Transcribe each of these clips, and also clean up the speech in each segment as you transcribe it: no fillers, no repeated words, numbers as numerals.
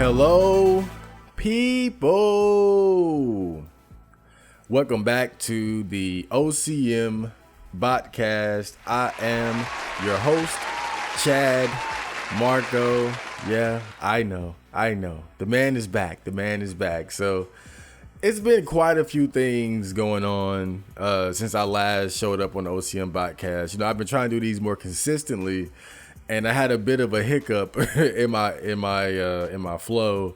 Hello, people. Welcome back to the OCM Botcast. I am your host, Chad Marco. Yeah, I know. The man is back. So it's been quite a few things going on since I last showed up on the OCM Botcast. You know, I've been trying to do these more consistently, and I had a bit of a hiccup in my flow.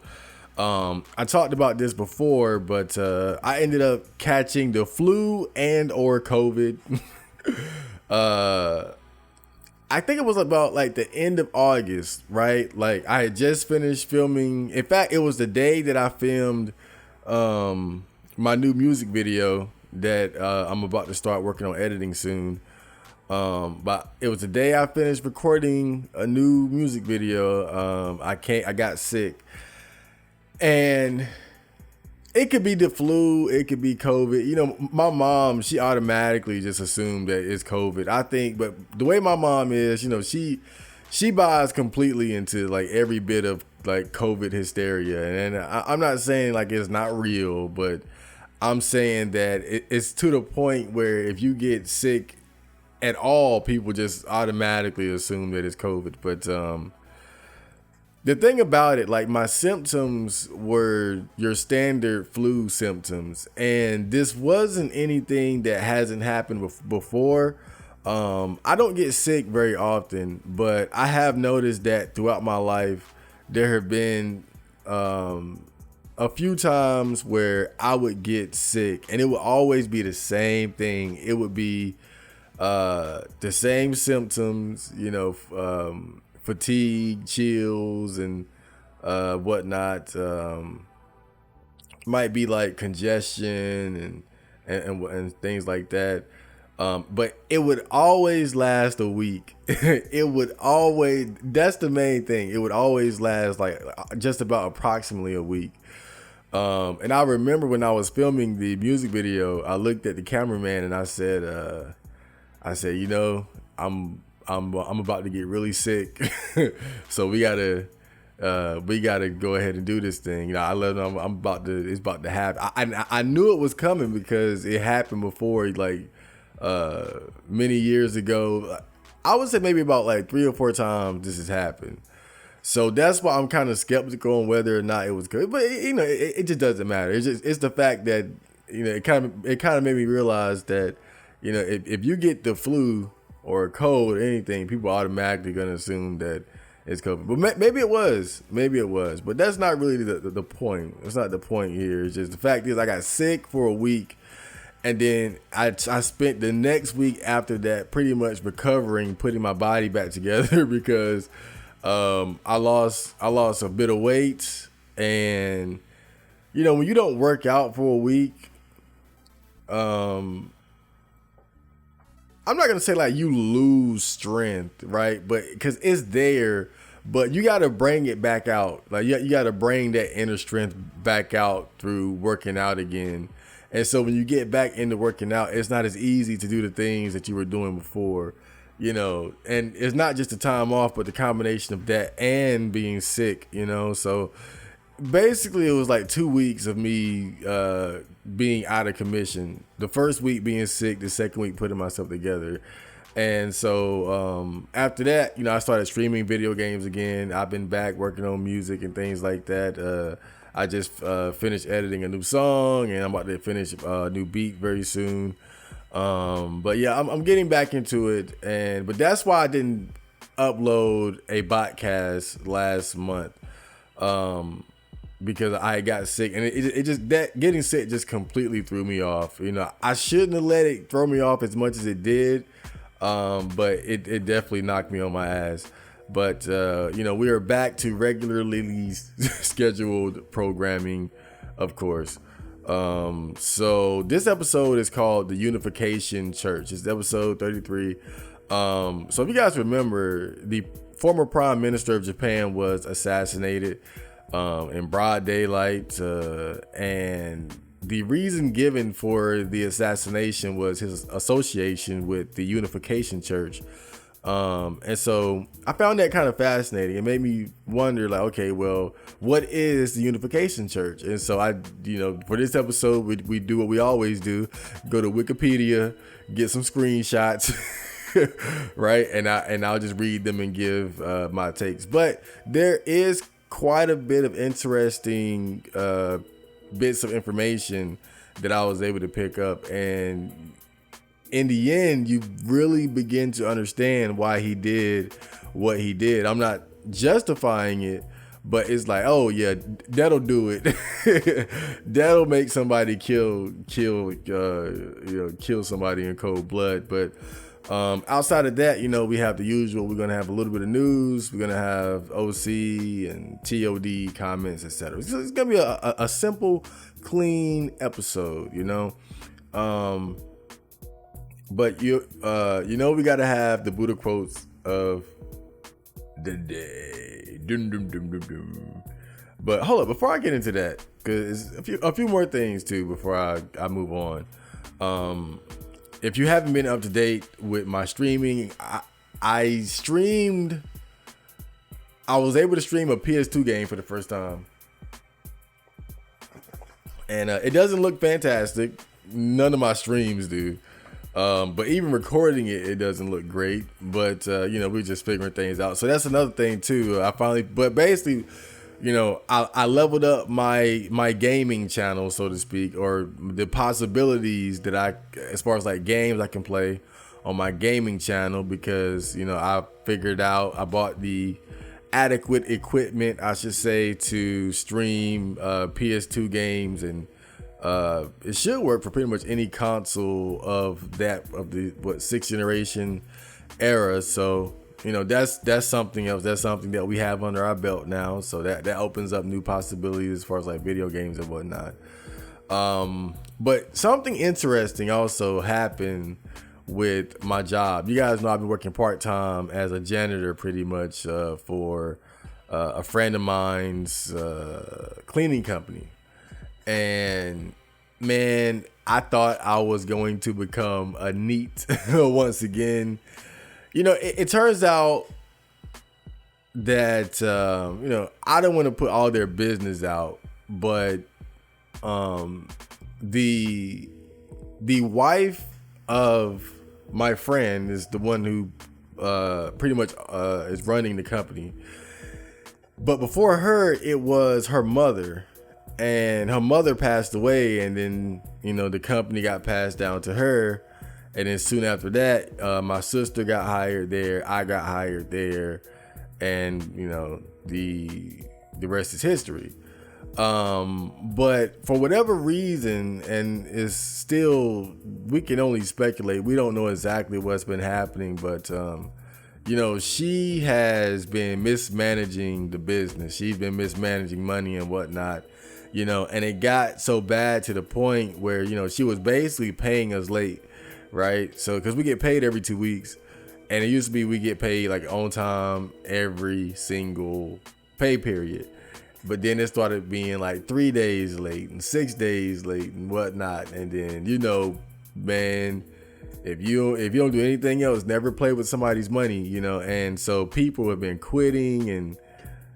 I talked about this before, but I ended up catching the flu and or COVID. I think it was about like the end of August, right? Like I had just finished filming. In fact, it was the day that I filmed my new music video that I'm about to start working on editing soon. But it was the day I finished recording a new music video. I got sick, and it could be the flu, it could be COVID. You know, my mom, she automatically just assumed that it's COVID, I think. But the way my mom is, you know, she buys completely into like every bit of like COVID hysteria. And I'm not saying like it's not real, but I'm saying that it's to the point where if you get sick at all, people just automatically assume that it's COVID. But the thing about it, like my symptoms were your standard flu symptoms, and this wasn't anything that hasn't happened before. I don't get sick very often, but I have noticed that throughout my life, there have been a few times where I would get sick, and it would always be the same thing. It would be the same symptoms, you know, fatigue, chills, and whatnot. Might be like congestion and things like that. But it would always last a week. That's the main thing. It would always last like just about approximately a week. And I remember when I was filming the music video, I looked at the cameraman and I said, you know, I'm about to get really sick, so we gotta go ahead and do this thing. You know, I let them. It's about to happen. I knew it was coming because it happened before, like many years ago. I would say maybe about like 3 or 4 times this has happened. So that's why I'm kind of skeptical on whether or not it was good. But you know, it just doesn't matter. It's the fact that, you know, it kind of made me realize that, you know, if you get the flu or a cold or anything, people are automatically going to assume that it's COVID. But maybe it was. But that's not really the point. That's not the point here. It's just the fact is I got sick for a week, and then I spent the next week after that pretty much recovering, putting my body back together because I lost a bit of weight. And, you know, when you don't work out for a week, I'm not going to say like you lose strength, right? But because it's there, but you got to bring it back out. Like you got to bring that inner strength back out through working out again. And so when you get back into working out, it's not as easy to do the things that you were doing before, you know. And it's not just the time off, but the combination of that and being sick, you know. So basically, it was like 2 weeks of me being out of commission. The first week being sick, the second week putting myself together. And so after that, you know, I started streaming video games again. I've been back working on music and things like that. I just finished editing a new song, and I'm about to finish a new beat very soon. But yeah, I'm getting back into it. But that's why I didn't upload a podcast last month. Because I got sick, and it just, that getting sick just completely threw me off. You know, I shouldn't have let it throw me off as much as it did, but it definitely knocked me on my ass. But you know, we are back to regularly scheduled programming, of course. So this episode is called the Unification Church. It's episode 33. So if you guys remember, the former prime minister of Japan was assassinated in broad daylight, and the reason given for the assassination was his association with the Unification Church, And so I found that kind of fascinating. It made me wonder, like, okay, well, what is the Unification Church? And so I, for this episode, we do what we always do: go to Wikipedia, get some screenshots, right? And I'll just read them and give my takes. But there is quite a bit of interesting bits of information that I was able to pick up, and in the end, you really begin to understand why he did what he did. I'm not justifying it, but it's like, oh yeah, that'll do it. That'll make somebody kill somebody in cold blood. But outside of that, we have the usual. We're gonna have a little bit of news. We're gonna have OC and TOD comments, etc. So it's gonna be a simple, clean episode, But we gotta have the Buddha quotes of the day. Dum, dum, dum, dum, dum. But hold up, before I get into that, because a few more things too before I move on. If you haven't been up to date with my streaming, I was able to stream a PS2 game for the first time, and it doesn't look fantastic. None of my streams do. But even recording it doesn't look great. But we're just figuring things out. So that's another thing too. But basically, I leveled up my gaming channel, so to speak, or the possibilities that as far as like games I can play on my gaming channel, because I figured out, I bought the adequate equipment, I should say, to stream PS2 games, and it should work for pretty much any console of the sixth generation era. So that's something else. That's something that we have under our belt now. So that opens up new possibilities as far as like video games and whatnot. But something interesting also happened with my job. You guys know I've been working part-time as a janitor pretty much for a friend of mine's cleaning company. And man, I thought I was going to become a NEET once again. It turns out that I don't want to put all their business out, but the wife of my friend is the one who pretty much is running the company. But before her, it was her mother. And her mother passed away, and then, the company got passed down to her. And then soon after that, my sister got hired there. I got hired there. And, the rest is history. But for whatever reason, and it's still, we can only speculate. We don't know exactly what's been happening, but, she has been mismanaging the business. She's been mismanaging money and whatnot. And it got so bad to the point where, she was basically paying us late, right? So, because we get paid every 2 weeks, and it used to be we get paid like on time every single pay period. But then it started being like 3 days late and 6 days late and whatnot. And then, man, if you don't do anything else, never play with somebody's money, And so people have been quitting, and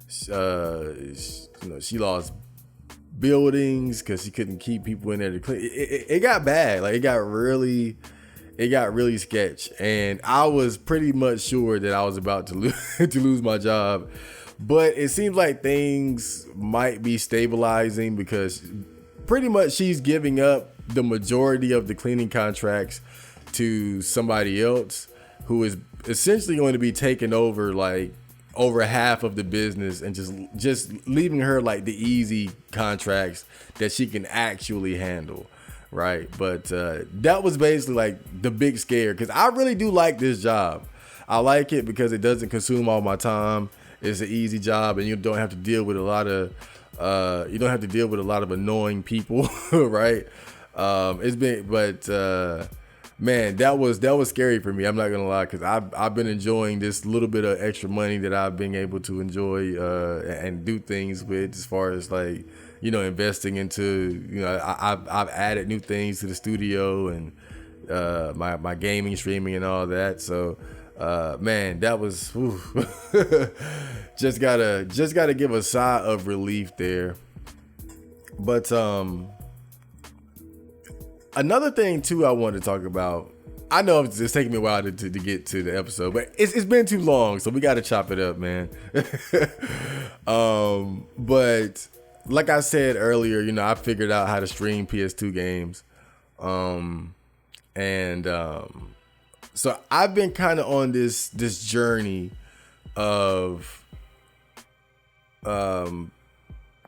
she lost buildings because she couldn't keep people in there to clean. It got bad. Like it got really sketch, and I was pretty much sure that I was about to lose my job. But it seems like things might be stabilizing, because pretty much she's giving up the majority of the cleaning contracts to somebody else, who is essentially going to be taking over like over half of the business, and just leaving her like the easy contracts that she can actually handle, right? But that was basically like the big scare, because I really do like this job. I like it because it doesn't consume all my time. It's an easy job, and you don't have to deal with a lot of annoying people, right? Man, that was scary for me. I'm not gonna lie, because I've been enjoying this little bit of extra money that I've been able to enjoy and do things with, as far as like investing into I've added new things to the studio, and my gaming, streaming, and all that. So Man, that was just gotta give a sigh of relief there. But another thing too I wanted to talk about. I know it's taking me a while to get to the episode, but it's been too long, so we got to chop it up, man. But like I said earlier, I figured out how to stream PS2 games, so I've been kind of on this journey of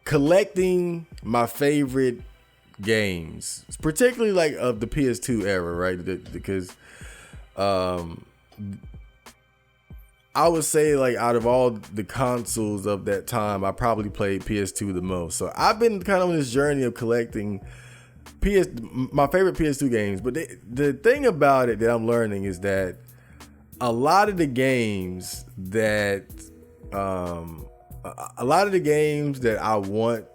collecting my favorite games, particularly like of the PS2 era, right? Because I would say like out of all the consoles of that time, I probably played PS2 the most. So I've been kind of on this journey of collecting my favorite PS2 games. But the thing about it that I'm learning is that a lot of the games that I want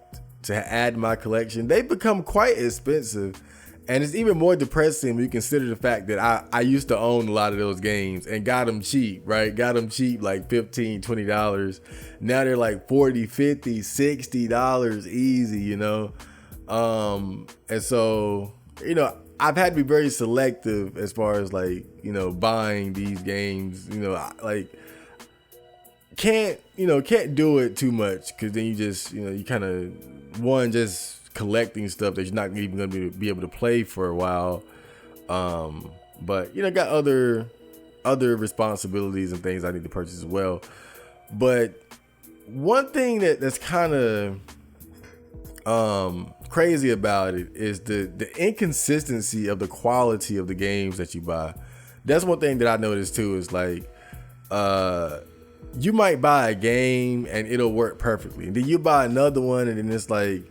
to add to my collection, they become quite expensive, and it's even more depressing when you consider the fact that I used to own a lot of those games and got them cheap, right? Got them cheap, like $15, $20. Now they're like $40, $50, $60 easy, and so I've had to be very selective as far as like buying these games. Like can't do it too much, because then you just you kind of just collecting stuff that you're not even going to be able to play for a while, but got other responsibilities and things I need to purchase as well. But one thing that's kind of crazy about it is the inconsistency of the quality of the games that you buy. That's one thing that I noticed too, is like you might buy a game and it'll work perfectly, and then you buy another one and then it's like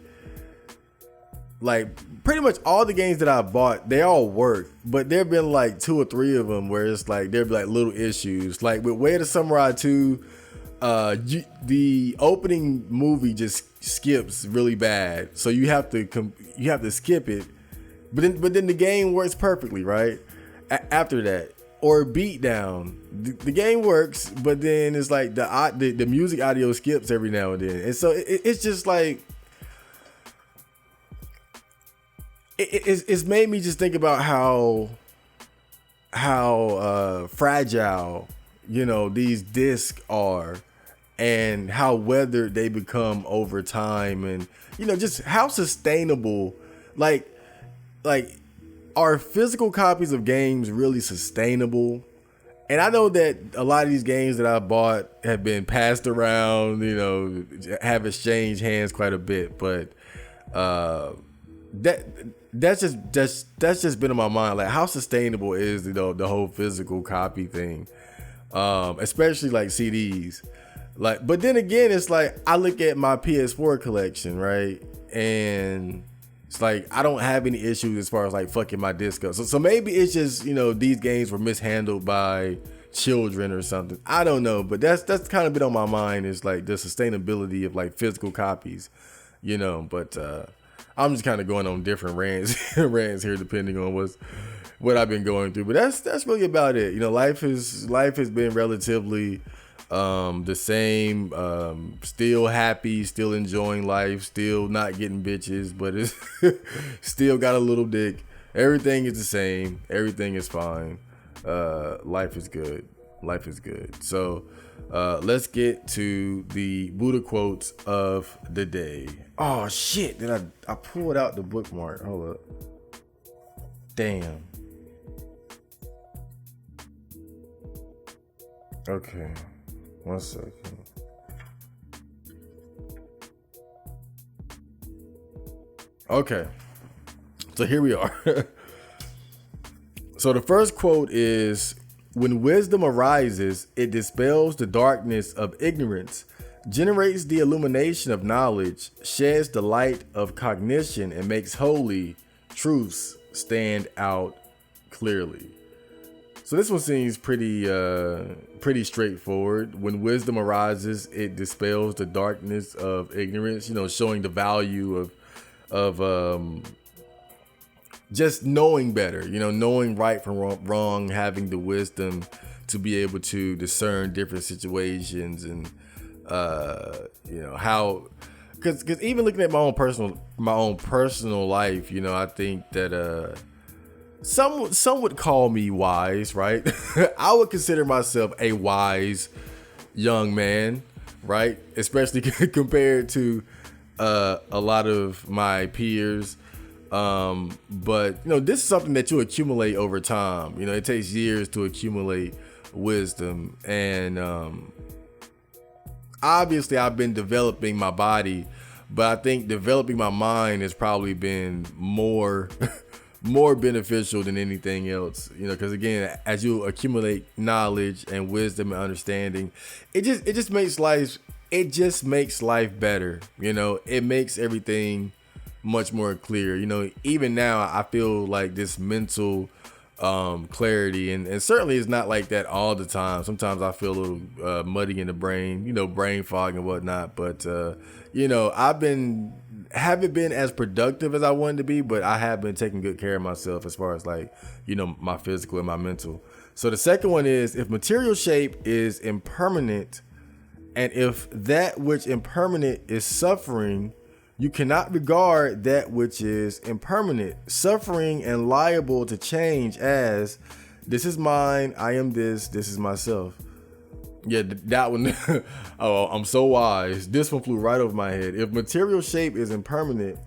pretty much all the games that I bought, they all work, but there have been like 2 or 3 of them where it's like there'll be like little issues. Like with Way of the Samurai 2, the opening movie just skips really bad, so you have to skip it, but then the game works perfectly right after that. Or Beatdown, the game works, but then it's like the music audio skips every now and then, and so it's just like it's made me just think about how fragile these discs are, and how weathered they become over time, and just how sustainable like are physical copies of games really sustainable? And I know that a lot of these games that I bought have been passed around, have exchanged hands quite a bit, but that's just been on my mind. Like, how sustainable is the whole physical copy thing, especially like CDs. Like, but then again, it's like I look at my PS4 collection, right, and it's like I don't have any issues as far as like fucking my disc up. So maybe it's just these games were mishandled by children or something. I don't know, but that's kind of been on my mind, is like the sustainability of like physical copies, But I'm just kind of going on different rants here depending on what I've been going through. But that's really about it. Life has been relatively the same, still happy, still enjoying life, still not getting bitches, but it's still got a little dick. Everything is the same. Everything is fine. Life is good. So let's get to the Buddha quotes of the day. Oh shit, then I pulled out the bookmark. Hold up. Damn. Okay. 1 second. Okay. So here we are. So the first quote is, "When wisdom arises, it dispels the darkness of ignorance, generates the illumination of knowledge, sheds the light of cognition, and makes holy truths stand out clearly." So this one seems pretty straightforward. When wisdom arises, it dispels the darkness of ignorance. Showing the value of just knowing better, knowing right from wrong, having the wisdom to be able to discern different situations and, how, because even looking at my own personal life, I think that, some would call me wise, right? I would consider myself a wise young man, right? Especially compared to, a lot of my peers. But this is something that you accumulate over time. It takes years to accumulate wisdom, and obviously I've been developing my body, but I think developing my mind has probably been more more beneficial than anything else, because again, as you accumulate knowledge and wisdom and understanding, it just makes life better. It makes everything much more clear. Even now I feel like this mental clarity, and certainly it's not like that all the time. Sometimes I feel a little muddy in the brain, brain fog and whatnot, but haven't been as productive as I wanted to be, but I have been taking good care of myself as far as my physical and my mental. So the second one is, if material shape is impermanent, and if that which impermanent is suffering, you cannot regard that which is impermanent, suffering, and liable to change as, this is mine, I am this is myself. Yeah, that one. Oh, I'm so wise. This one flew right over my head. If material shape is impermanent,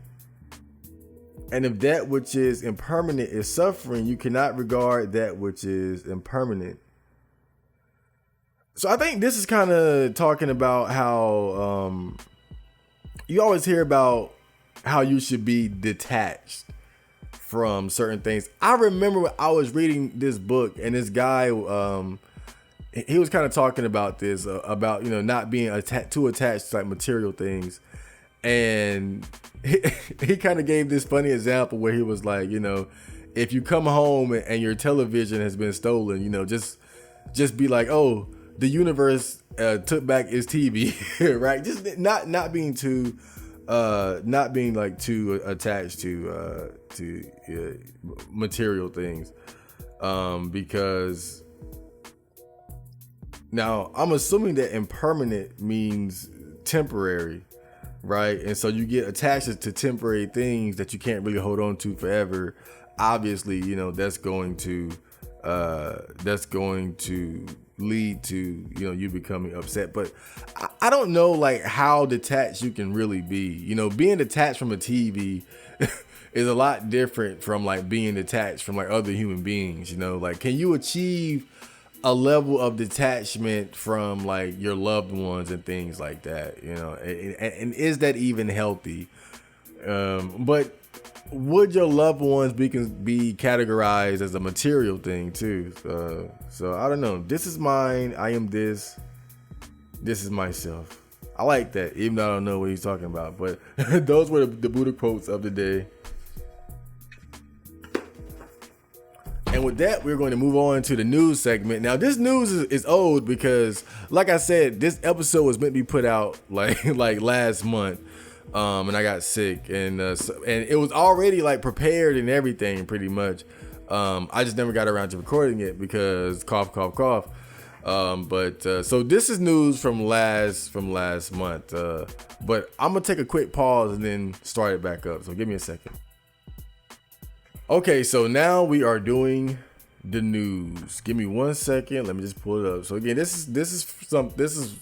and if that which is impermanent is suffering, you cannot regard that which is impermanent. So I think this is kind of talking about how you always hear about how you should be detached from certain things. I remember when I was reading this book, and this guy, he was kind of talking about this, about, not being too attached to material things. And he kind of gave this funny example where he was like, if you come home and your television has been stolen, just be like, oh, the universe took back its TV, right? Just not being too attached to material things, because now I'm assuming that impermanent means temporary, right? And so you get attached to temporary things that you can't really hold on to forever. Obviously, that's going to lead to you becoming upset. But I don't know how detached you can really be. Being detached from a TV is a lot different from being detached from other human beings. Can you achieve a level of detachment from your loved ones and things like that, and is that even healthy? But would your loved ones be categorized as a material thing too? So I don't know. This is mine, I am this is myself. I like that, even though I don't know what he's talking about. But those were the Buddha quotes of the day. And with that, we're going to move on to the news segment. Now, this news is old because, like I said, this episode was meant to be put out like last month, and I got sick, and it was already prepared and everything pretty much. I just never got around to recording it because cough, cough, cough. So this is news from last month. But I'm gonna take a quick pause and then start it back up. So give me a second. Okay, so now we are doing the news. Give me 1 second. Let me just pull it up. So again, this is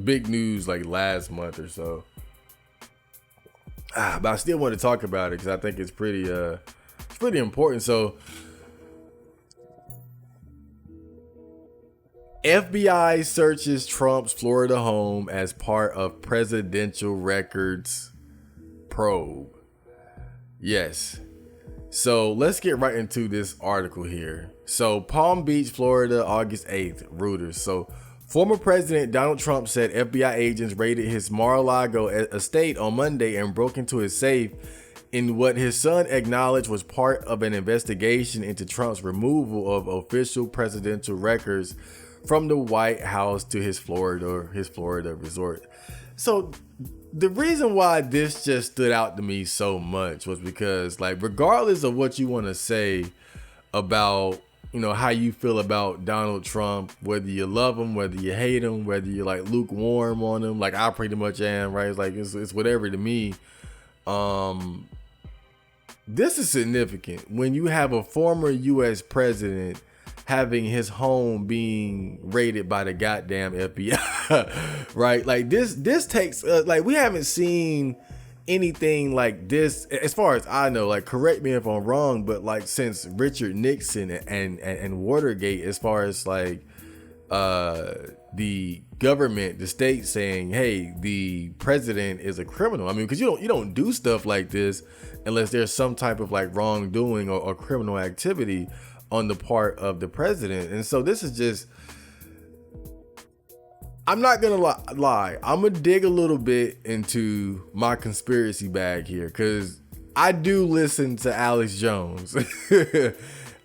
big news last month or so. But I still want to talk about it because I think it's pretty important. So FBI searches Trump's Florida home as part of presidential records probe. Yes. So let's get right into this article here. So Palm Beach, Florida, August 8th, Reuters. So former President Donald Trump said FBI agents raided his Mar-a-Lago estate on Monday and broke into his safe in what his son acknowledged was part of an investigation into Trump's removal of official presidential records from the White House to his Florida resort. So the reason why this just stood out to me so much was because, like, regardless of what you want to say about, you know, how you feel about Donald Trump, whether you love him, whether you hate him, whether you're like lukewarm on him, like I pretty much am, right? It's like it's whatever to me. This is significant when you have a former U.S. president having his home being raided by the goddamn FBI, right? Like this takes like we haven't seen anything like this as far as I know. Like, correct me if I'm wrong, but like since Richard Nixon and Watergate, as far as like the government, the state saying, hey, the president is a criminal. I mean, because you don't do stuff like this unless there's some type of like wrongdoing or criminal activity on the part of the president. And so this is just, I'm not gonna lie, I'm gonna dig a little bit into my conspiracy bag here, because I do listen to Alex Jones.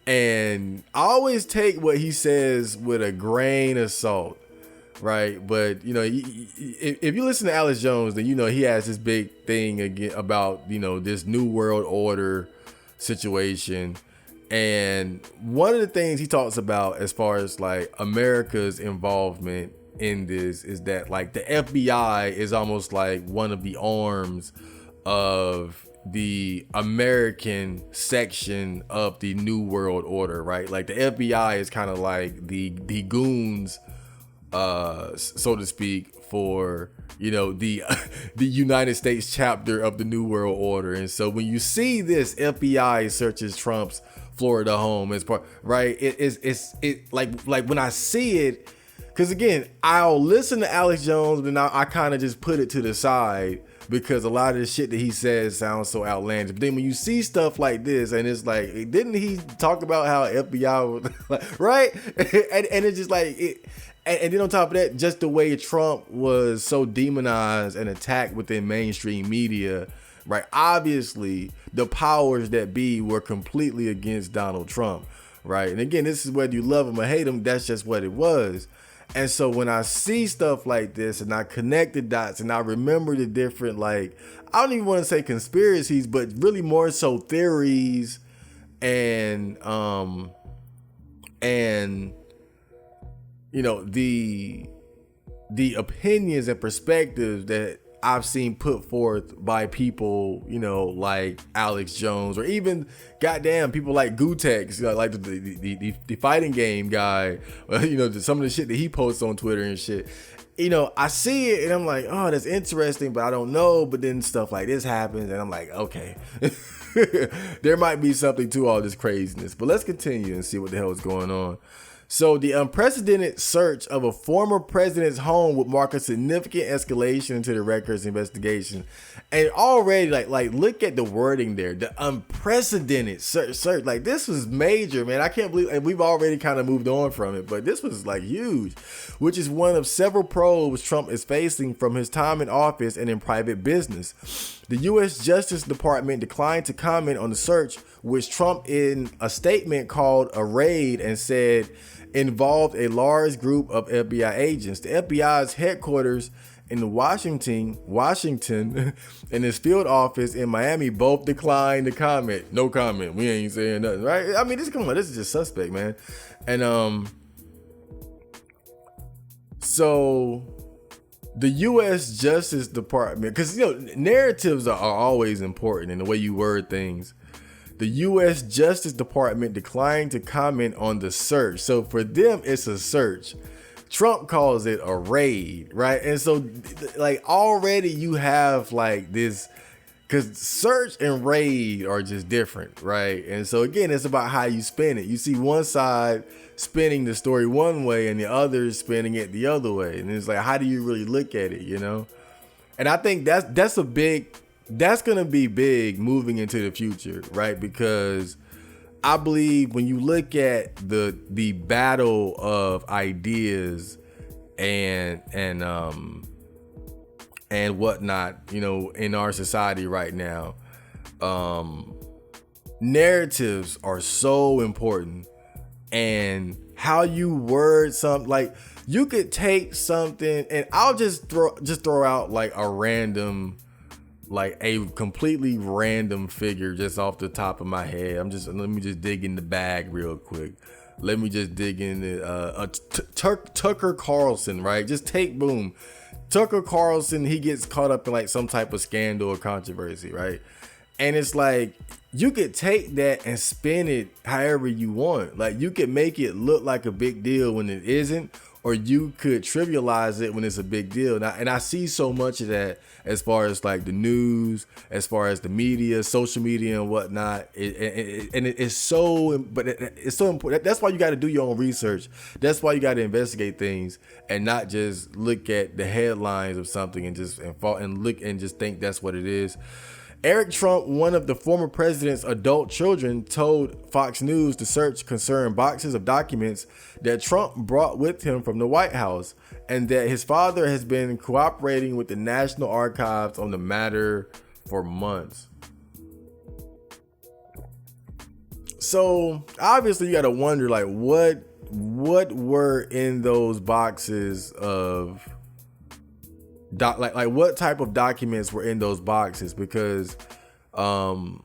And I always take what he says with a grain of salt, right? But, you know, if you listen to Alex Jones, then, you know, he has this big thing again about, you know, this new world order situation. And one of the things he talks about as far as like America's involvement in this is that like the FBI is almost like one of the arms of the American section of the New World Order, right? Like the FBI is kind of like the goons, so to speak, for, you know, the United States chapter of the New World Order. And so when you see this FBI searches Trump's Florida home as part, right? It like when I see it, because again, I'll listen to Alex Jones, but I kind of just put it to the side because a lot of the shit that he says sounds so outlandish. But then when you see stuff like this, and it's like, didn't he talk about how FBI was, right? and it's just like it. And then on top of that, just the way Trump was so demonized and attacked within mainstream media, right? Obviously, the powers that be were completely against Donald Trump, right? And again, this is whether you love him or hate him, that's just what it was. And so when I see stuff like this and I connect the dots and I remember the different, like, I don't even want to say conspiracies, but really more so theories and you know, the opinions and perspectives that I've seen put forth by people, you know, like Alex Jones, or even goddamn people like Gutex, you know, like the fighting game guy, you know, some of the shit that he posts on Twitter and shit. You know, I see it and I'm like, oh, that's interesting, but I don't know. But then stuff like this happens and I'm like, okay, there might be something to all this craziness. But let's continue and see what the hell is going on. So the unprecedented search of a former president's home would mark a significant escalation into the records investigation. And already, like look at the wording there. The unprecedented search. Like, this was major, man. I can't believe, and we've already kind of moved on from it, but this was like huge, which is one of several probes Trump is facing from his time in office and in private business. The U.S. Justice Department declined to comment on the search, which Trump in a statement called a raid and said involved a large group of FBI agents. The FBI's headquarters in Washington and his field office in Miami both declined to comment. No comment. We ain't saying nothing, right? I mean, this is just suspect, man. And so the U.S. Justice Department, because, you know, narratives are always important in the way you word things. The U.S. Justice Department declined to comment on the search. So for them, it's a search. Trump calls it a raid, right? And so, like, already you have like this, because search and raid are just different, right? And so again, it's about how you spin it. You see one side spinning the story one way and the other spinning it the other way. And it's like, how do you really look at it, you know? And I think that's going to be big moving into the future, right? Because I believe when you look at the battle of ideas and whatnot, you know, in our society right now, narratives are so important. and how you word something. Like, you could take something, and I'll just throw out like a random, like a completely random figure just off the top of my head. Let me just dig in the bag real quick. Let me just dig in Tucker Carlson, right? Just take, boom. Tucker Carlson, he gets caught up in like some type of scandal or controversy, right? And it's like, you could take that and spin it however you want. Like, you could make it look like a big deal when it isn't, or you could trivialize it when it's a big deal. Now, and I see so much of that as far as like the news, as far as the media, social media and whatnot. It's so important. That's why you got to do your own research. That's why you got to investigate things and not just look at the headlines of something and just think that's what it is. Eric Trump, one of the former president's adult children, told Fox News the search concerned boxes of documents that Trump brought with him from the White House, and that his father has been cooperating with the National Archives on the matter for months. So obviously you got to wonder, like, what were in those boxes of like what type of documents were in those boxes? Because on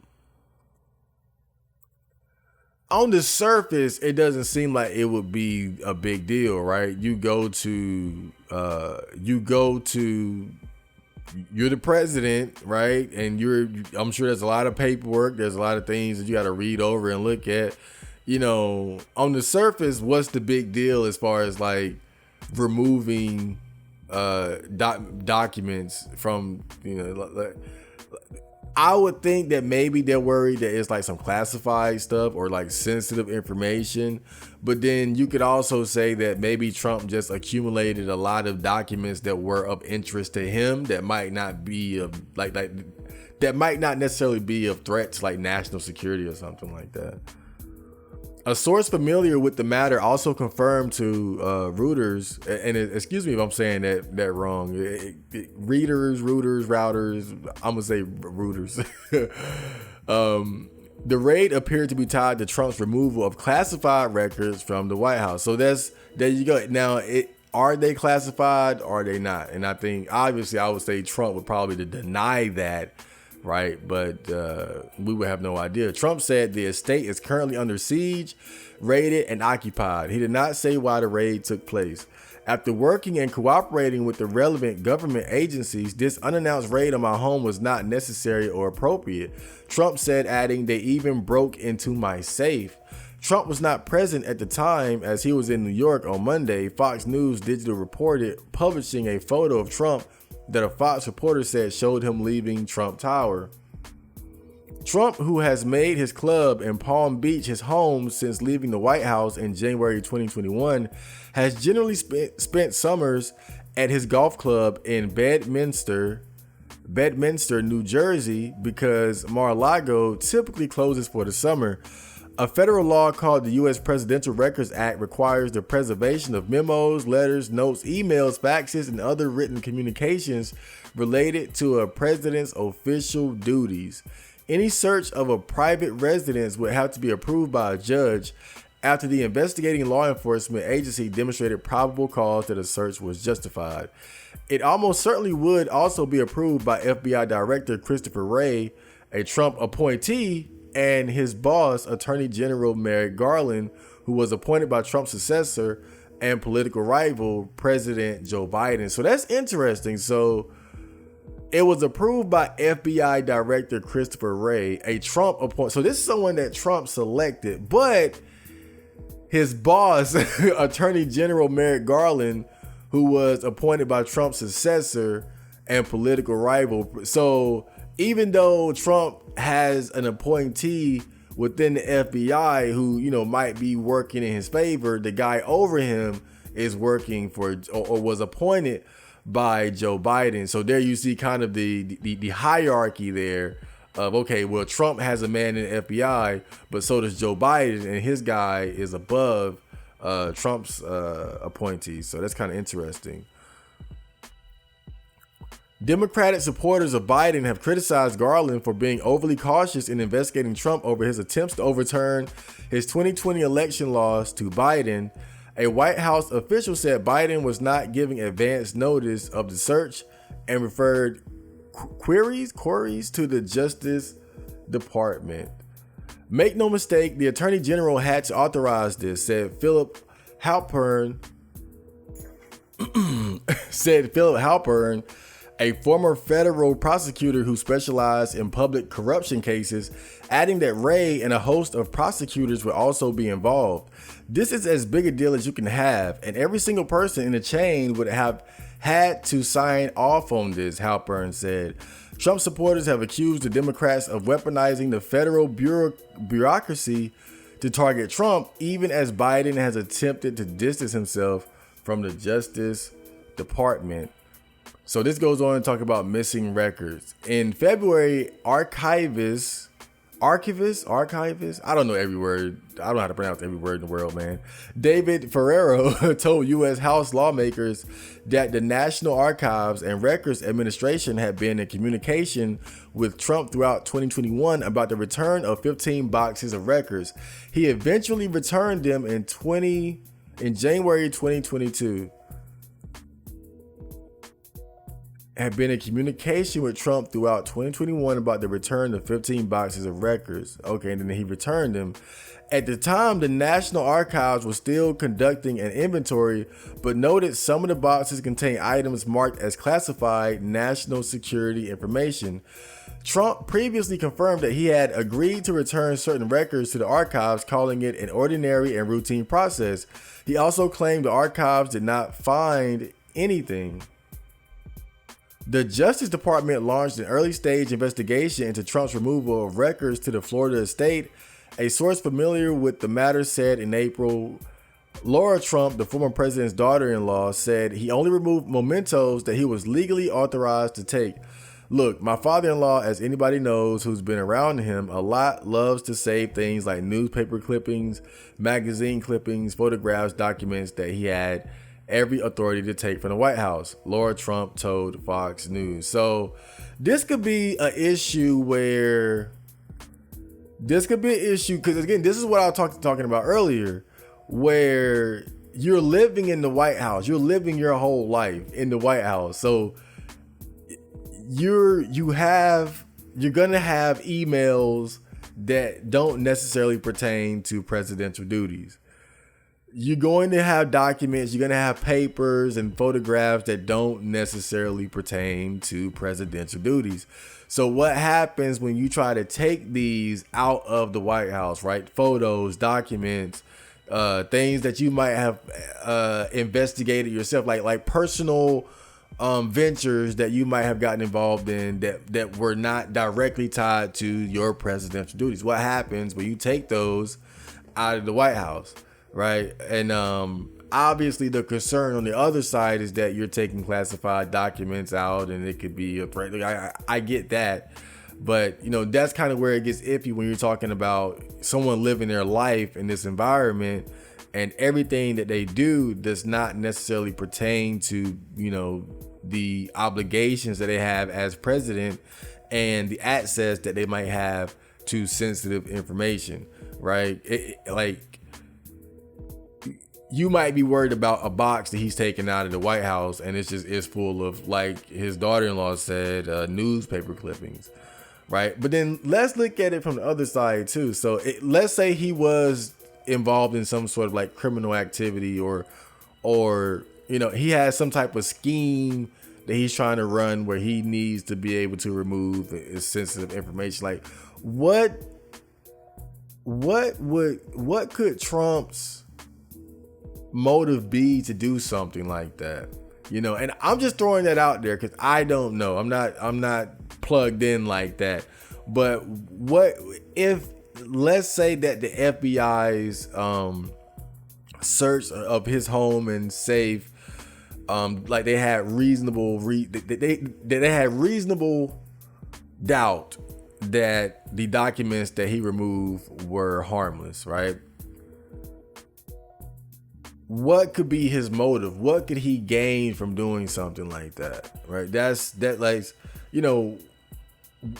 the surface, it doesn't seem like it would be a big deal, right? You're the president, right? And I'm sure there's a lot of paperwork. There's a lot of things that you got to read over and look at. You know, on the surface, what's the big deal as far as like removing documents from, I would think that maybe they're worried that it's like some classified stuff or like sensitive information. But then you could also say that maybe Trump just accumulated a lot of documents that were of interest to him that might not be of that might not necessarily be of threat to like national security or something like that. A source familiar with the matter also confirmed to Reuters, and excuse me if I'm saying that wrong. Routers. I'm gonna say Reuters. The raid appeared to be tied to Trump's removal of classified records from the White House. So there you go. Now, are they classified or are they not? And I think obviously I would say Trump would probably deny that. Right, but we would have no idea. Trump said the estate is currently under siege, raided, and occupied. He did not say why the raid took place. After working and cooperating with the relevant government agencies, this unannounced raid on my home was not necessary or appropriate, Trump said, adding, they even broke into my safe. Trump was not present at the time as he was in New York on Monday. Fox News Digital reported publishing a photo of Trump that a Fox reporter said showed him leaving Trump Tower. Trump, who has made his club in Palm Beach his home since leaving the White House in January 2021, has generally spent summers at his golf club in Bedminster, New Jersey, because Mar-a-Lago typically closes for the summer. A federal law called the U.S. Presidential Records Act requires the preservation of memos, letters, notes, emails, faxes, and other written communications related to a president's official duties. Any search of a private residence would have to be approved by a judge after the investigating law enforcement agency demonstrated probable cause that a search was justified. It almost certainly would also be approved by FBI Director Christopher Wray, a Trump appointee, and his boss, Attorney General Merrick Garland, who was appointed by Trump's successor and political rival, President Joe Biden. So that's interesting. So it was approved by FBI Director Christopher Wray, a Trump appointee. So this is someone that Trump selected, but his boss, Attorney General Merrick Garland, who was appointed by Trump's successor and political rival. So even though Trump has an appointee within the FBI who, might be working in his favor, the guy over him is working for or was appointed by Joe Biden. So there you see kind of the hierarchy there of, okay, well, Trump has a man in the FBI, but so does Joe Biden, and his guy is above Trump's appointee. So that's kind of interesting. Democratic supporters of Biden have criticized Garland for being overly cautious in investigating Trump over his attempts to overturn his 2020 election loss to Biden. A White House official said Biden was not giving advance notice of the search and referred queries to the Justice Department. Make no mistake, the Attorney General had to authorize this, said Philip Halpern, a former federal prosecutor who specialized in public corruption cases, adding that Wray and a host of prosecutors would also be involved. This is as big a deal as you can have, and every single person in the chain would have had to sign off on this, Halpern said. Trump supporters have accused the Democrats of weaponizing the federal bureaucracy to target Trump, even as Biden has attempted to distance himself from the Justice Department. So this goes on to talk about missing records. In February, archivists, I don't know every word. I don't know how to pronounce every word in the world, man. David Ferrero told U.S. House lawmakers that the National Archives and Records Administration had been in communication with Trump throughout 2021 about the return of 15 boxes of records. He eventually returned them in January 2022. Had been in communication with Trump throughout 2021 about the return of 15 boxes of records. Okay, and then he returned them. At the time, the National Archives was still conducting an inventory, but noted some of the boxes contain items marked as classified national security information. Trump previously confirmed that he had agreed to return certain records to the archives, calling it an ordinary and routine process. He also claimed the archives did not find anything. The Justice Department launched an early-stage investigation into Trump's removal of records to the Florida estate. A source familiar with the matter said in April, Laura Trump, the former president's daughter-in-law, said he only removed mementos that he was legally authorized to take. Look, my father-in-law, as anybody knows who's been around him a lot, loves to save things like newspaper clippings, magazine clippings, photographs, documents that he had every authority to take from the White House, Laura Trump told Fox News. So this could be an issue because again, this is what I was talking about earlier, where you're living in the White House, you're living your whole life in the White House. So you're gonna have emails that don't necessarily pertain to presidential duties. You're going to have documents, you're going to have papers and photographs that don't necessarily pertain to presidential duties. So what happens when you try to take these out of the White House, right? Photos, documents, things that you might have investigated yourself, like personal ventures that you might have gotten involved in that were not directly tied to your presidential duties. What happens when you take those out of the White House? Right. And obviously the concern on the other side is that you're taking classified documents out and it could be a threat. I get that. But, that's kind of where it gets iffy when you're talking about someone living their life in this environment and everything that they do does not necessarily pertain to, the obligations that they have as president and the access that they might have to sensitive information. Right. You might be worried about a box that he's taken out of the White House and it's full of, like his daughter-in-law said, newspaper clippings, right? But then let's look at it from the other side too. So let's say he was involved in some sort of like criminal activity or he has some type of scheme that he's trying to run where he needs to be able to remove sensitive information. Like what could Trump's motive be to do something like that? And I'm just throwing that out there because I don't know. I'm not plugged in like that. But what if, let's say that the FBI's search of his home and safe, like they had reasonable doubt that the documents that he removed were harmless, right? what could be his motive? What could he gain from doing something like that? Right? That like, you know,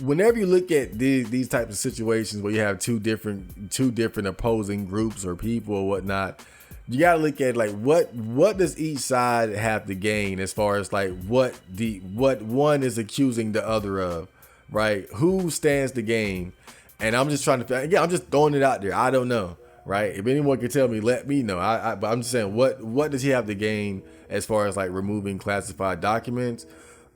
whenever you look at these types of situations where you have two different opposing groups or people or whatnot, you got to look at like what does each side have to gain as far as like what one is accusing the other of, right? Who stands to gain? And I'm just trying to, again, I'm just throwing it out there. I don't know, right? If anyone can tell me, let me know. But I'm just saying, what does he have to gain as far as like removing classified documents?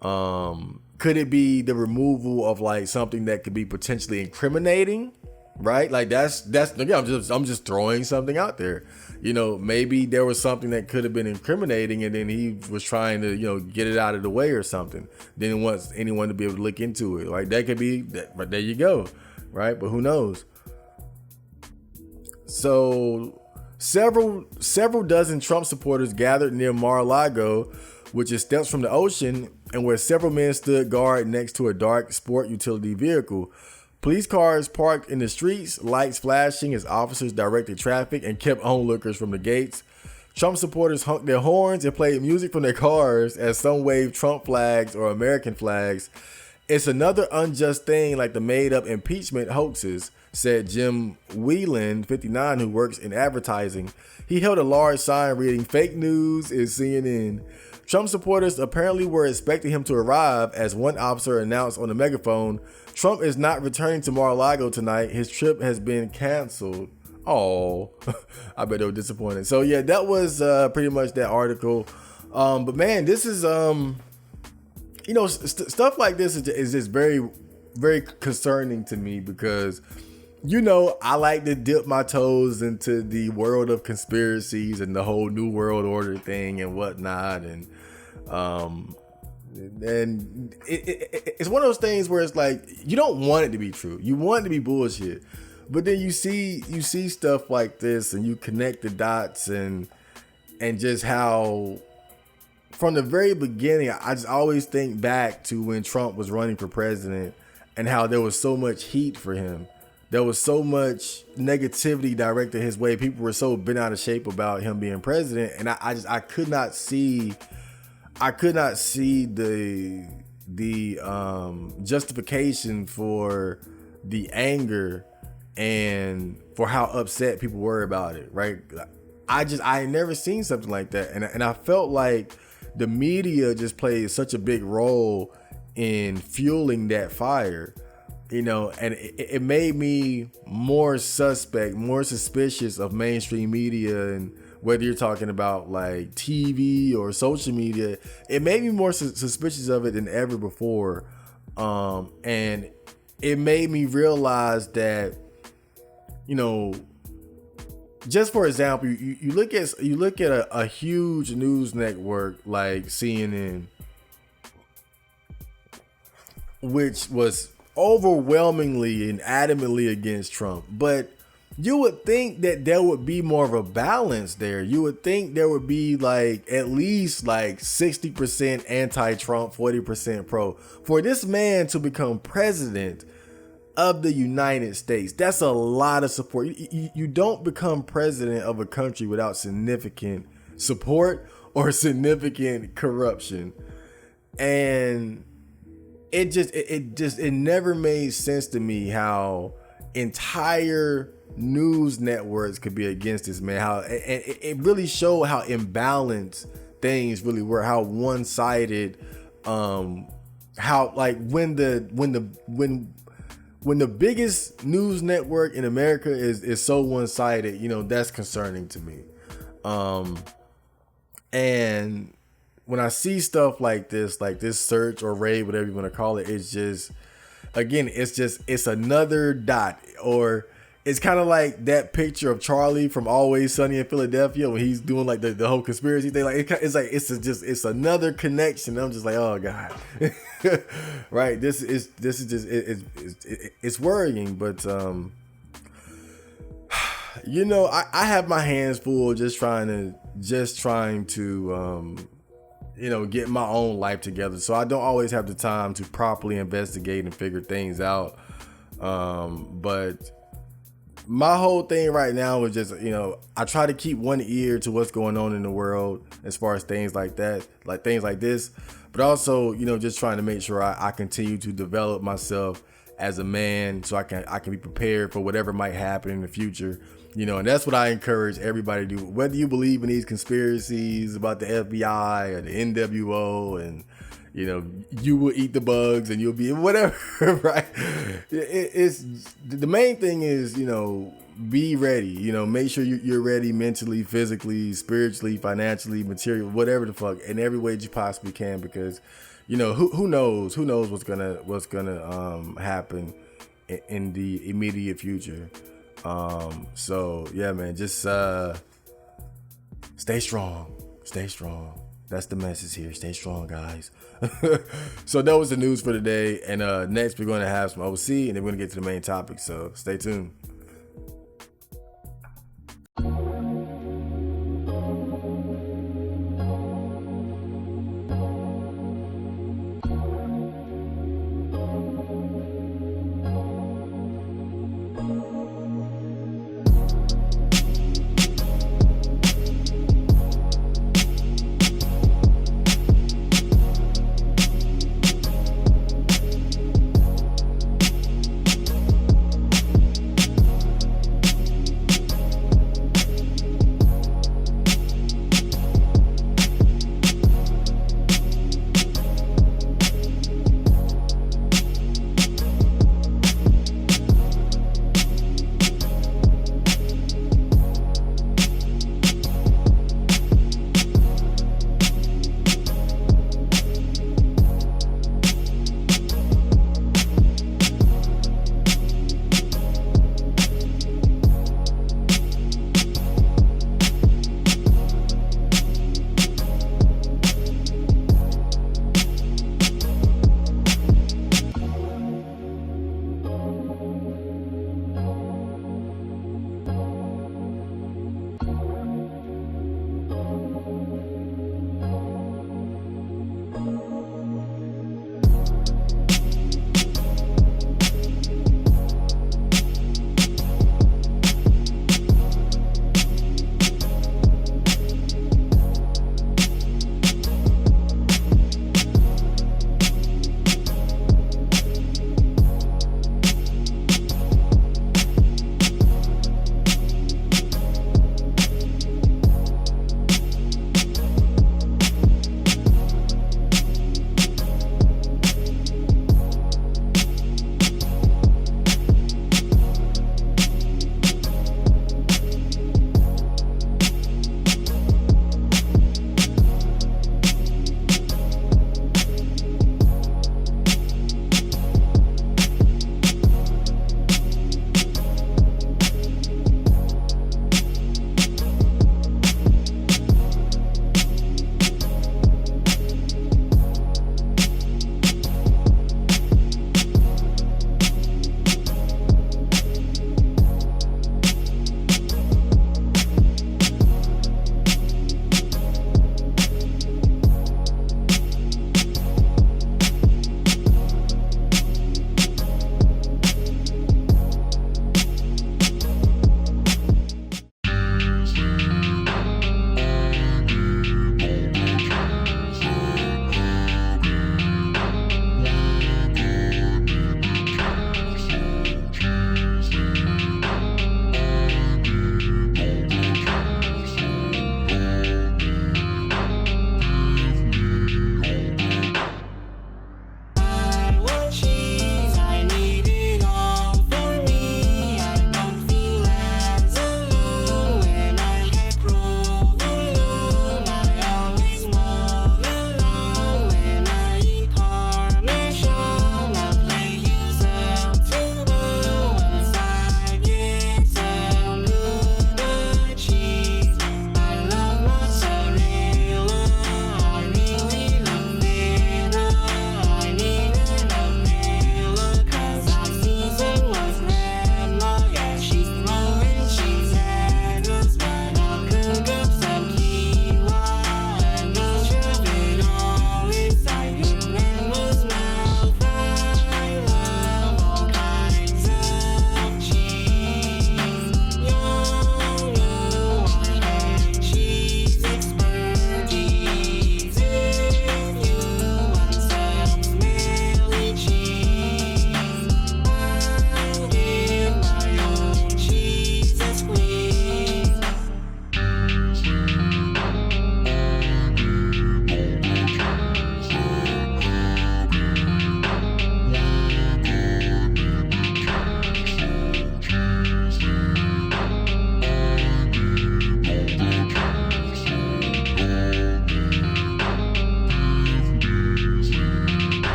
Could it be the removal of like something that could be potentially incriminating, right? Like that's again, I'm just throwing something out there. You know, maybe there was something that could have been incriminating and then he was trying to, you know, get it out of the way or something. Didn't want anyone to be able to look into it. Like that could be that, but there you go, right? But who knows? So several dozen Trump supporters gathered near Mar-a-Lago, which is steps from the ocean, and where several men stood guard next to a dark sport utility vehicle. Police cars parked in the streets, lights flashing as officers directed traffic and kept onlookers from the gates. Trump supporters honked their horns and played music from their cars as some waved Trump flags or American flags. It's another unjust thing like the made-up impeachment hoaxes, said Jim Whelan, 59, who works in advertising. He held a large sign reading "Fake news is CNN." Trump supporters apparently were expecting him to arrive, as one officer announced on the megaphone. Trump is not returning to Mar-a-Lago tonight. His trip has been canceled. Oh, I bet they were disappointed. So yeah, that was pretty much that article. But man, this is you know, stuff like this is just very, very concerning to me because, you know, I like to dip my toes into the world of conspiracies and the whole New World Order thing and whatnot. And it's one of those things where it's like, you don't want it to be true. You want it to be bullshit. But then you see stuff like this and you connect the dots and just how from the very beginning, I just always think back to when Trump was running for president and how there was so much heat for him. There was so much negativity directed his way. People were so bent out of shape about him being president. And I could not see the justification for the anger and for how upset people were about it. Right. I had never seen something like that. And I felt like the media just played such a big role in fueling that fire, you know, and it made me more suspicious of mainstream media, and whether you're talking about like TV or social media, it made me more suspicious of it than ever before. And it made me realize that, you know, just for example, you look at a huge news network like CNN, which was overwhelmingly and adamantly against Trump, but you would think that there would be more of a balance there. You would think there would be like at least like 60% anti-Trump, 40% pro. For this man to become president of the United States, that's a lot of support. You don't become president of a country without significant support or significant corruption. And it never made sense to me how entire news networks could be against this man. How it really showed how imbalanced things really were, how one-sided, how like when the biggest news network in America is so one-sided, you know, that's concerning to me. And when I see stuff like this search or raid, whatever you want to call it, it's just, again, it's another dot. Or it's kind of like that picture of Charlie from Always Sunny in Philadelphia when he's doing like the whole conspiracy thing. Like it's another connection. I'm just like, oh God, right? This is just it's worrying, but you know, I have my hands full just trying to you know, get my own life together. So I don't always have the time to properly investigate and figure things out. But my whole thing right now is just, I try to keep one ear to what's going on in the world as far as things like that, like things like this, but also, just trying to make sure I continue to develop myself as a man so I can be prepared for whatever might happen in the future. And that's what I encourage everybody to do. Whether you believe in these conspiracies about the FBI or the NWO and, you will eat the bugs and you'll be whatever, right? It's the main thing is, be ready, make sure you're ready mentally, physically, spiritually, financially, material, whatever the fuck, in every way that you possibly can, because, who knows what's gonna happen in the immediate future. So yeah, man, just stay strong. That's the message here. Stay strong, guys. So that was the news for today. And next we're going to have some OC, and then we're going to get to the main topic. So stay tuned.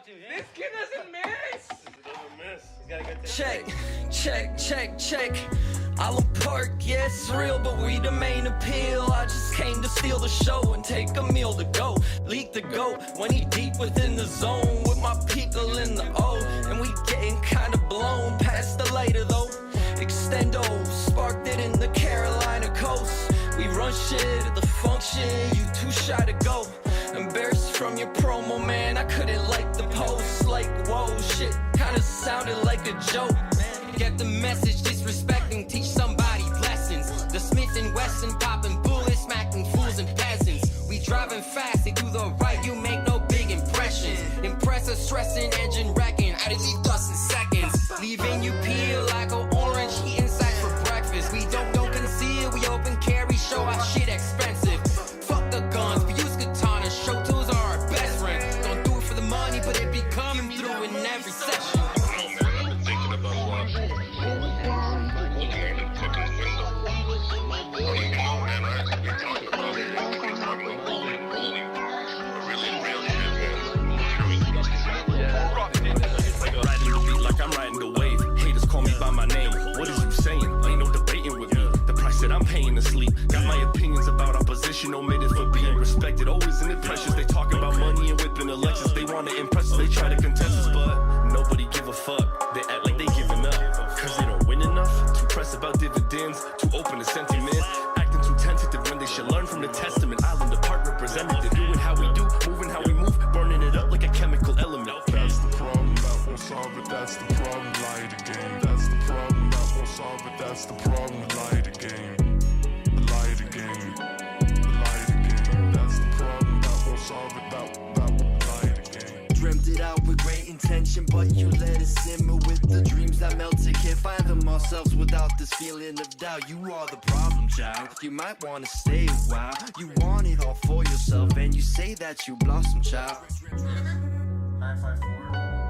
This kid doesn't miss. He's got a good check. Island Park, yeah, it's real, but we the main appeal. I just came to steal the show and take a meal to go. Leak the goat when he deep within the zone with my people in the O. And we getting kinda blown past the later though. Extendo, sparked it in the Carolina coast. We run shit at the function, you too shy to go. Embarrassed from your promo, man, I couldn't like the post. Like, whoa, shit kinda sounded like a joke. Get the message, disrespecting, teach somebody lessons. The Smith and Wesson popping bullets, smacking fools and peasants. We driving fast, they do the right, you make no big impressions. Impressive, stressing, engine wrecking, I just leave dust in seconds. Leaving you peel like an orange, eating sides for breakfast. We don't conceal, we open carry, show our shit expensive. Fuck the guns, we use katanas, show tools are our best friend. Don't do it for the money, but it be coming through in every session. I'm riding the wave. Haters call me by my name. What is you saying? Ain't no debating with me. The price that I'm paying to sleep. Got my opinions about opposition, omitted for being respected. Always in the pressures. They talk about money and whipping Alexis. They want to impress us. They try to contest us, but nobody give a fuck. They act like they giving up. Cause they don't win enough. Too pressed about dividends. Too open to sentiment. Acting too tentative when they should learn from the testament. Island apart representative. Doing how we do, moving how we move. Burning it up like a chemical element. That's the problem, that won't solve it, that's the problem, lie the game. That's the problem, that won't solve it, that's the problem, lie the game. Lie the game, lie the game. That's the problem, that won't solve it, that won't lie the game. Dreamt it out with great intention, but you let it simmer with the dreams that melted. Can't find them ourselves without this feeling of doubt. You are the problem, child. You might want to stay a while. You want it all for yourself, and you say that you blossom, child. 954.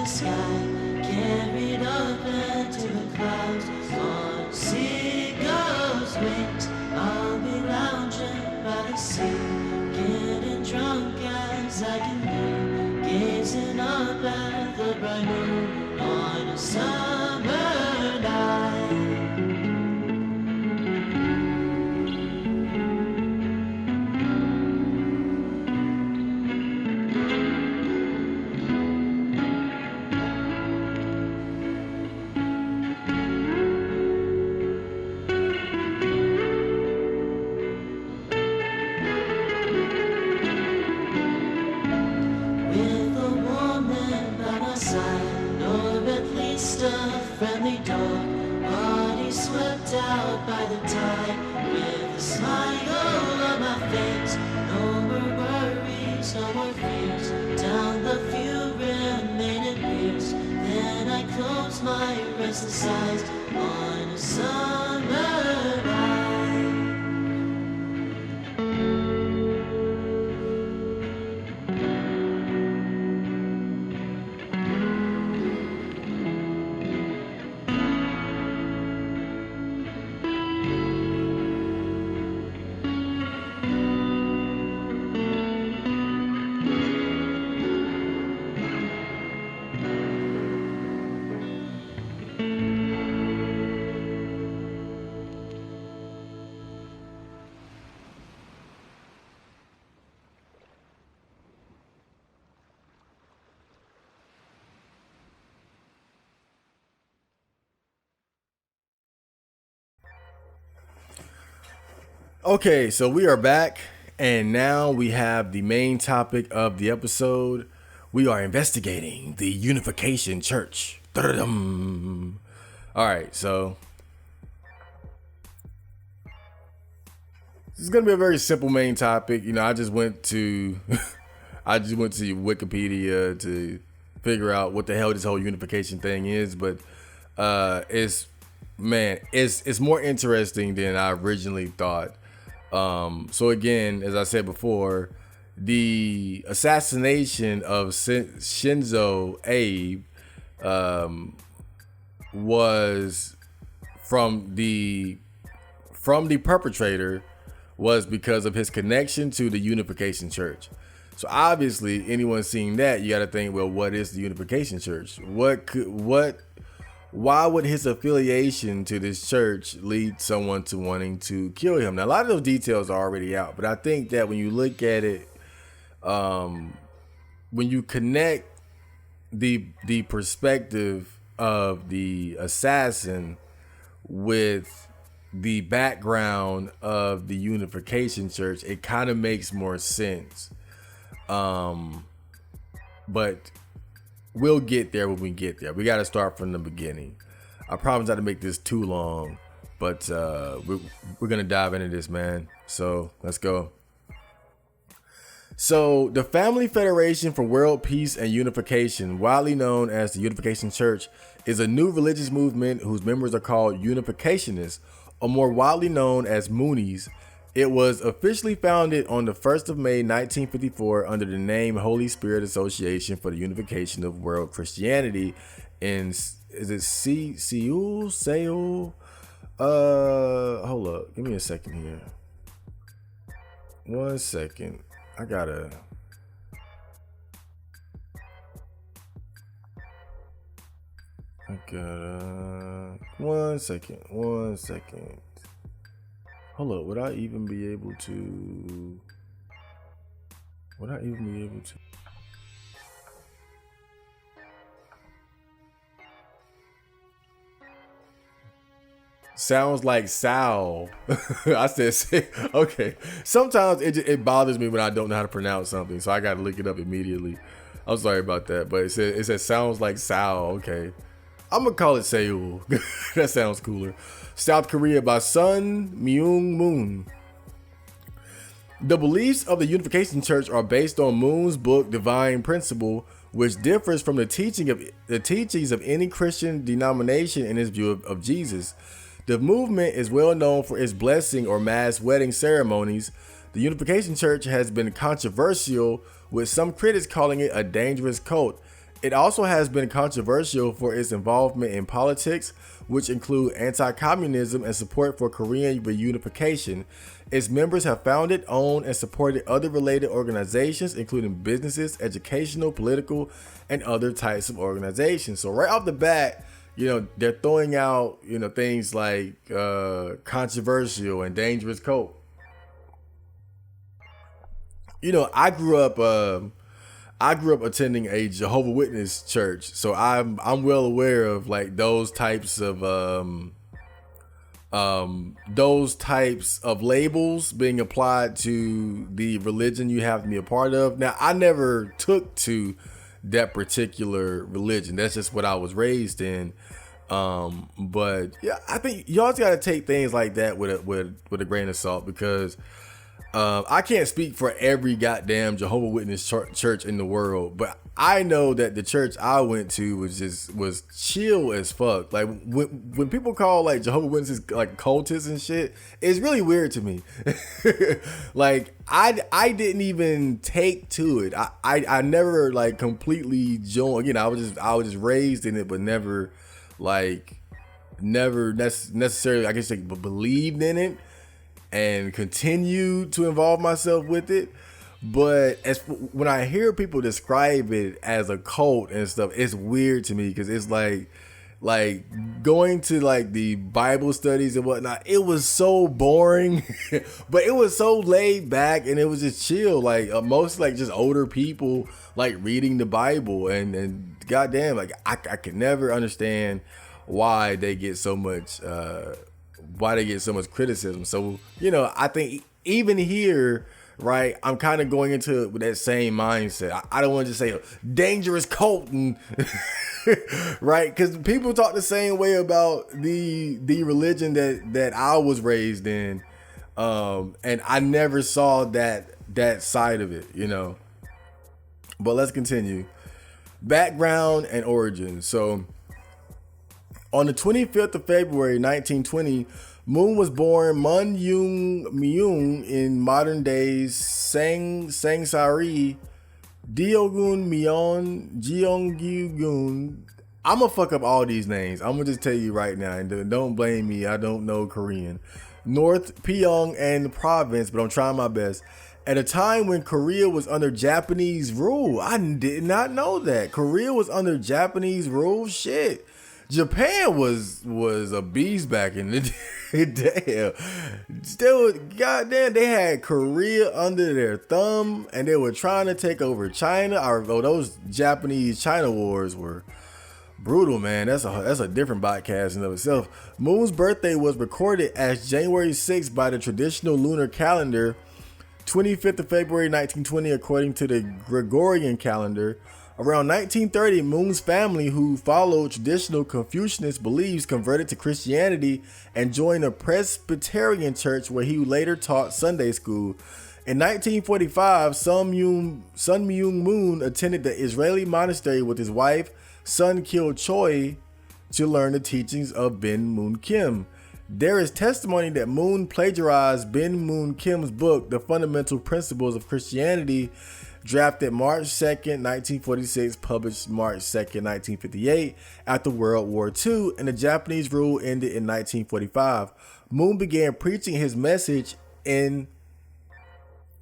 the sky, carried up into the clouds on seagulls' wings. I'll be lounging by the sea, getting drunk as I can do, gazing up at the bright moon on a summer night. With a woman by my side, or at least a friendly dog, body swept out by the tide, with a smile on my face. No more worries, no more fears. Down the few remaining beers, then I close my restless eyes on a summer night. Okay, so we are back, and now we have the main topic of the episode. We are investigating the Unification Church. Da-da-dum. All right, so this is gonna be a very simple main topic. You know, I just went to Wikipedia to figure out what the hell this whole unification thing is, but it's more interesting than I originally thought. So again, as I said before, the assassination of Shinzo Abe was from the perpetrator was because of his connection to the Unification Church. So obviously, anyone seeing that, you got to think, well, what is the Unification Church? Why would his affiliation to this church lead someone to wanting to kill him? Now, a lot of those details are already out, but I think that when you look at it, when you connect the perspective of the assassin with the background of the Unification Church, it kind of makes more sense. But we'll get there when we get there. We got to start from the beginning. I promise not to make this too long, but we're going to dive into this, man. So let's go. So the Family Federation for World Peace and Unification, widely known as the Unification Church, is a new religious movement whose members are called Unificationists, or more widely known as Moonies. It was officially founded on the 1st of May 1954 under the name Holy Spirit Association for the Unification of World Christianity in, Seoul? Hold up. Give me a second here. 1 second. I gotta... One second. Hold up, would I even be able to? Sounds like Sal. I said, okay. Sometimes it bothers me when I don't know how to pronounce something, so I got to look it up immediately. I'm sorry about that, but it says sounds like Sal. Okay, I'm gonna call it Seoul. That sounds cooler. South Korea by Sun Myung Moon. The beliefs of the Unification Church are based on Moon's book Divine Principle, which differs from the teachings of any Christian denomination in his view of Jesus. The movement is well known for its blessing or mass wedding ceremonies. The Unification Church has been controversial, with some critics calling it a dangerous cult. It also has been controversial for its involvement in politics, which include anti-communism and support for Korean reunification. Its members have founded, owned, and supported other related organizations, including businesses, educational, political, and other types of organizations. So right off the bat, they're throwing out, things like controversial and dangerous cult. I grew up attending a Jehovah's Witness church, so I'm well aware of like those types of labels being applied to the religion you have to be a part of. Now, I never took to that particular religion. That's just what I was raised in. But yeah, I think y'all got to take things like that with a grain of salt, because I can't speak for every goddamn Jehovah's Witness church in the world, but I know that the church I went to was chill as fuck. Like when people call like Jehovah's Witnesses like cultists and shit, it's really weird to me. Like I didn't even take to it. I never like completely joined. I was just raised in it, but never necessarily, I guess, like, believed in it and continue to involve myself with it. But when I hear people describe it as a cult and stuff, it's weird to me, because it's like going to like the Bible studies and whatnot. It was so boring, but it was so laid back and it was just chill. Like most like just older people like reading the Bible, and goddamn, like I could never understand why they get so much criticism. So, I think even here, right, I'm kind of going into it with that same mindset. I don't want to just say dangerous cult, and right, because people talk the same way about the religion that I was raised in, and I never saw that side of it, But let's continue. Background and origins. So, on the 25th of February, 1920, Moon was born Mun Young Myung in modern days Sangsari, Diogun Myeon, Jeonggyun. I'm going to fuck up all these names. I'm going to just tell you right now, and don't blame me. I don't know Korean. North Pyong and province, but I'm trying my best. At a time when Korea was under Japanese rule. I did not know that. Korea was under Japanese rule? Shit. Japan was a beast back in the day. Still, goddamn, they had Korea under their thumb, and they were trying to take over China. Those Japanese-China wars were brutal, man. That's a different podcast in of itself. Moon's birthday was recorded as January 6th by the traditional lunar calendar, 25th of February 1920, according to the Gregorian calendar. Around 1930, Moon's family, who followed traditional Confucianist beliefs, converted to Christianity and joined a Presbyterian church where he later taught Sunday school. In 1945, Sun Myung Moon attended the Israeli monastery with his wife, Sun Kil Choi, to learn the teachings of Ben Moon Kim. There is testimony that Moon plagiarized Ben Moon Kim's book, The Fundamental Principles of Christianity, drafted March 2nd, 1946, published March 2nd, 1958, after World War II, and the Japanese rule ended in 1945. Moon began preaching his message in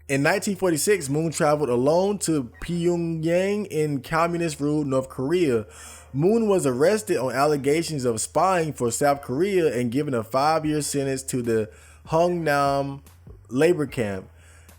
1946. Moon traveled alone to Pyongyang in communist-ruled North Korea. Moon was arrested on allegations of spying for South Korea and given a 5-year sentence to the Hungnam labor camp.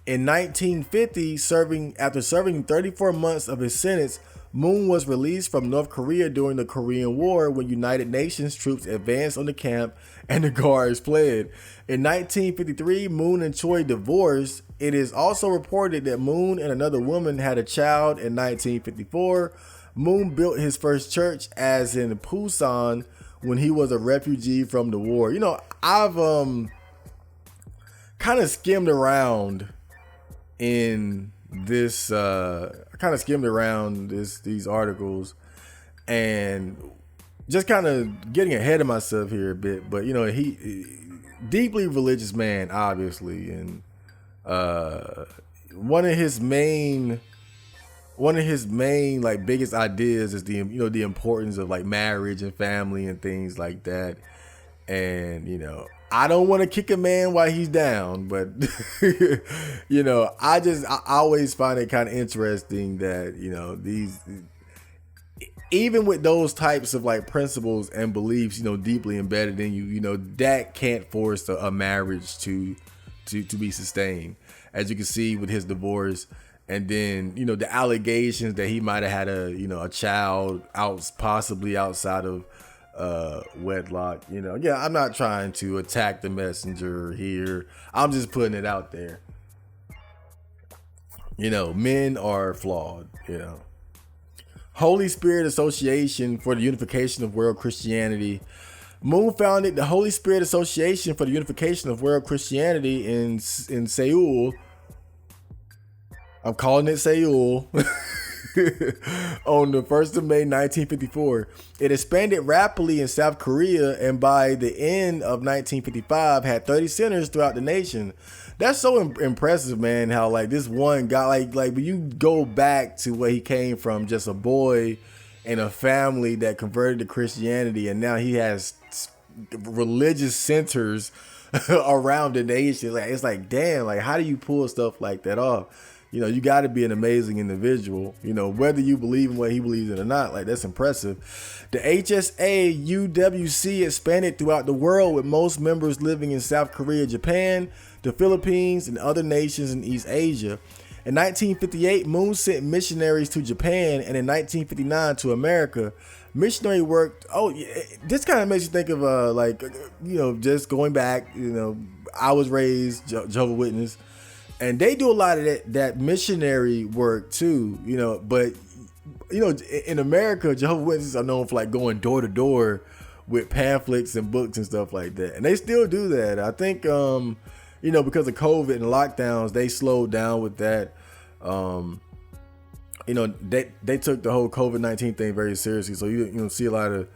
In 1950, after serving 34 months of his sentence, Moon was released from North Korea during the Korean War when United Nations troops advanced on the camp and the guards fled. In 1953, Moon and Choi divorced. It is also reported that Moon and another woman had a child in 1954. Moon built his first church as in Busan when he was a refugee from the war. I've kind of skimmed around in this these articles and just kind of getting ahead of myself here a bit, but he deeply religious man, obviously, and one of his main one of his main like biggest ideas is the importance of like marriage and family and things like that. And I don't want to kick a man while he's down, but I always find it kind of interesting that these, even with those types of like principles and beliefs deeply embedded in you, that can't force a marriage to be sustained, as you can see with his divorce. And then the allegations that he might have had a child possibly outside of wedlock. I'm not trying to attack the messenger here. I'm just putting it out there. Men are flawed. Holy Spirit Association for the Unification of World Christianity. Moon founded the Holy Spirit Association for the Unification of World Christianity in Seoul. I'm calling it Seoul. On the 1st of May 1954. It expanded rapidly in South Korea, and by the end of 1955 had 30 centers throughout the nation. That's so impressive, man, how like this one guy, like when you go back to where he came from, just a boy in a family that converted to Christianity, and now he has religious centers around the nation. Like, it's like, damn, like how do you pull stuff like that off? You got to be an amazing individual, whether you believe in what he believes in or not. Like, that's impressive. The HSA UWC expanded throughout the world, with most members living in South Korea, Japan, the Philippines, and other nations in East Asia. In 1958, Moon sent missionaries to Japan, and in 1959 to America. Missionary work. This kind of makes you think of just going back. I was raised Jehovah's Witness. And they do a lot of that missionary work too, but in America, Jehovah's Witnesses are known for like going door to door with pamphlets and books and stuff like that. And they still do that. I think, because of COVID and lockdowns, they slowed down with that. They took the whole COVID-19 thing very seriously. So you see a lot of,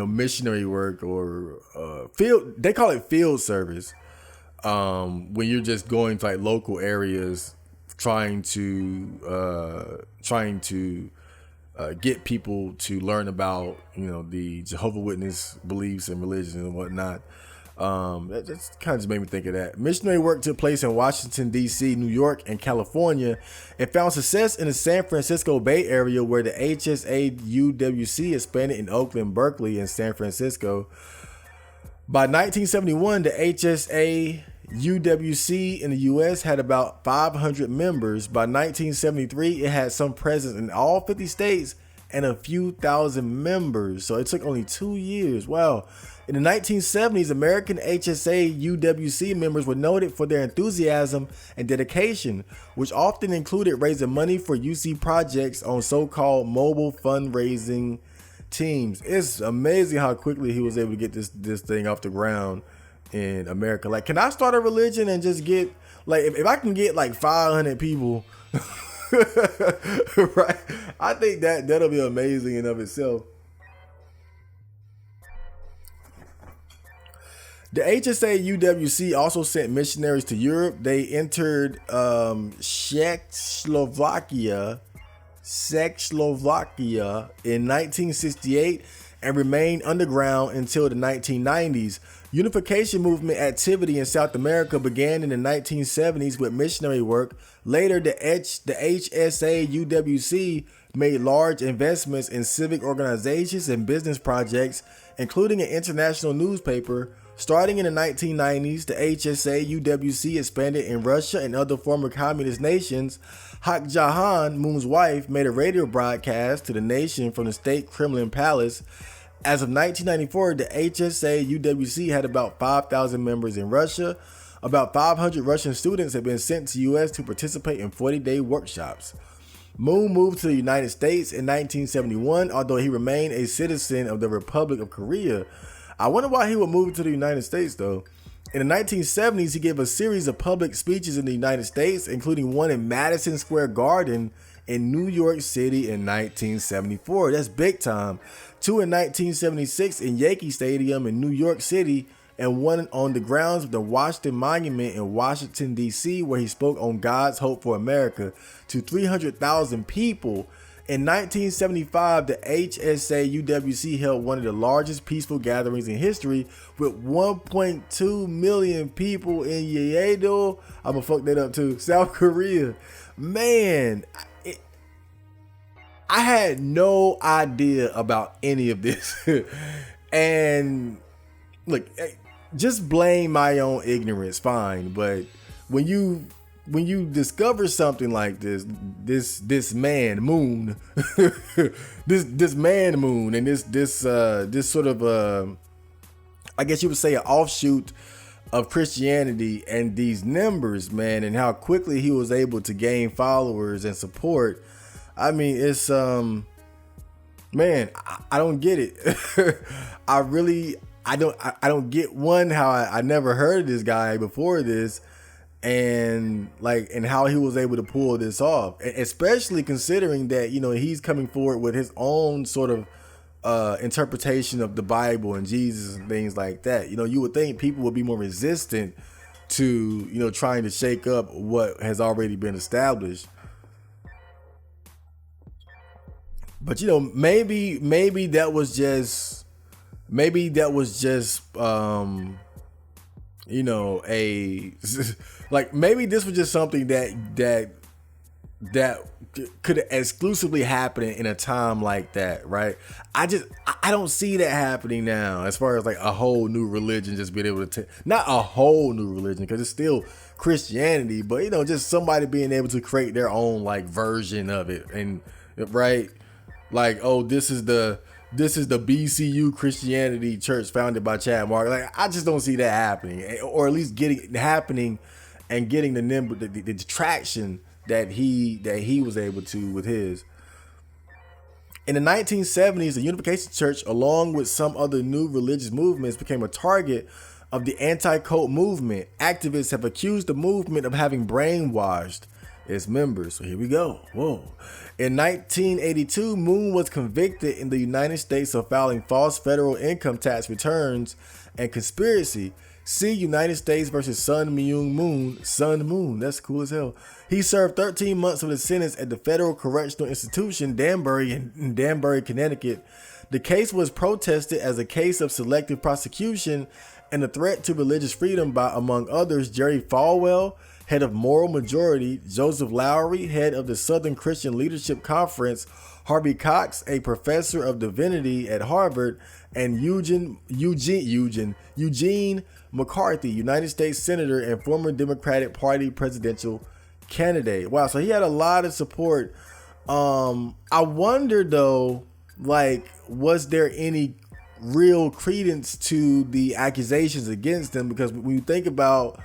missionary work or they call it field service. When you're just going to like local areas, trying to get people to learn about the Jehovah's Witness beliefs and religion and whatnot. That just kind of just made me think of that. Missionary work took place in Washington, D.C., New York, and California, and found success in the San Francisco Bay Area, where the HSA UWC expanded in Oakland, Berkeley, and San Francisco. By 1971, the HSA UWC in the U.S. had about 500 members. By 1973, it had some presence in all 50 states and a few thousand members. So it took only 2 years. Wow. In the 1970s, American HSA UWC members were noted for their enthusiasm and dedication, which often included raising money for UC projects on so-called mobile fundraising teams. It's amazing how quickly he was able to get this thing off the ground in America. Like, can I start a religion and just get like if I can get like 500 people right, I think that'll be amazing in of itself. The HSA UWC also sent missionaries to Europe. They entered Czechoslovakia in 1968 and remained underground until the 1990s. Unification movement activity in South America began in the 1970s with missionary work. Later, the HSA UWC made large investments in civic organizations and business projects, including an international newspaper. Starting in the 1990s, the HSA UWC expanded in Russia and other former communist nations. Hak Jahan, Moon's wife, made a radio broadcast to the nation from the state Kremlin Palace. As of 1994, the HSA UWC had about 5,000 members in Russia. About 500 Russian students had been sent to the U.S. to participate in 40-day workshops. Moon moved to the United States in 1971, although he remained a citizen of the Republic of Korea. I wonder why he would move to the United States, though. In the 1970s, he gave a series of public speeches in the United States, including one in Madison Square Garden in New York City in 1974. That's big time. Two in 1976 in Yankee Stadium in New York City, and one on the grounds of the Washington Monument in Washington, D.C., where he spoke on God's hope for America to 300,000 people. In 1975, the HSA UWC held one of the largest peaceful gatherings in history with 1.2 million people in Yeouido. I'm gonna fuck that up too. South Korea. Man, I had no idea about any of this. And look, just blame my own ignorance, fine. But when you discover something like this man moon, this man moon, and this sort of I guess you would say an offshoot of Christianity, and these numbers, man, and how quickly he was able to gain followers and support. I mean, it's man, I don't get it. I don't get one, how I never heard of this guy before this, and how he was able to pull this off, especially considering that, you know, he's coming forward with his own sort of interpretation of the Bible and Jesus and things like that. You know, you would think people would be more resistant to, you know, trying to shake up what has already been established. But, you know, maybe that was just you know, maybe this was just something that could exclusively happen in a time like that, right? I don't see that happening now, as far as like a whole new religion just being able to not a whole new religion, because it's still Christianity, but, you know, just somebody being able to create their own like version of it, and right, like, oh, this is the BCU Christianity church founded by Chad Mark. Like, I just don't see that happening, or at least getting the number, the traction that he was able to with his. In the 1970s, the Unification Church, along with some other new religious movements, became a target of the anti-cult movement. Activists have accused the movement of having brainwashed its members. So here we go. Whoa. In 1982, Moon was convicted in the United States of filing false federal income tax returns and conspiracy. See United States versus Sun Myung Moon. Sun Moon. That's cool as hell. He served 13 months of his sentence at the Federal Correctional Institution, Danbury, in Danbury, Connecticut. The case was protested as a case of selective prosecution and a threat to religious freedom by, among others, Jerry Falwell, head of Moral Majority, Joseph Lowry, head of the Southern Christian Leadership Conference, Harvey Cox, a professor of divinity at Harvard, and Eugene McCarthy, United States Senator and former Democratic Party presidential candidate. Wow, so he had a lot of support. I wonder though, like, was there any real credence to the accusations against him? Because when you think about,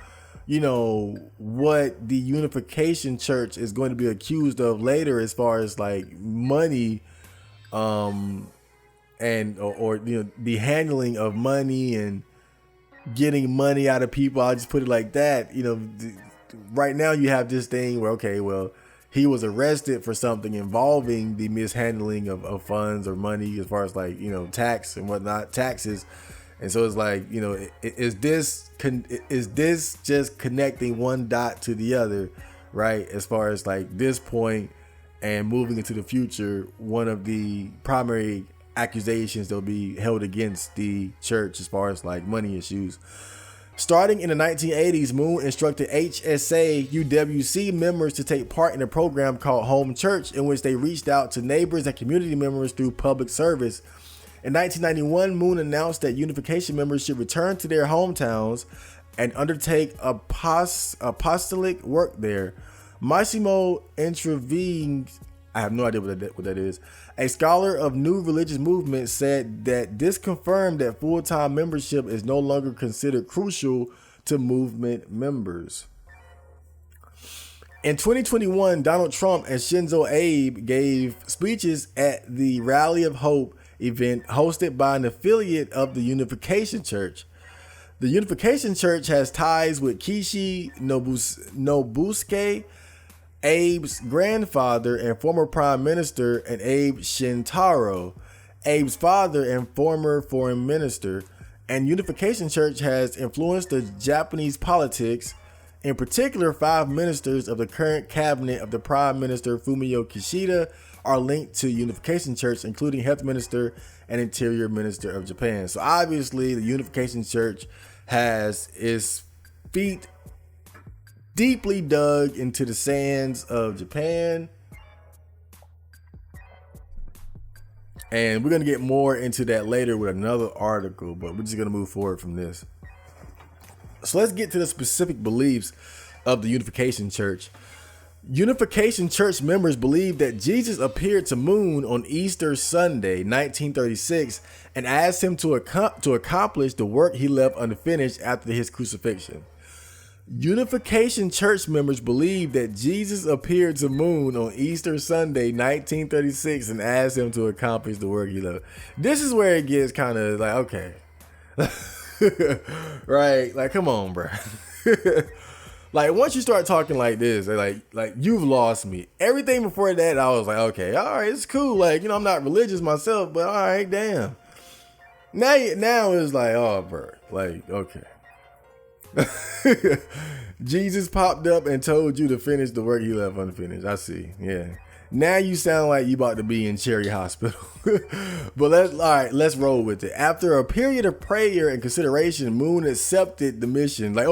you know, what the Unification Church is going to be accused of later, as far as like money, and or you know, the handling of money and getting money out of people, I'll just put it like that. You know, right now you have this thing where, okay, well, he was arrested for something involving the mishandling of funds or money, as far as like, you know, tax and whatnot, taxes. And so it's like, you know, is this just connecting one dot to the other, right? As far as like this point and moving into the future, one of the primary accusations that'll be held against the church as far as like money issues. Starting in the 1980s, Moon instructed HSA UWC members to take part in a program called Home Church, in which they reached out to neighbors and community members through public service. In 1991, Moon announced that Unification members should return to their hometowns and undertake apostolic work there. Massimo Entreving, I have no idea what that is, a scholar of new religious movements, said that this confirmed that full-time membership is no longer considered crucial to movement members. In 2021, Donald Trump and Shinzo Abe gave speeches at the Rally of Hope event hosted by an affiliate of the Unification Church. The Unification Church has ties with Kishi Nobusuke, Abe's grandfather and former prime minister, and Abe Shintaro, Abe's father and former foreign minister. And Unification Church has influenced the Japanese politics. In particular, 5 ministers of the current cabinet of the Prime Minister Fumio Kishida are linked to Unification Church, including Health Minister and Interior Minister of Japan. So obviously, the Unification Church has its feet deeply dug into the sands of Japan. And we're going to get more into that later with another article, but we're just going to move forward from this. So let's get to the specific beliefs of the Unification Church. Unification Church members believe that Jesus appeared to Moon on Easter Sunday, 1936, and asked him to accomplish the work he left unfinished after his crucifixion. Unification Church members believe that Jesus appeared to Moon on Easter Sunday, 1936, and asked him to accomplish the work he left. This is where it gets kind of like, okay. Right? Like, come on, bro. Like, once you start talking like this, like you've lost me. Everything before that, I was like, okay, all right, it's cool. Like, you know, I'm not religious myself, but all right, damn. Now it's like, oh, bro. Like, okay. Jesus popped up and told you to finish the work he left unfinished. I see. Yeah. Now you sound like you about to be in Cherry Hospital. But let's roll with it. After a period of prayer and consideration, Moon accepted the mission. Like,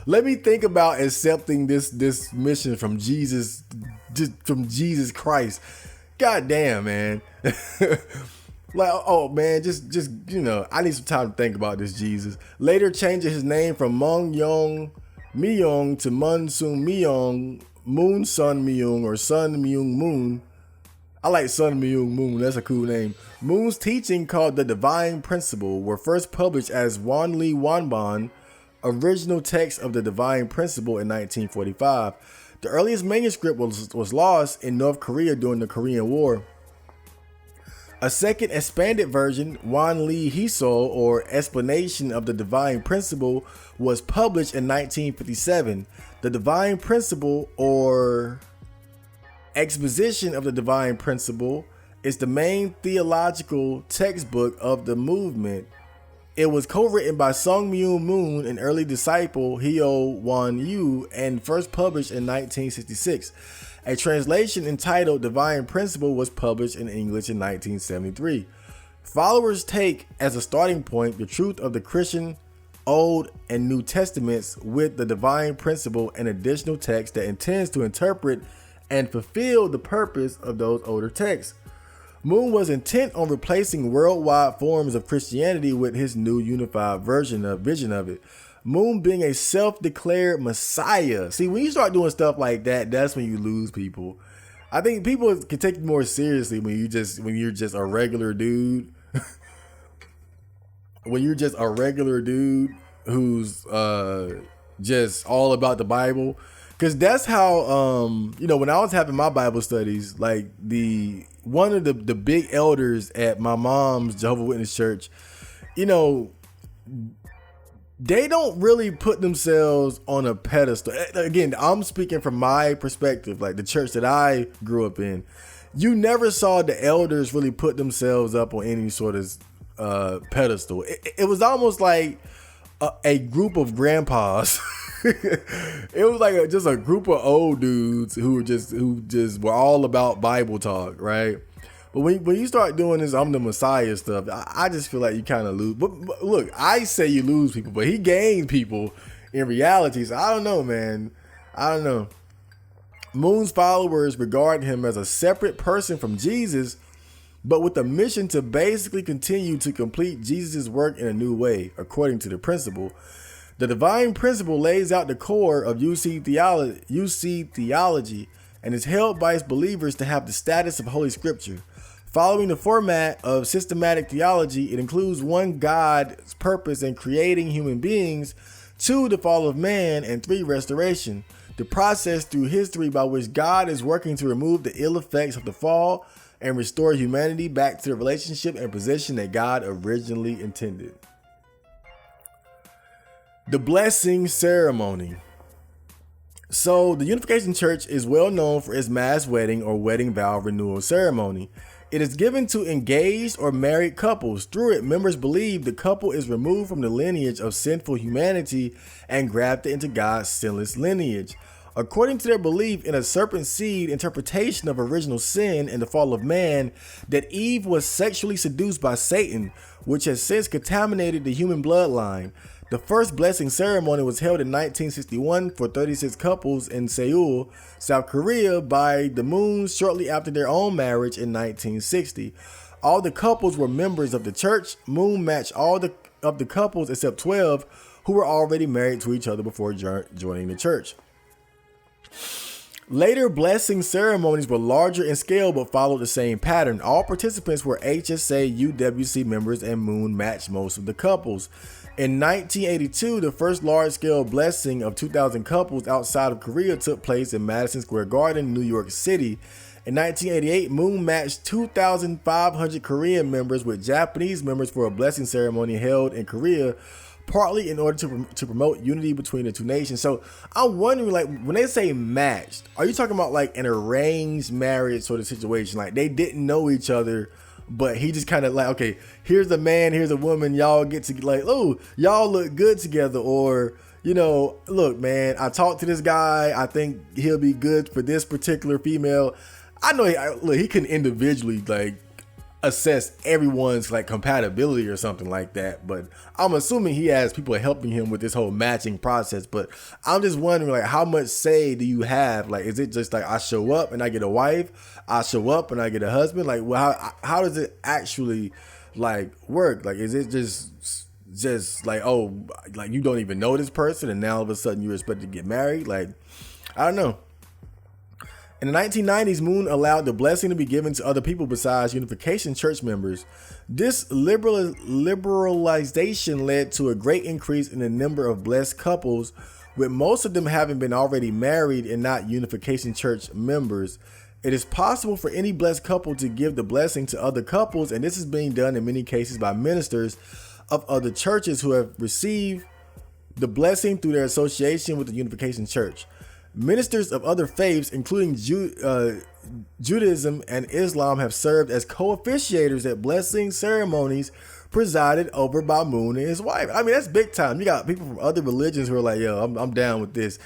let me think about accepting this mission from Jesus Christ. God damn, man. Like, oh man, just you know, I need some time to think about this Jesus. Later changing his name from Mung Yong Myung to Mun Sun Myung, Moon Sun Myung, or Sun Myung Moon. I like Sun Myung Moon, that's a cool name. Moon's teaching, called the Divine Principle, were first published as Wan Li Wanban, original text of the Divine Principle, in 1945. The earliest manuscript was lost in North Korea during the Korean War. A second expanded version, Wan Li Hisol, or Explanation of the Divine Principle, was published in 1957. The Divine Principle, or Exposition of the Divine Principle, is the main theological textbook of the movement. It was co-written by Sung Myung Moon, an early disciple, Hyo Won Yu, and first published in 1966. A translation entitled Divine Principle was published in English in 1973. Followers take as a starting point the truth of the Christian Old and New Testaments, with the Divine Principle an additional text that intends to interpret and fulfill the purpose of those older texts. Moon was intent on replacing worldwide forms of Christianity with his new unified vision of it. Moon being a self-declared Messiah. See, when you start doing stuff like that, that's when you lose people. I think people can take you more seriously when you're just a regular dude. When you're just a regular dude who's just all about the Bible. Because that's how, when I was having my Bible studies, like one of the big elders at my mom's Jehovah's Witness church, they don't really put themselves on a pedestal. Again, I'm speaking from my perspective, like the church that I grew up in. You never saw the elders really put themselves up on any sort of pedestal. It was almost like a group of grandpas. It was like just a group of old dudes who just were all about Bible talk, right? But when you start doing this I'm the Messiah stuff, I just feel like you kind of lose. But look, I say you lose people, but he gained people in reality. So I don't know, man. I don't know. Moon's followers regard him as a separate person from Jesus, but with a mission to basically continue to complete Jesus' work in a new way, according to the principle. The Divine Principle lays out the core of UC theology and is held by its believers to have the status of Holy Scripture. Following the format of systematic theology, it includes 1, God's purpose in creating human beings, 2, the fall of man, and 3, restoration, the process through history by which God is working to remove the ill effects of the fall and restore humanity back to the relationship and position that God originally intended. The blessing ceremony. So the Unification Church is well known for its mass wedding or wedding vow renewal ceremony. It is given to engaged or married couples. Through it, members believe the couple is removed from the lineage of sinful humanity and grafted into God's sinless lineage. According to their belief in a serpent seed interpretation of original sin and the fall of man, that Eve was sexually seduced by Satan, which has since contaminated the human bloodline. The first blessing ceremony was held in 1961 for 36 couples in Seoul, South Korea by the Moons shortly after their own marriage in 1960. All the couples were members of the church. Moon matched all of the couples except 12 who were already married to each other before joining the church. Later blessing ceremonies were larger in scale but followed the same pattern. All participants were HSA UWC members and Moon matched most of the couples. In 1982, the first large-scale blessing of 2,000 couples outside of Korea took place in Madison Square Garden, New York City. In 1988, Moon matched 2,500 Korean members with Japanese members for a blessing ceremony held in Korea, partly in order to promote unity between the two nations. So I'm wondering, like, when they say matched, are you talking about like an arranged marriage sort of situation? Like they didn't know each other, but he just kind of like, okay, here's a man, here's a woman, y'all get to like, oh, y'all look good together. Or, you know, look, man, I talked to this guy, I think he'll be good for this particular female. I know he couldn't individually like assess everyone's like compatibility or something like that, but I'm assuming he has people helping him with this whole matching process. But I'm just wondering, like, how much say do you have? Like, is it just like I show up and I get a wife, I show up and I get a husband? Like, well, how does it actually like work? Like, is it just like, oh, like you don't even know this person and now all of a sudden you're expected to get married? Like, I don't know. In the 1990s, Moon allowed the blessing to be given to other people besides Unification Church members. This liberalization led to a great increase in the number of blessed couples, with most of them having been already married and not Unification Church members. It is possible for any blessed couple to give the blessing to other couples, and this is being done in many cases by ministers of other churches who have received the blessing through their association with the Unification Church. Ministers of other faiths, including Judaism and Islam, have served as co-officiators at blessing ceremonies presided over by Moon and his wife. I mean, that's big time. You got people from other religions who are like, yo, I'm down with this.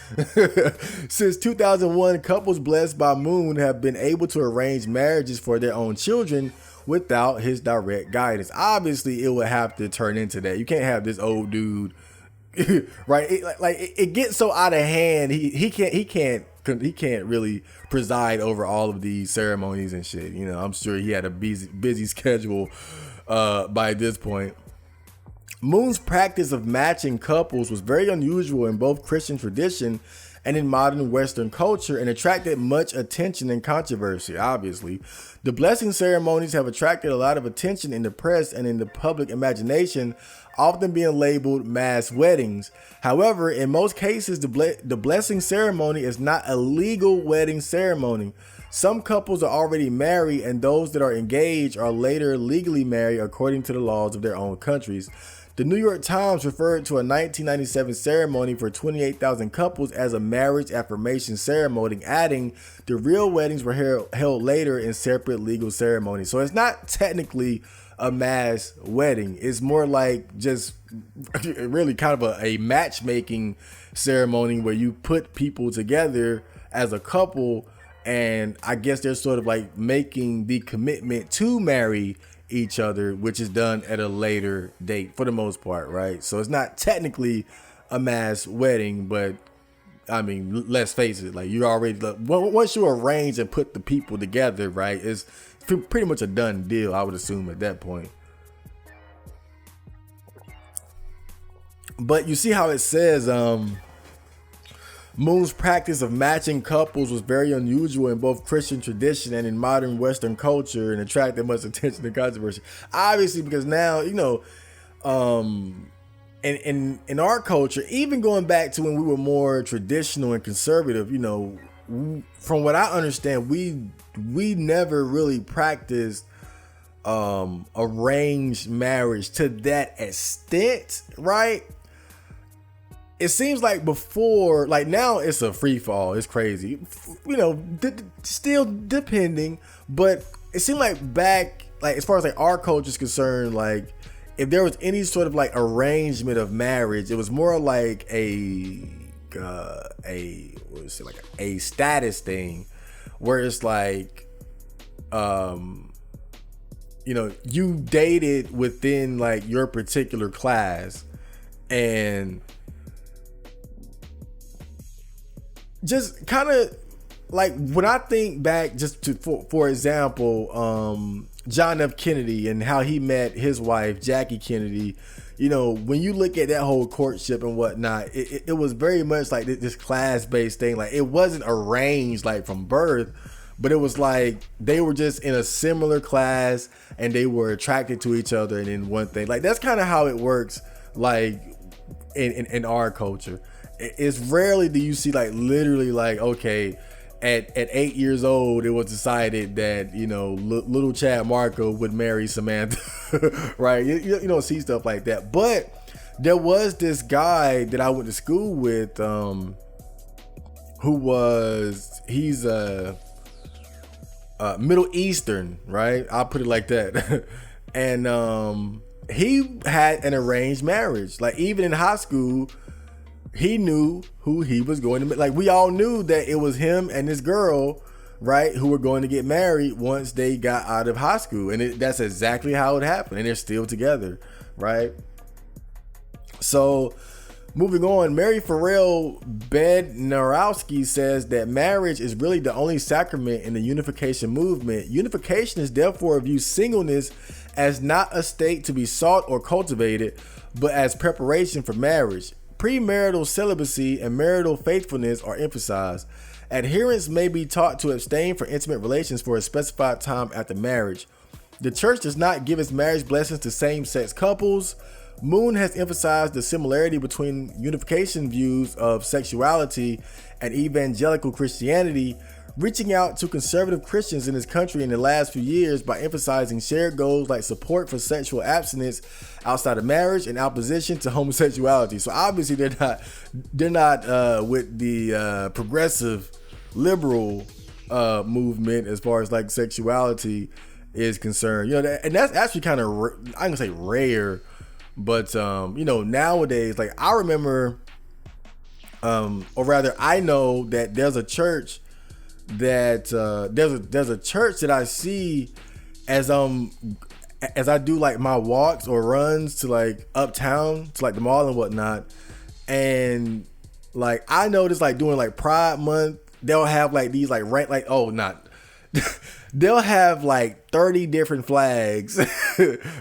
Since 2001, couples blessed by Moon have been able to arrange marriages for their own children without his direct guidance. Obviously, it would have to turn into that. You can't have this old dude right, it gets so out of hand. He can't really preside over all of these ceremonies and shit. You know, I'm sure he had a busy schedule by this point. Moon's practice of matching couples was very unusual in both Christian tradition and in modern Western culture, and attracted much attention and controversy. Obviously, the blessing ceremonies have attracted a lot of attention in the press and in the public imagination, often being labeled mass weddings. However, in most cases, the blessing ceremony is not a legal wedding ceremony. Some couples are already married, and those that are engaged are later legally married according to the laws of their own countries. The New York Times referred to a 1997 ceremony for 28,000 couples as a marriage affirmation ceremony, adding the real weddings were held later in separate legal ceremonies. So it's not technically a mass wedding. It's more like just really kind of a matchmaking ceremony where you put people together as a couple, and I guess they're sort of like making the commitment to marry each other, which is done at a later date for the most part, right? So it's not technically a mass wedding, but I mean, let's face it, like you already, once you arrange and put the people together, right, it's pretty much a done deal, I would assume, at that point. But you see how it says Moon's practice of matching couples was very unusual in both Christian tradition and in modern Western culture, and attracted much attention and controversy. Obviously, because now, you know, in our culture, even going back to when we were more traditional and conservative, you know, from what I understand, we never really practiced arranged marriage to that extent, right? It seems like before, like now it's a free fall. It's crazy, you know, still depending, but it seemed like back, like as far as like our culture is concerned, like if there was any sort of like arrangement of marriage, it was more like a status thing, where it's like, you know, you dated within like your particular class, and just kind of like when I think back, just to for example, John F. Kennedy and how he met his wife Jackie Kennedy. You know, when you look at that whole courtship and whatnot, it was very much like this class-based thing. Like it wasn't arranged like from birth, but it was like they were just in a similar class and they were attracted to each other and in one thing. Like that's kind of how it works. Like in our culture, it's rarely do you see like literally like, okay, at 8 years old, it was decided that, you know, little Chad Marco would marry Samantha, right? You don't see stuff like that. But there was this guy that I went to school with, he's Middle Eastern, right? I'll put it like that. And he had an arranged marriage. Like even in high school, he knew who he was going to, like we all knew that it was him and this girl, right, who were going to get married once they got out of high school. And that's exactly how it happened. And they're still together, right? So moving on, Mary Farrell Bednarowski says that marriage is really the only sacrament in the unification movement. Unification is therefore views singleness as not a state to be sought or cultivated, but as preparation for marriage. Premarital celibacy and marital faithfulness are emphasized. Adherents may be taught to abstain from intimate relations for a specified time after marriage. The church does not give its marriage blessings to same-sex couples. Moon has emphasized the similarity between unification views of sexuality and evangelical Christianity, reaching out to conservative Christians in this country in the last few years by emphasizing shared goals like support for sexual abstinence outside of marriage and opposition to homosexuality. So obviously they're not with the progressive liberal movement as far as like sexuality is concerned. You know, and that's actually kind of I'm gonna say rare, but you know, nowadays, like I remember, or rather I know that there's a church that there's a church that I see as I do like my walks or runs to like uptown to like the mall and whatnot, and like I noticed like during like Pride Month they'll have like these like they'll have like 30 different flags,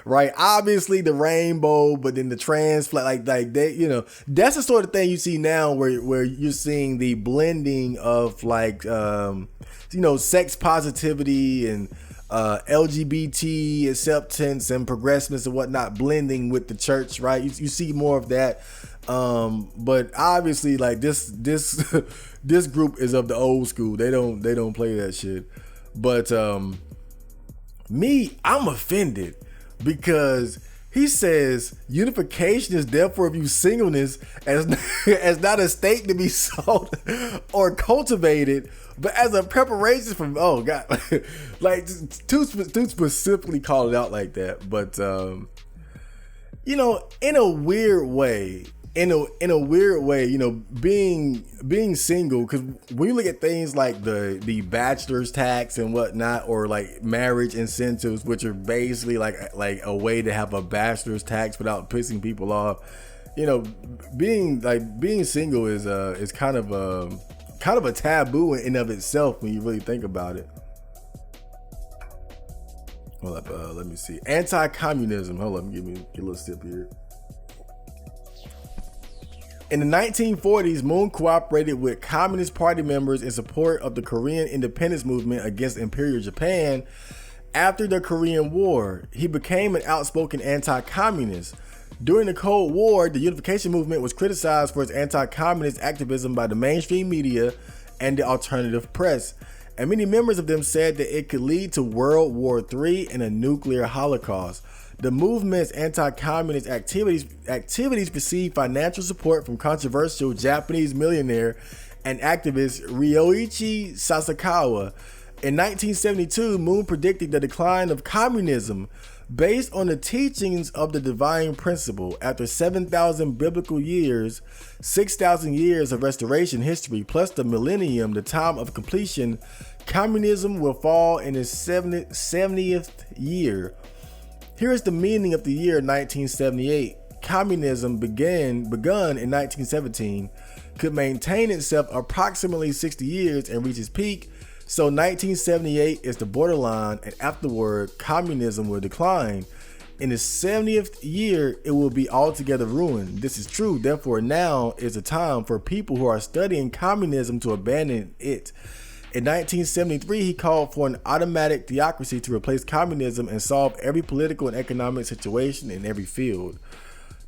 right? Obviously the rainbow, but then the trans flag, like they, you know, that's the sort of thing you see now where you're seeing the blending of like, you know, sex positivity and LGBT acceptance and progressiveness and whatnot blending with the church, right? You see more of that. But obviously like this group is of the old school. They don't play that shit. But me, I'm offended because he says unification is therefore view singleness as not a state to be sought or cultivated, but as a preparation for, oh God, like too specifically call it out like that. But you know, in a weird way, you know, being single, because when you look at things like the bachelor's tax and whatnot, or like marriage incentives, which are basically like a way to have a bachelor's tax without pissing people off, you know, being single is kind of a taboo in and of itself when you really think about it. Hold up, let me see. Anti-communism. Hold up, get a little sip here. In the 1940s, Moon cooperated with Communist Party members in support of the Korean independence movement against Imperial Japan. After the Korean War, he became an outspoken anti-communist. During the Cold War, the unification movement was criticized for its anti-communist activism by the mainstream media and the alternative press, and many members of them said that it could lead to World War III and a nuclear holocaust. The movement's anti-communist activities received financial support from controversial Japanese millionaire and activist Ryoichi Sasakawa, In 1972, Moon predicted the decline of communism based on the teachings of the divine principle. After 7,000 biblical years, 6,000 years of restoration history, plus the millennium, the time of completion, communism will fall in its 70th year. Here is the meaning of the year 1978. Communism begun in 1917, could maintain itself approximately 60 years and reach its peak. So 1978 is the borderline, and afterward, communism will decline. In the 70th year, it will be altogether ruined. This is true. Therefore, now is the time for people who are studying communism to abandon it. In 1973, he called for an automatic theocracy to replace communism and solve every political and economic situation in every field.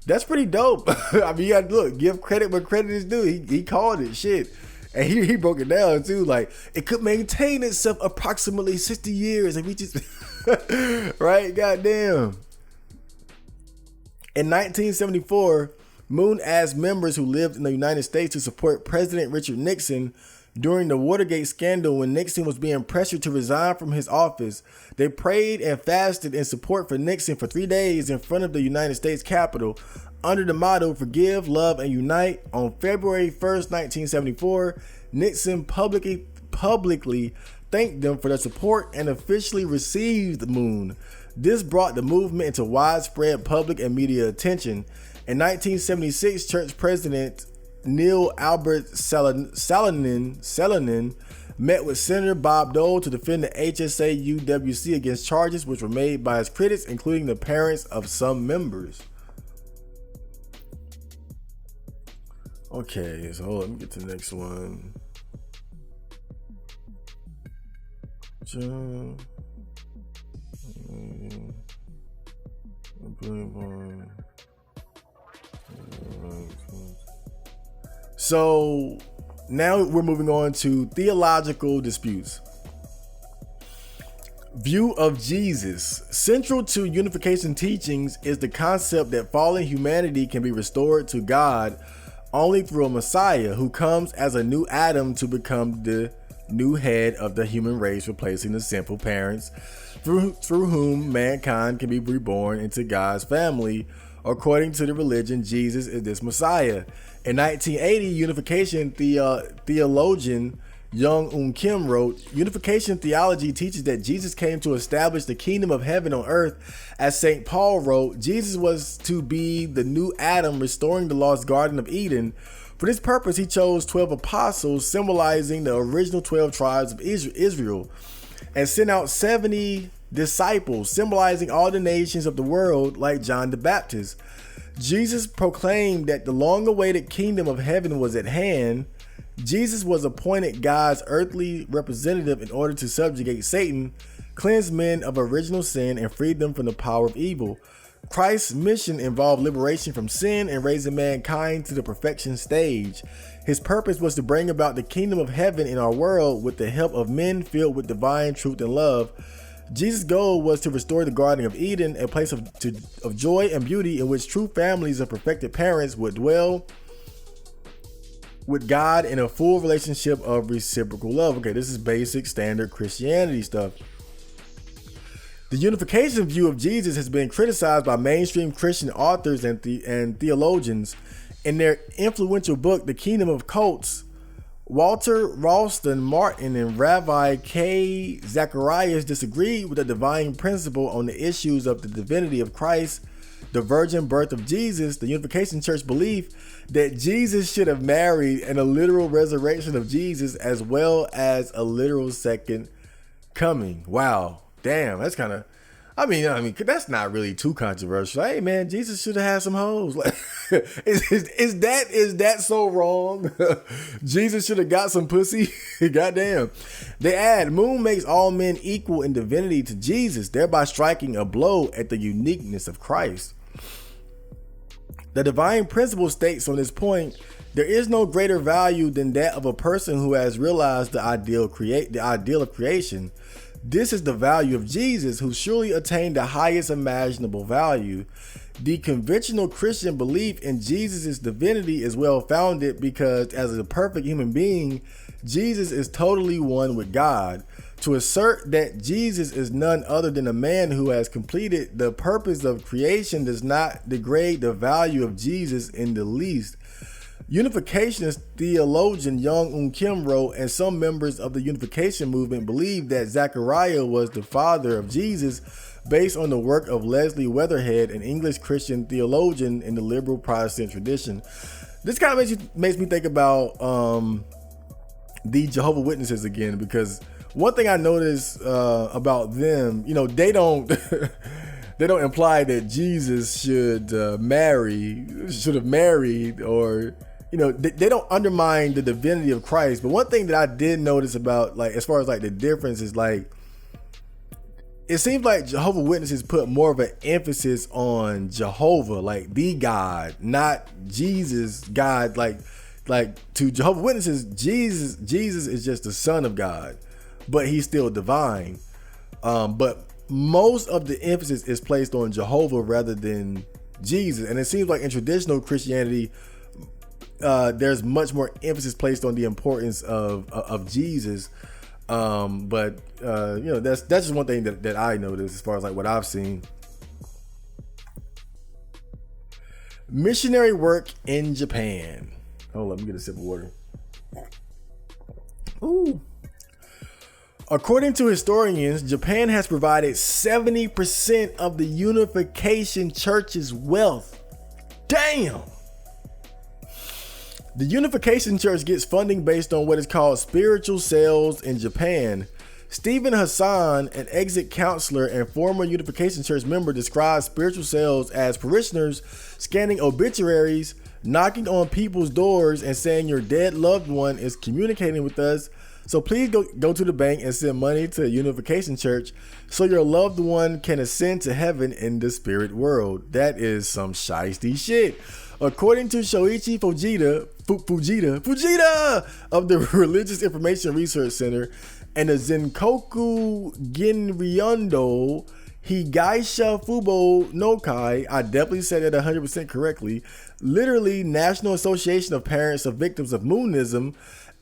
That's pretty dope. I mean, you got to look, give credit where credit is due. He called it shit. And he broke it down too. Like, it could maintain itself approximately 60 years if we just, right? Goddamn. In 1974, Moon asked members who lived in the United States to support President Richard Nixon during the Watergate scandal when Nixon was being pressured to resign from his office. They prayed and fasted in support for Nixon for 3 days in front of the United States Capitol under the motto, "Forgive, Love, and Unite." On February 1st, 1974, Nixon publicly thanked them for their support and officially received Moon. This brought the movement into widespread public and media attention. In 1976, church president Neil Albert Salonen met with Senator Bob Dole to defend the HSA-UWC against charges which were made by his critics, including the parents of some members. Okay, so let me get to the next one. So now we're moving on to theological disputes. View of Jesus. Central to unification teachings is the concept that fallen humanity can be restored to God only through a Messiah who comes as a new Adam to become the new head of the human race, replacing the sinful parents through whom mankind can be reborn into God's family. According to the religion, Jesus is this Messiah. In 1980, unification theologian Young Kim wrote, "Unification theology teaches that Jesus came to establish the kingdom of heaven on earth. As St. Paul wrote, Jesus was to be the new Adam, restoring the lost Garden of Eden. For this purpose, he chose 12 apostles, symbolizing the original 12 tribes of Israel, and sent out 70 disciples, symbolizing all the nations of the world, like John the Baptist. Jesus proclaimed that the long-awaited kingdom of heaven was at hand. Jesus was appointed God's earthly representative in order to subjugate Satan, cleanse men of original sin, and free them from the power of evil. Christ's mission involved liberation from sin and raising mankind to the perfection stage. His purpose was to bring about the kingdom of heaven in our world with the help of men filled with divine truth and love. Jesus' goal was to restore the Garden of Eden, a place of joy and beauty in which true families of perfected parents would dwell with God in a full relationship of reciprocal love." Okay, this is basic standard Christianity stuff. The unification view of Jesus has been criticized by mainstream Christian authors and theologians. In their influential book, The Kingdom of Cults, Walter Ralston Martin and Rabbi K. Zacharias disagreed with the divine principle on the issues of the divinity of Christ, the virgin birth of Jesus, the Unification Church belief that Jesus should have married, and a literal resurrection of Jesus, as well as a literal second coming. Wow. Damn, that's kind of, I mean, that's not really too controversial. Hey man, Jesus should have had some hoes. Like, is that so wrong? Jesus should have got some pussy. Goddamn. They add, Moon makes all men equal in divinity to Jesus, thereby striking a blow at the uniqueness of Christ. The divine principle states on this point, there is no greater value than that of a person who has realized the ideal of creation. This is the value of Jesus, who surely attained the highest imaginable value. The conventional Christian belief in Jesus' divinity is well founded because, as a perfect human being, Jesus is totally one with God. To assert that Jesus is none other than a man who has completed the purpose of creation does not degrade the value of Jesus in the least. Unificationist theologian Young Un Kim wrote, and some members of the Unification movement believe that Zechariah was the father of Jesus based on the work of Leslie Weatherhead, an English Christian theologian in the liberal Protestant tradition. This kind of makes me think about the Jehovah's Witnesses again, because one thing I noticed about them, they don't they don't imply that Jesus should have married, or they don't undermine the divinity of Christ. But one thing that I did notice about, like, as far as like the difference is, like, it seems like Jehovah's Witnesses put more of an emphasis on Jehovah, like the God, not Jesus God. Like to Jehovah's Witnesses, Jesus is just the Son of God, but he's still divine. But most of the emphasis is placed on Jehovah rather than Jesus. And it seems like in traditional Christianity, there's much more emphasis placed on the importance of Jesus. But that's just one thing that I noticed as far as like what I've seen. Missionary work in Japan. Hold on, let me get a sip of water. Ooh. According to historians, Japan has provided 70% of the Unification Church's wealth. Damn! The Unification Church gets funding based on what is called spiritual sales in Japan. Stephen Hassan, an exit counselor and former Unification Church member, describes spiritual sales as parishioners scanning obituaries, knocking on people's doors, and saying your dead loved one is communicating with us. So please go to the bank and send money to Unification Church so your loved one can ascend to heaven in the spirit world. That is some shiesty shit. According to Shoichi Fujita of the Religious Information Research Center and the Zenkoku Ginryondo Higaisha Fubo Nokai, I definitely said it 100% correctly, literally National Association of Parents of Victims of Moonism,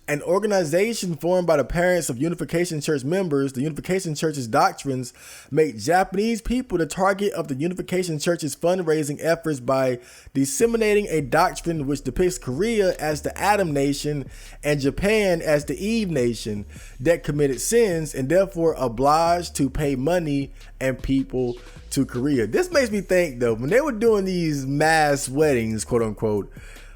an organization formed by the parents of Unification Church members. The Unification Church's doctrines make Japanese people the target of the Unification Church's fundraising efforts by disseminating a doctrine which depicts Korea as the Adam nation and Japan as the Eve nation that committed sins and therefore obliged to pay money and people to Korea. This makes me think, though, when they were doing these mass weddings, quote unquote,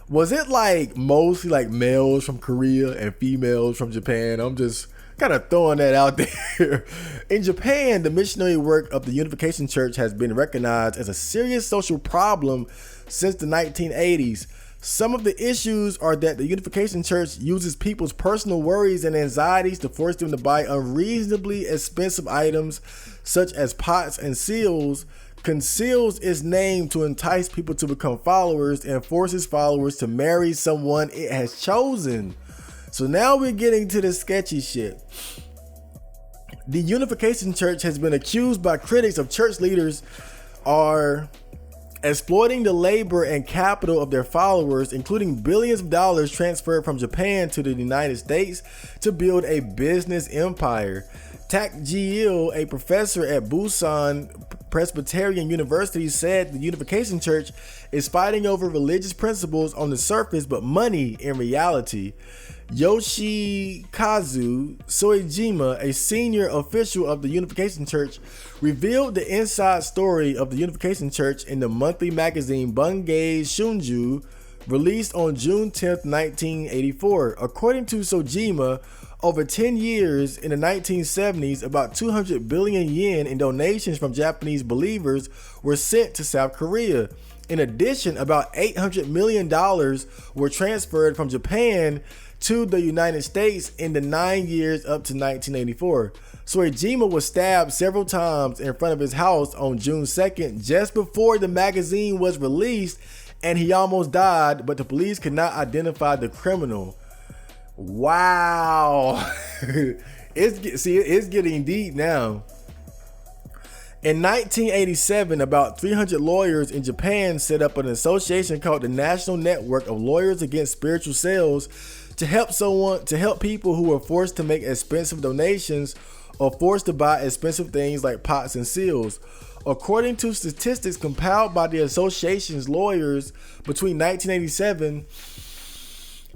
was it like mostly like males from Korea and females from Japan? I'm just kind of throwing that out there. In Japan, the missionary work of the Unification Church has been recognized as a serious social problem since the 1980s. Some of the issues are that the Unification Church uses people's personal worries and anxieties to force them to buy unreasonably expensive items such as pots and seals, conceals its name to entice people to become followers, and forces followers to marry someone it has chosen. So now we're getting to the sketchy shit. The Unification Church has been accused by critics of church leaders are exploiting the labor and capital of their followers, including billions of dollars transferred from Japan to the United States to build a business empire. Tak Ji-il, a professor at Busan Presbyterian University, said the Unification Church is fighting over religious principles on the surface, but money in reality. Yoshikazu Soejima, a senior official of the Unification Church, revealed the inside story of the Unification Church in the monthly magazine Bungei Shunju, released on June 10th, 1984. According to Soejima, over 10 years in the 1970s, about 200 billion yen in donations from Japanese believers were sent to South Korea. In addition, about $800 million were transferred from Japan to the United States in the 9 years up to 1984. Soejima was stabbed several times in front of his house on June 2nd, just before the magazine was released, and he almost died, but the police could not identify the criminal. Wow. It's getting deep now. In 1987, about 300 lawyers in Japan set up an association called the National Network of Lawyers Against Spiritual Sales to help people who were forced to make expensive donations or forced to buy expensive things like pots and seals. According to statistics compiled by the association's lawyers between 1987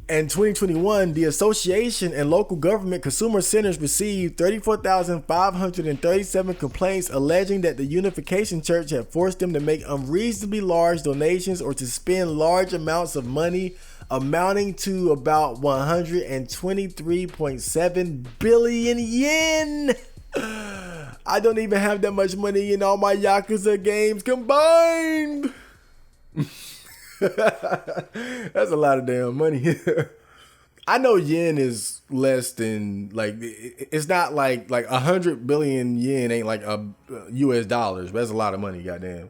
and 2021, the association and local government consumer centers received 34,537 complaints alleging that the Unification Church had forced them to make unreasonably large donations or to spend large amounts of money amounting to about 123.7 billion yen. I don't even have that much money in all my Yakuza games combined. That's a lot of damn money. I know yen is less than, like, it's not like 100 billion yen ain't like a US dollars, but that's a lot of money, goddamn.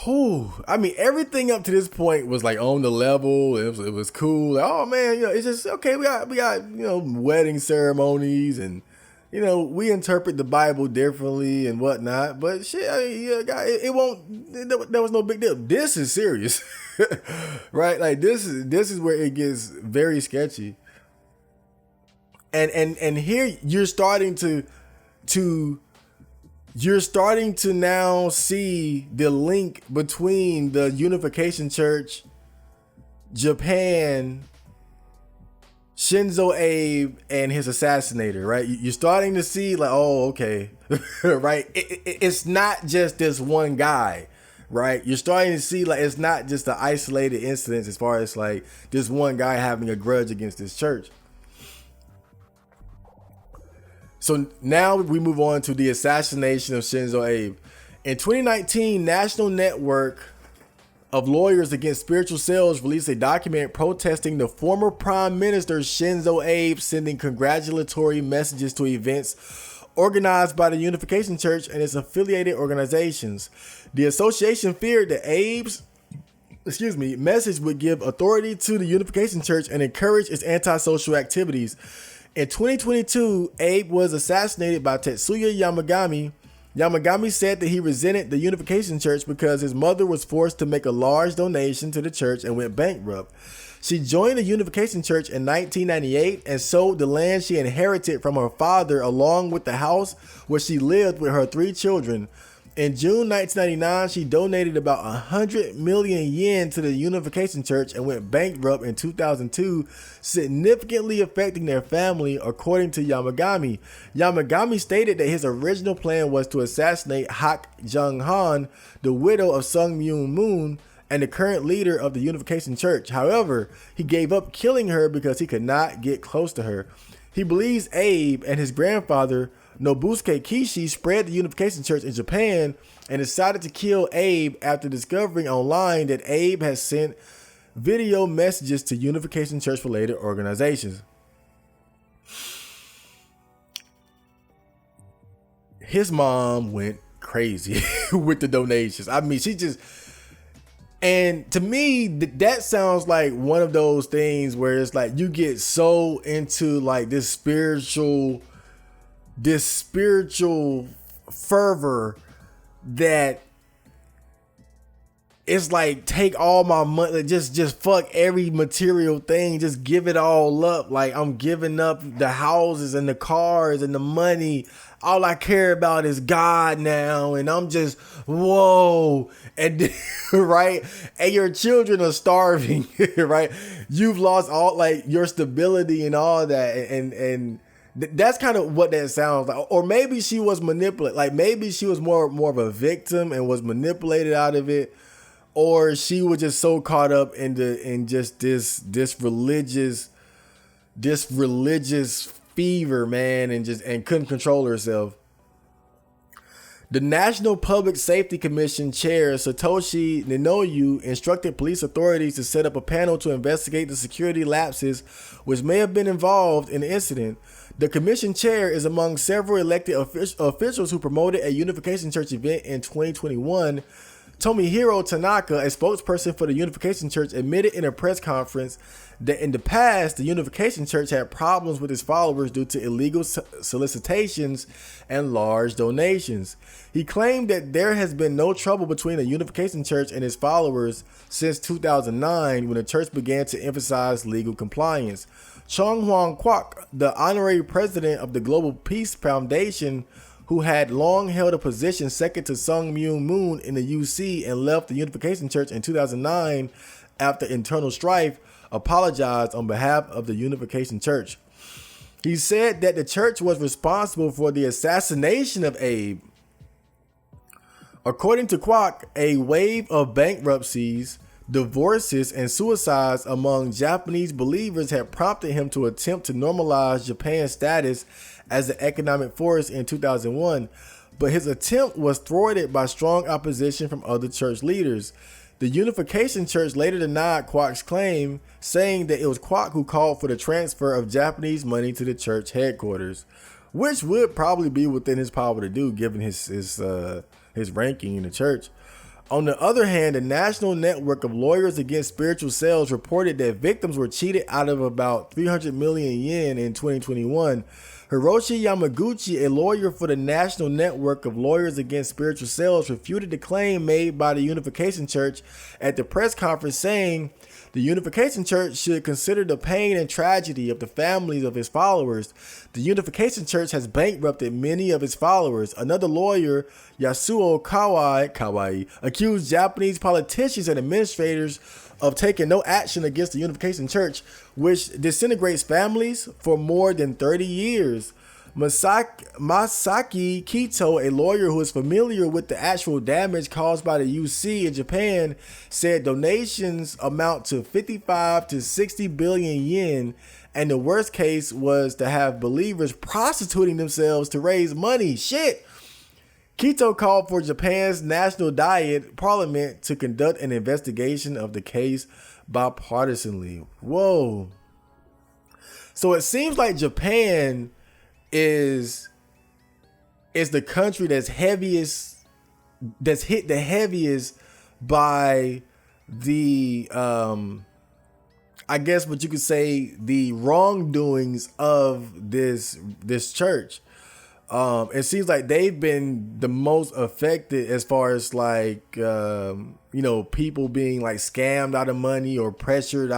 Whew. I mean, everything up to this point was like on the level. It was cool. Like, oh man, you know, it's just okay. We got you know, wedding ceremonies, and you know, we interpret the Bible differently and whatnot. But shit, I mean, yeah, it won't. That was no big deal. This is serious, right? Like this is where it gets very sketchy. And here you're starting to now see the link between the Unification Church, Japan, Shinzo Abe, and his assassinator, right? You're starting to see like, oh, okay, right? It's not just this one guy, right? You're starting to see like it's not just an isolated incident as far as like this one guy having a grudge against this church. So now we move on to the assassination of Shinzo Abe. In 2019, National Network of Lawyers Against Spiritual Sales released a document protesting the former Prime Minister Shinzo Abe sending congratulatory messages to events organized by the Unification Church and its affiliated organizations. The association feared that Abe's message would give authority to the Unification Church and encourage its antisocial activities. In 2022, Abe was assassinated by Tetsuya Yamagami. Yamagami said that he resented the Unification Church because his mother was forced to make a large donation to the church and went bankrupt. She joined the Unification Church in 1998 and sold the land she inherited from her father along with the house where she lived with her 3 children. In June 1999, she donated about 100 million yen to the Unification Church and went bankrupt in 2002, significantly affecting their family, according to Yamagami. Yamagami stated that his original plan was to assassinate Hak Jung-han, the widow of Sung Myung Moon and the current leader of the Unification Church. However, he gave up killing her because he could not get close to her. He believes Abe and his grandfather Nobusuke Kishi spread the Unification Church in Japan and decided to kill Abe after discovering online that Abe has sent video messages to Unification Church related organizations. His mom went crazy with the donations. I mean, she just, and to me, that sounds like one of those things where it's like you get so into like this spiritual fervor that it's like, take all my money, just fuck every material thing, just give it all up. Like, I'm giving up the houses and the cars and the money. All I care about is God now, and I'm just, whoa, and right, and your children are starving, right? You've lost all like your stability and all that, and that's kind of what that sounds like. Or maybe she was manipulated. Like maybe she was more of a victim and was manipulated out of it, or she was just so caught up in just this religious fever, man, and couldn't control herself. The National Public Safety Commission Chair Satoshi Ninoyu instructed police authorities to set up a panel to investigate the security lapses which may have been involved in the incident. The commission chair is among several elected officials who promoted a Unification Church event in 2021 Tomohiro Tanaka, a spokesperson for the Unification Church, admitted in a press conference that in the past, the Unification Church had problems with its followers due to illegal solicitations and large donations. He claimed that there has been no trouble between the Unification Church and its followers since 2009, when the church began to emphasize legal compliance. Chong Hwan Kwok, the honorary president of the Global Peace Foundation, who had long held a position second to Sung Myung Moon in the UC and left the Unification Church in 2009 after internal strife, apologized on behalf of the Unification Church. He said that the church was responsible for the assassination of Abe. According to Kwok, a wave of bankruptcies, divorces, and suicides among Japanese believers had prompted him to attempt to normalize Japan's status as an economic force in 2001, but his attempt was thwarted by strong opposition from other church leaders. The Unification Church later denied Kwok's claim, saying that it was Kwok who called for the transfer of Japanese money to the church headquarters, which would probably be within his power to do given his ranking in the church. On the other hand, the National Network of Lawyers Against Spiritual Sales reported that victims were cheated out of about 300 million yen in 2021. Hiroshi Yamaguchi, a lawyer for the National Network of Lawyers Against Spiritual Sales, refuted the claim made by the Unification Church at the press conference, saying the Unification Church should consider the pain and tragedy of the families of its followers. The Unification Church has bankrupted many of its followers. Another lawyer, Yasuo Kawai, accused Japanese politicians and administrators of taking no action against the Unification Church, which disintegrates families for more than 30 years. Masaki Kito, a lawyer who is familiar with the actual damage caused by the UC in Japan, said donations amount to 55 to 60 billion yen, and the worst case was to have believers prostituting themselves to raise money. Shit! Kito called for Japan's National Diet Parliament to conduct an investigation of the case bipartisanly. Whoa. So it seems like Japan is the country that's hit the heaviest by the I guess what you could say the wrongdoings of this church. It seems like they've been the most affected as far as like people being like scammed out of money or pressured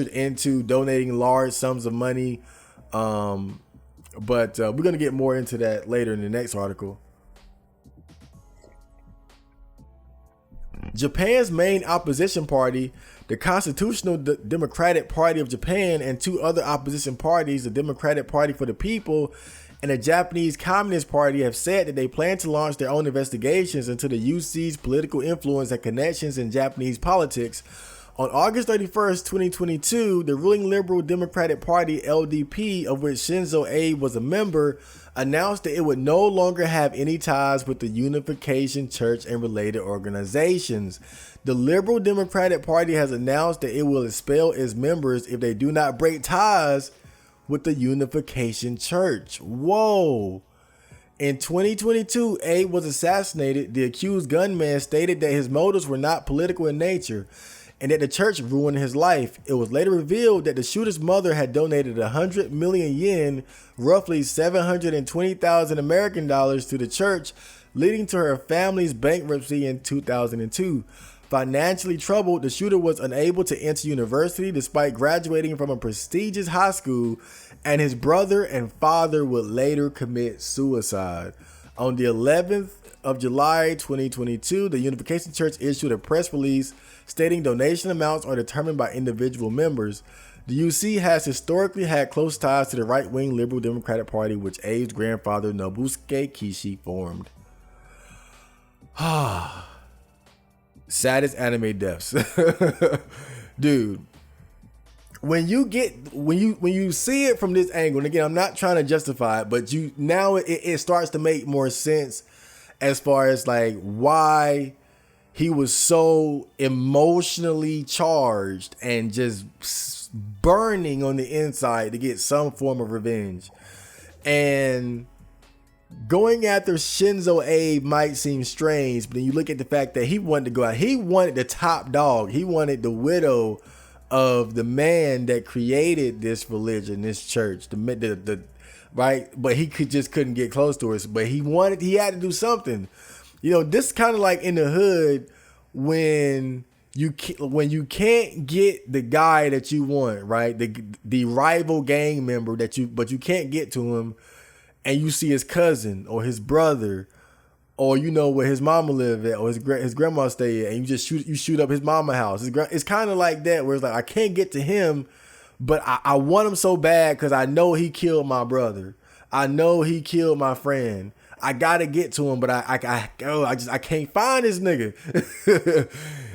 into donating large sums of money. But we're gonna get more into that later in the next article. Japan's main opposition party, the Constitutional Democratic Party of Japan, and two other opposition parties, the Democratic Party for the People and the Japanese Communist Party, have said that they plan to launch their own investigations into the UC's political influence and connections in Japanese politics. On August 31st, 2022, the ruling Liberal Democratic Party, LDP, of which Shinzo Abe was a member, announced that it would no longer have any ties with the Unification Church and related organizations. The Liberal Democratic Party has announced that it will expel its members if they do not break ties with the Unification Church. Whoa. In 2022, Abe was assassinated. The accused gunman stated that his motives were not political in nature and that the church ruined his life. It was later revealed that the shooter's mother had donated 100 million yen, roughly 720,000 American dollars, to the church, leading to her family's bankruptcy in 2002. Financially troubled, the shooter was unable to enter university despite graduating from a prestigious high school, and his brother and father would later commit suicide. On the 11th of July 2022, the Unification Church issued a press release stating donation amounts are determined by individual members. The UC has historically had close ties to the right-wing Liberal Democratic Party, which Abe's grandfather Nobusuke Kishi formed. Saddest anime deaths. Dude, when you see it from this angle, and again, I'm not trying to justify it, but it starts to make more sense as far as like why he was so emotionally charged and just burning on the inside to get some form of revenge. And going after Shinzo Abe might seem strange, but then you look at the fact that he wanted to go out. He wanted the top dog. He wanted the widow of the man that created this religion, this church, the right. But he couldn't get close to us. But he had to do something. You know, this kind of like in the hood when you can't get the guy that you want, right? The rival gang member but you can't get to him. And you see his cousin or his brother, or you know where his mama live at, or his grandma stay at, and you shoot up his mama house. It's kind of like that, where it's like I can't get to him, but I want him so bad because I know he killed my brother. I know he killed my friend. I gotta get to him, but I can't find this nigga.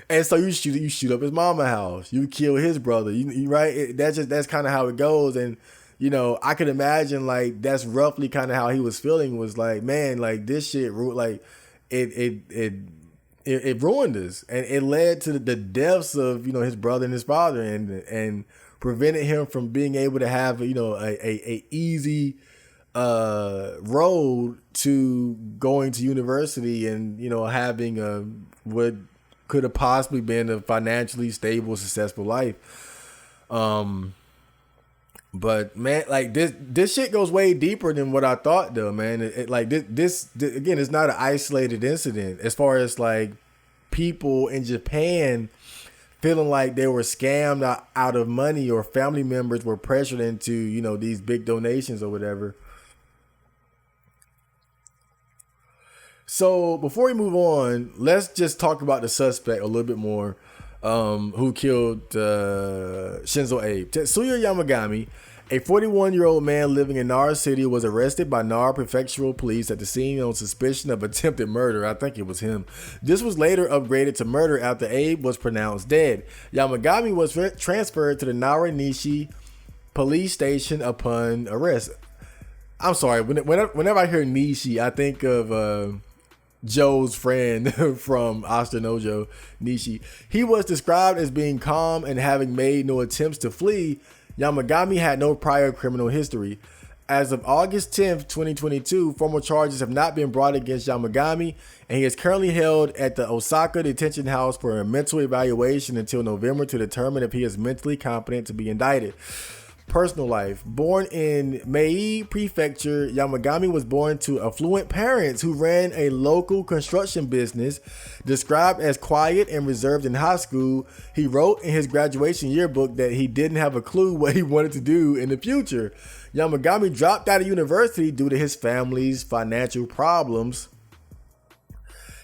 And so you shoot up his mama house. You kill his brother. You right? That's kind of how it goes. And you know, I could imagine like that's roughly kind of how he was feeling. Was like, man, like this shit, like it ruined us, and it led to the deaths of, you know, his brother and his father, and prevented him from being able to have, you know, a easy road to going to university and, you know, having what could have possibly been a financially stable, successful life. But man, like this shit goes way deeper than what I thought, though, man. This again, it's not an isolated incident. As far as like people in Japan feeling like they were scammed out of money, or family members were pressured into, you know, these big donations or whatever. So before we move on, let's just talk about the suspect a little bit more. Who killed Shinzo Abe. Tetsuya Yamagami, a 41-year-old man living in Nara City, was arrested by Nara Prefectural Police at the scene on suspicion of attempted murder. I think it was him. This was later upgraded to murder after Abe was pronounced dead. Yamagami was transferred to the Nara Nishi police station upon arrest. I'm sorry, whenever I hear Nishi, I think of Joe's friend from Ostanojo, Nishi. He was described as being calm and having made no attempts to flee. Yamagami had no prior criminal history. As of August 10th, 2022, formal charges have not been brought against Yamagami, and he is currently held at the Osaka detention house for a mental evaluation until November to determine if he is mentally competent to be indicted. Personal life. Born in Mei Prefecture, Yamagami was born to affluent parents who ran a local construction business. Described as quiet and reserved in high school, he wrote in his graduation yearbook that he didn't have a clue what he wanted to do in the future. Yamagami dropped out of university due to his family's financial problems.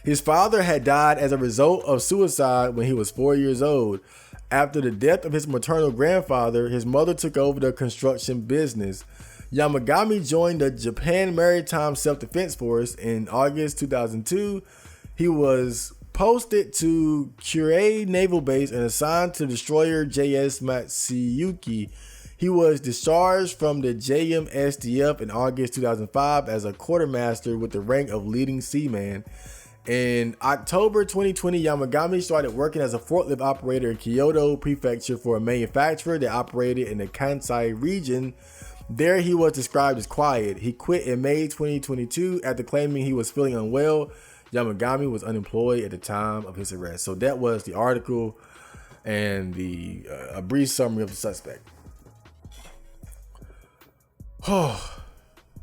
His father had died as a result of suicide when he was 4 years old. After the death of his maternal grandfather, his mother took over the construction business. Yamagami joined the Japan Maritime Self-Defense Force in August 2002. He was posted to Kure Naval Base and assigned to destroyer JS Matsuyuki. He was discharged from the JMSDF in August 2005 as a quartermaster with the rank of leading seaman. In October 2020, Yamagami started working as a forklift operator in Kyoto Prefecture for a manufacturer that operated in the Kansai region. There he was described as quiet. He quit in May 2022 after claiming he was feeling unwell. Yamagami was unemployed at the time of his arrest. So that was the article and a brief summary of the suspect. Oh,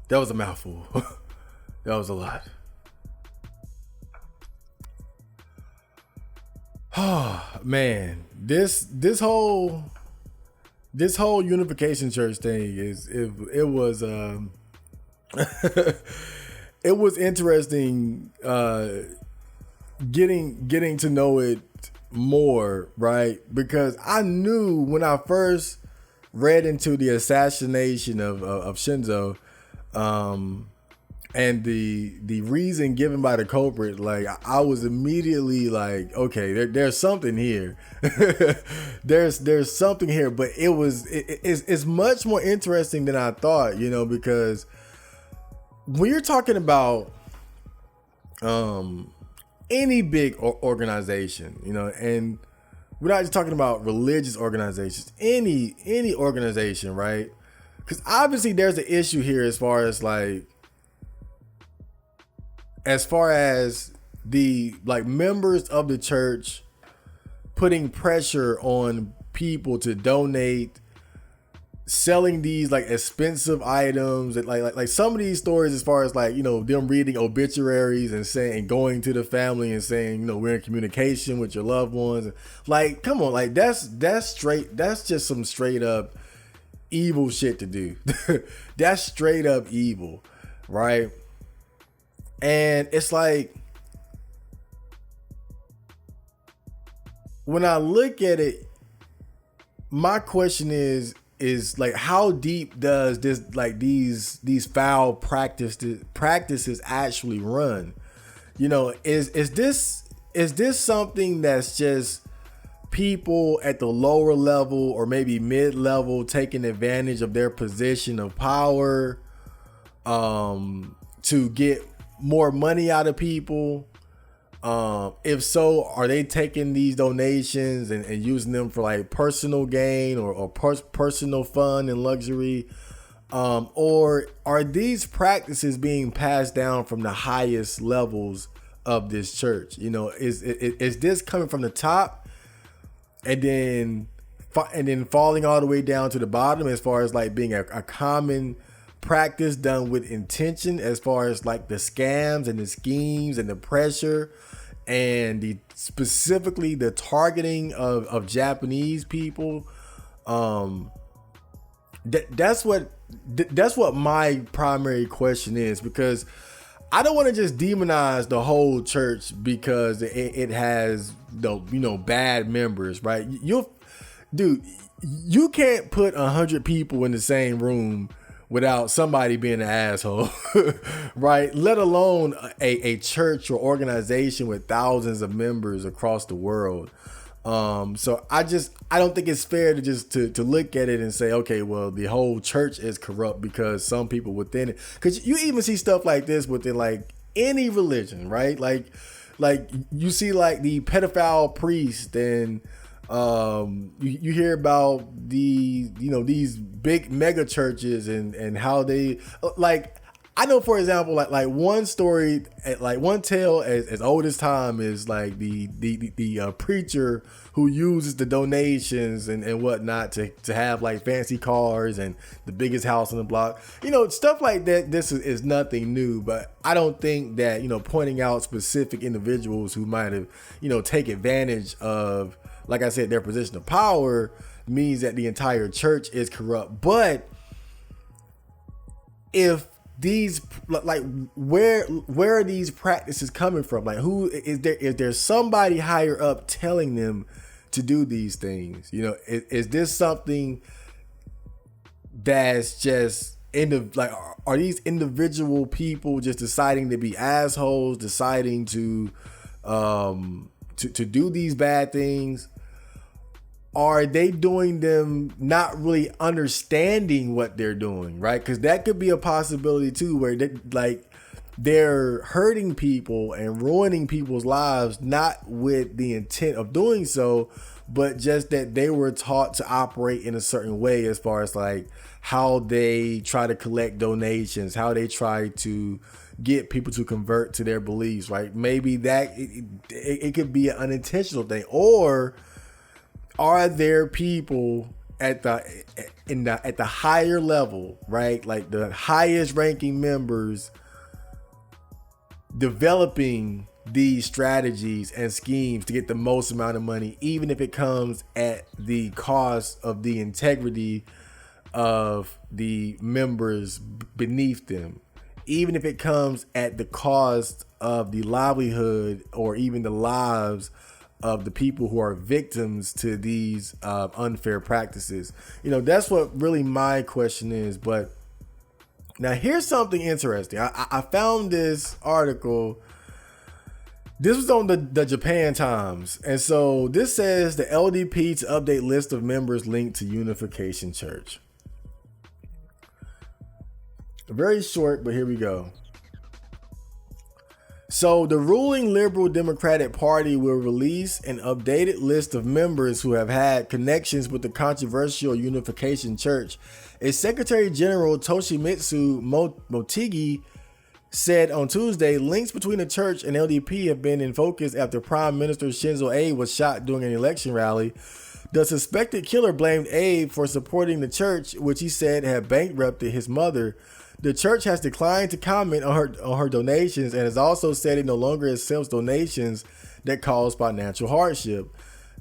that was a mouthful. That was a lot. Oh man, this whole Unification Church thing it was it was interesting getting to know it more, right? Because I knew when I first read into the assassination of Shinzo, and the reason given by the culprit, like I was immediately like, okay, there's something here. there's something here, but it's much more interesting than I thought, you know, because when you're talking about any big organization, you know, and we're not just talking about religious organizations, any organization, right? Because obviously there's an issue here as far as like as far as the like members of the church putting pressure on people to donate, selling these like expensive items, and like some of these stories, as far as like, you know, them reading obituaries and saying, going to the family and saying, you know, we're in communication with your loved ones. Like, come on, like that's just some straight up evil shit to do. That's straight up evil, right? And it's like, when I look at it, my question is like, how deep does this, like these foul practices actually run? You know, is this something that's just people at the lower level or maybe mid-level taking advantage of their position of power to get more money out of people? If so, are they taking these donations and using them for like personal gain or personal fun and luxury? Or are these practices being passed down from the highest levels of this church? You know, is this coming from the top and then falling all the way down to the bottom, as far as like being a common practice done with intention, as far as like the scams and the schemes and the pressure and specifically the targeting of Japanese people? That's what my primary question is, because I don't want to just demonize the whole church because it has bad members, right? You can't put 100 people in the same room without somebody being an asshole, right? Let alone a church or organization with thousands of members across the world. So I don't think it's fair to just to look at it and say, okay, well, the whole church is corrupt because some people within it. Because you even see stuff like this within like any religion, right? Like you see like the pedophile priest, and you hear about these big mega churches and how they, like, I know, for example, like one story, like one tale as old as time is like the preacher who uses the donations and whatnot to have like fancy cars and the biggest house on the block. You know, stuff like that. This is nothing new, but I don't think that, pointing out specific individuals who might have, take advantage of, like I said, their position of power means that the entire church is corrupt. But if these, like, where are these practices coming from? Like, who is there somebody higher up telling them to do these things? Is this something that's just are these individual people just deciding to be assholes, deciding to do these bad things? Are they doing them not really understanding what they're doing, right? Because that could be a possibility too, where they're hurting people and ruining people's lives, not with the intent of doing so, but just that they were taught to operate in a certain way, as far as like how they try to collect donations, how they try to get people to convert to their beliefs, right? Maybe that it could be an unintentional thing. Or are there people at the higher level, right? Like the highest ranking members developing these strategies and schemes to get the most amount of money, even if it comes at the cost of the integrity of the members beneath them, even if it comes at the cost of the livelihood or even the lives of the people who are victims to these unfair practices? That's what really my question is. But now here's something interesting. I found this article. This was on the Japan Times. And so this says the LDP to update list of members linked to Unification Church. Very short, but here we go. So the ruling Liberal Democratic Party will release an updated list of members who have had connections with the controversial Unification Church. Its Secretary General Toshimitsu Motegi said on Tuesday, links between the church and LDP have been in focus after Prime Minister Shinzo Abe was shot during an election rally. The suspected killer blamed Abe for supporting the church, which he said had bankrupted his mother. The church has declined to comment on her donations and has also said it no longer accepts donations that cause financial hardship.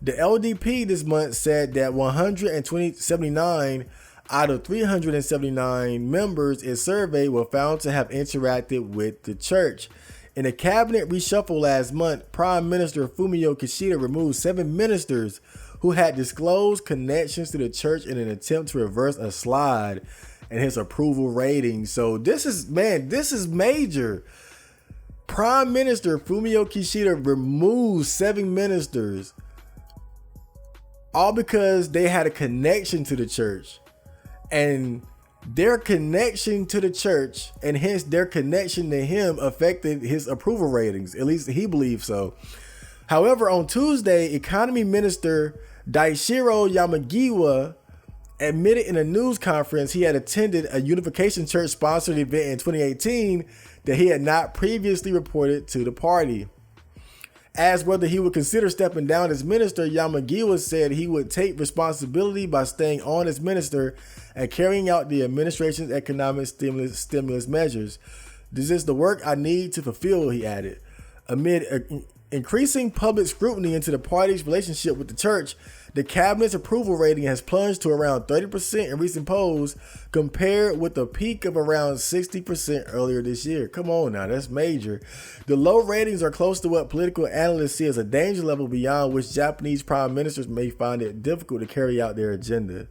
The LDP this month said that 179 out of 379 members it surveyed were found to have interacted with the church. In a cabinet reshuffle last month, Prime Minister Fumio Kishida removed 7 ministers who had disclosed connections to the church in an attempt to reverse a slide in his approval rating. So this is major. Prime Minister Fumio Kishida removed 7 ministers, all because they had a connection to the church. And their connection to the church, and hence their connection to him, affected his approval ratings. At least he believes so. However, on Tuesday, Economy Minister Daishiro Yamagiwa admitted in a news conference he had attended a Unification Church sponsored event in 2018 that he had not previously reported to the party. Asked whether he would consider stepping down as minister, Yamagiwa said he would take responsibility by staying on as minister and carrying out the administration's economic stimulus measures. This is the work I need to fulfill, he added. Amid increasing public scrutiny into the party's relationship with the church, the cabinet's approval rating has plunged to around 30% in recent polls, compared with a peak of around 60% earlier this year. Come on now, that's major. The low ratings are close to what political analysts see as a danger level beyond which Japanese prime ministers may find it difficult to carry out their agenda.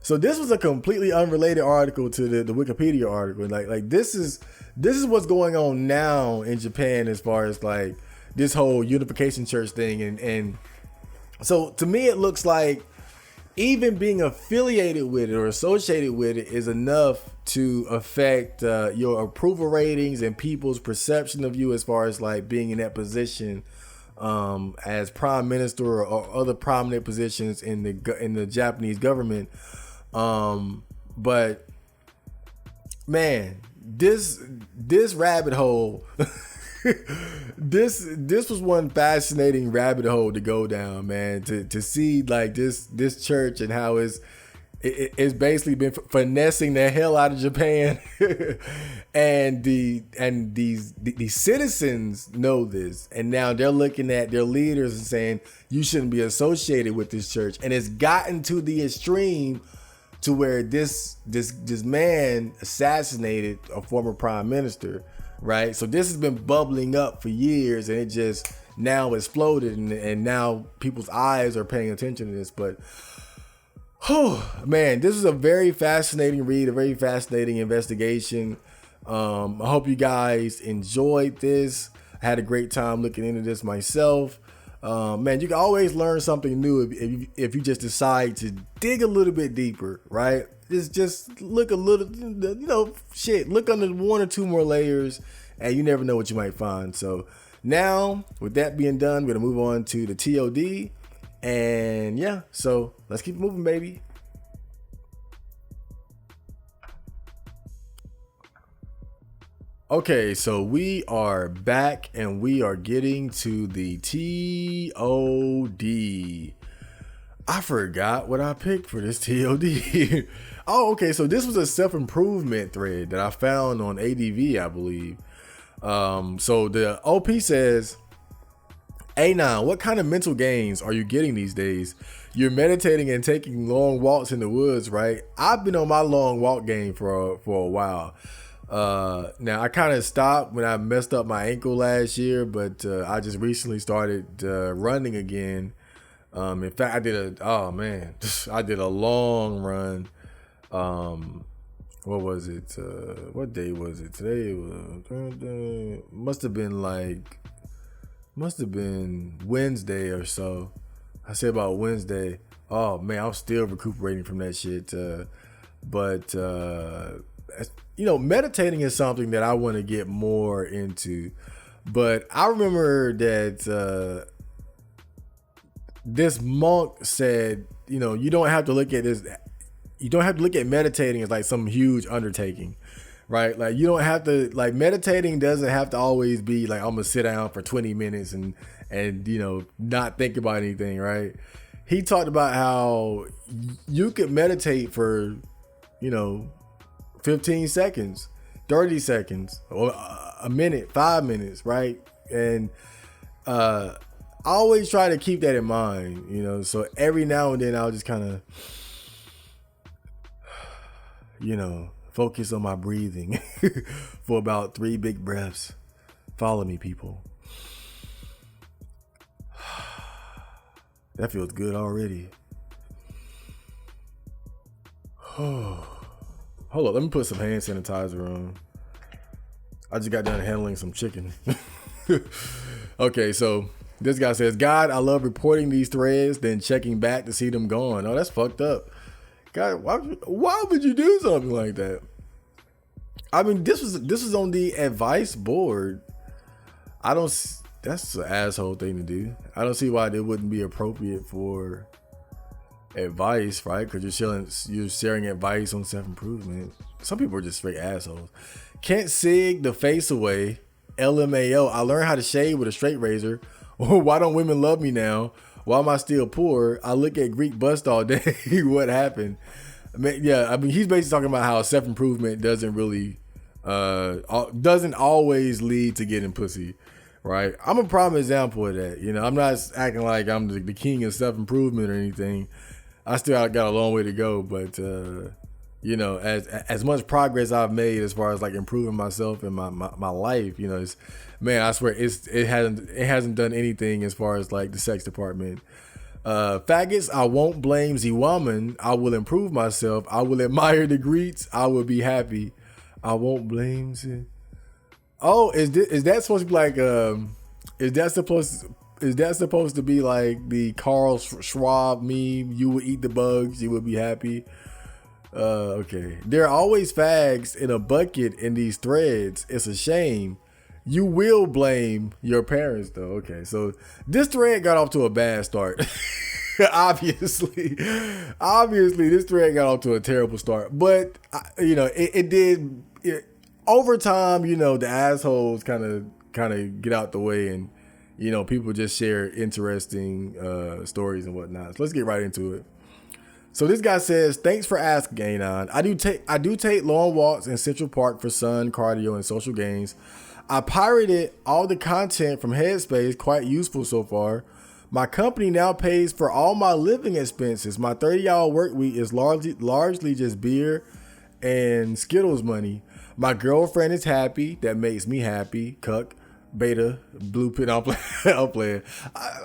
So this was a completely unrelated article to the Wikipedia article. Like this is what's going on now in Japan as far as like this whole Unification Church thing, and so to me it looks like even being affiliated with it or associated with it is enough to affect your approval ratings and people's perception of you as far as like being in that position as prime minister or other prominent positions in the Japanese government. But man, this rabbit hole this was one fascinating rabbit hole to go down, man, to see like this church and how it's basically been finessing the hell out of Japan. and these citizens know this, and now they're looking at their leaders and saying you shouldn't be associated with this church. And it's gotten to the extreme to where this man assassinated a former prime minister. Right, so this has been bubbling up for years, and it just now exploded, and now people's eyes are paying attention to this. But, man, this is a very fascinating read, a very fascinating investigation. I hope you guys enjoyed this. I had a great time looking into this myself. Man, you can always learn something new if you just decide to dig a little bit deeper, right? Just look a little, look under 1 or 2 more layers, and you never know what you might find. So now, with that being done, we're going to move on to the TOD. And yeah, so let's keep moving, baby. Okay, so we are back, and we are getting to the TOD. I forgot what I picked for this TOD. Oh, okay. So this was a self-improvement thread that I found on ADV, I believe. So the OP says, A9, what kind of mental gains are you getting these days? You're meditating and taking long walks in the woods, right? I've been on my long walk game for a while. Now I kind of stopped when I messed up my ankle last year, but I just recently started running again. In fact, I did a long run. What was it? What day was it? Today was must have been Wednesday or so. I say about Wednesday. Oh man, I'm still recuperating from that shit. But meditating is something that I want to get more into. But I remember that this monk said, you don't have to look at this. You don't have to look at meditating as like some huge undertaking. right? Like you don't have to, like meditating doesn't have to always be like, I'm gonna sit down for 20 minutes and not think about anything, right? He talked about how you could meditate for, 15 seconds, 30 seconds, or a minute, 5 minutes, right? And I always try to keep that in mind, so every now and then I'll just kind of, focus on my breathing for about 3 big breaths. Follow me, people. That feels good already. Hold on, let me put some hand sanitizer on. I just got done handling some chicken. Okay, so this guy says, God, I love reporting these threads, then checking back to see them gone. Oh, that's fucked up. God, why would you do something like that? I mean, this was on the advice board. That's an asshole thing to do. I don't see why it wouldn't be appropriate for advice, right? Because you're sharing advice on self-improvement. Some people are just straight assholes. Can't sig the face away. LMAO. I learned how to shave with a straight razor. Why don't women love me now? Why am I still poor? I look at Greek bust all day. What happened? I mean, he's basically talking about how self-improvement doesn't really, doesn't always lead to getting pussy, right? I'm a prime example of that. I'm not acting like I'm the king of self-improvement or anything. I still got a long way to go, but as much progress I've made as far as like improving myself and my life, I swear it hasn't done anything as far as like the sex department. Faggots, I won't blame the woman. I will improve myself. I will admire the Greeks. I will be happy. I won't blame the... Oh, is that supposed to be like is that supposed to be like the Carl Schwab meme? You would eat the bugs, you would be happy. Okay. There are always fags in a bucket in these threads. It's a shame. You will blame your parents though. Okay, so this thread got off to a bad start. Obviously, this thread got off to a terrible start. But it did. Over time, the assholes kind of get out the way, and people just share interesting stories and whatnot. So let's get right into it. So this guy says, thanks for asking, Anon. I do take long walks in Central Park for sun, cardio, and social gains. I pirated all the content from Headspace, quite useful so far. My company now pays for all my living expenses. My 30-hour work week is largely just beer and Skittles money. My girlfriend is happy. That makes me happy. Cuck, beta, blue pin. I'm playing.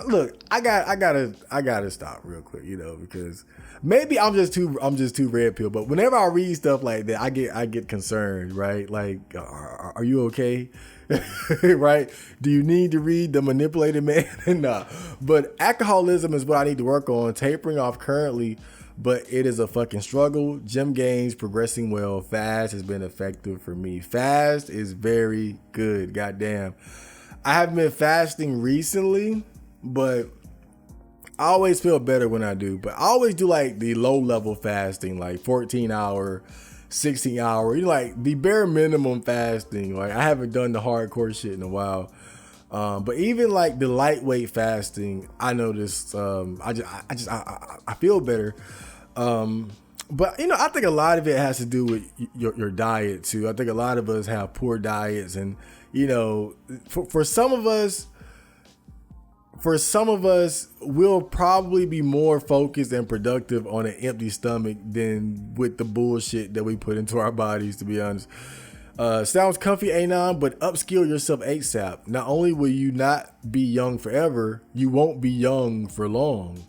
Look, I gotta stop real quick, because maybe I'm just too red pill. But whenever I read stuff like that, I get concerned, right? Like, are you okay? Right? Do you need to read The Manipulated Man? Nah. But alcoholism is what I need to work on. Tapering off currently, but it is a fucking struggle. Gym gains, progressing well. Fast has been effective for me. Fast is very good. Goddamn. I haven't been fasting recently, but I always feel better when I do. But I always do like the low level fasting, like 14 hour, 16 hour, like the bare minimum fasting. Like I haven't done the hardcore shit in a while. But even like the lightweight fasting, I noticed, I feel better. But I think a lot of it has to do with your diet too. I think a lot of us have poor diets, and for some of us, we'll probably be more focused and productive on an empty stomach than with the bullshit that we put into our bodies, to be honest. Sounds comfy, Anon, but upskill yourself ASAP. Not only will you not be young forever, you won't be young for long.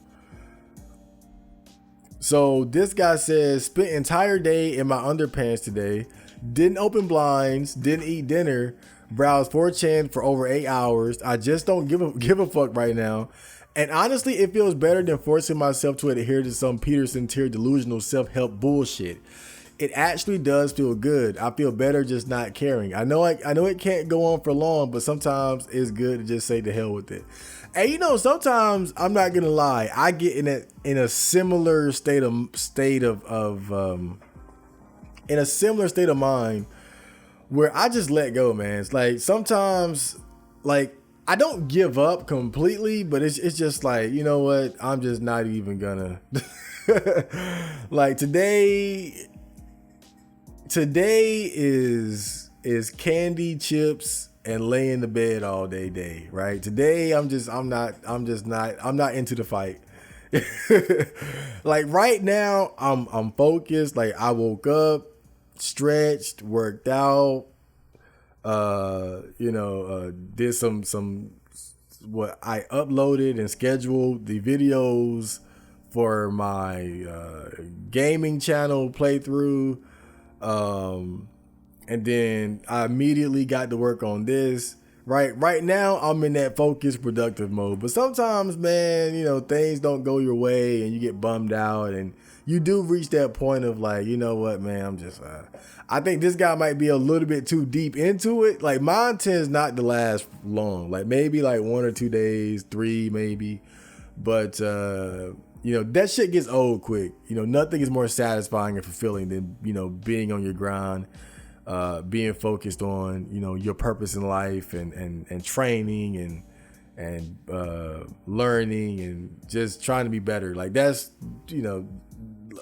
So this guy says, spent entire day in my underpants today, didn't open blinds, didn't eat dinner, browsed 4chan for over 8 hours. I just don't give a fuck right now. And honestly, it feels better than forcing myself to adhere to some Peterson tier delusional self-help bullshit. It actually does feel good. I feel better just not caring. I know it can't go on for long, but sometimes it's good to just say the hell with it. And sometimes I'm not gonna lie, I get in a similar state of mind where I just let go, man. It's like sometimes, like, I don't give up completely, but it's just like, you know what? I'm just not even gonna. Like today is candy, chips, and lay in the bed all day, right? Today I'm not into the fight. Like right now I'm focused. Like I woke up, stretched, worked out, did some what I uploaded and scheduled the videos for my gaming channel playthrough, and then I immediately got to work on this. Right now I'm in that focused, productive mode. But sometimes, man, things don't go your way and you get bummed out, and you do reach that point of like, you know what, man, I'm just I think this guy might be a little bit too deep into it. Like mine tends not to last long, like maybe like 1 or 2 days, 3 maybe. But that shit gets old quick. Nothing is more satisfying and fulfilling than being on your grind, being focused on your purpose in life, and training and learning and just trying to be better. Like that's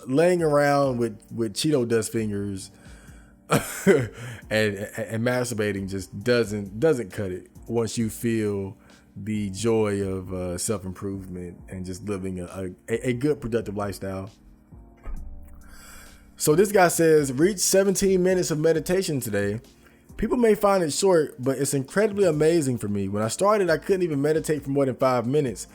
laying around with Cheeto dust fingers and masturbating just doesn't cut it once you feel the joy of self-improvement and just living a good productive lifestyle. So this guy says, reach 17 minutes of meditation today. People may find it short, but it's incredibly amazing for me. When I started, I couldn't even meditate for more than 5 minutes.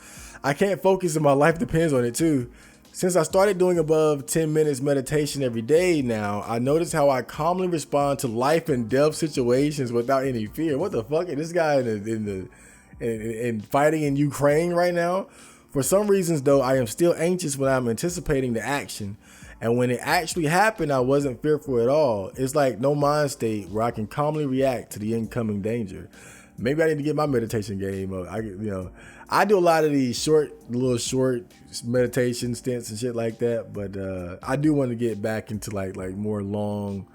I can't focus and my life depends on it too. Since I started doing above 10 minutes meditation every day now, I notice how I calmly respond to life and death situations without any fear. What the fuck? This guy in fighting in Ukraine right now? For some reasons, though, I am still anxious when I'm anticipating the action. And when it actually happened, I wasn't fearful at all. It's like no mind state where I can calmly react to the incoming danger. Maybe I need to get my meditation game up. I do a lot of these little short meditation stints and shit like that, but I do want to get back into like more long,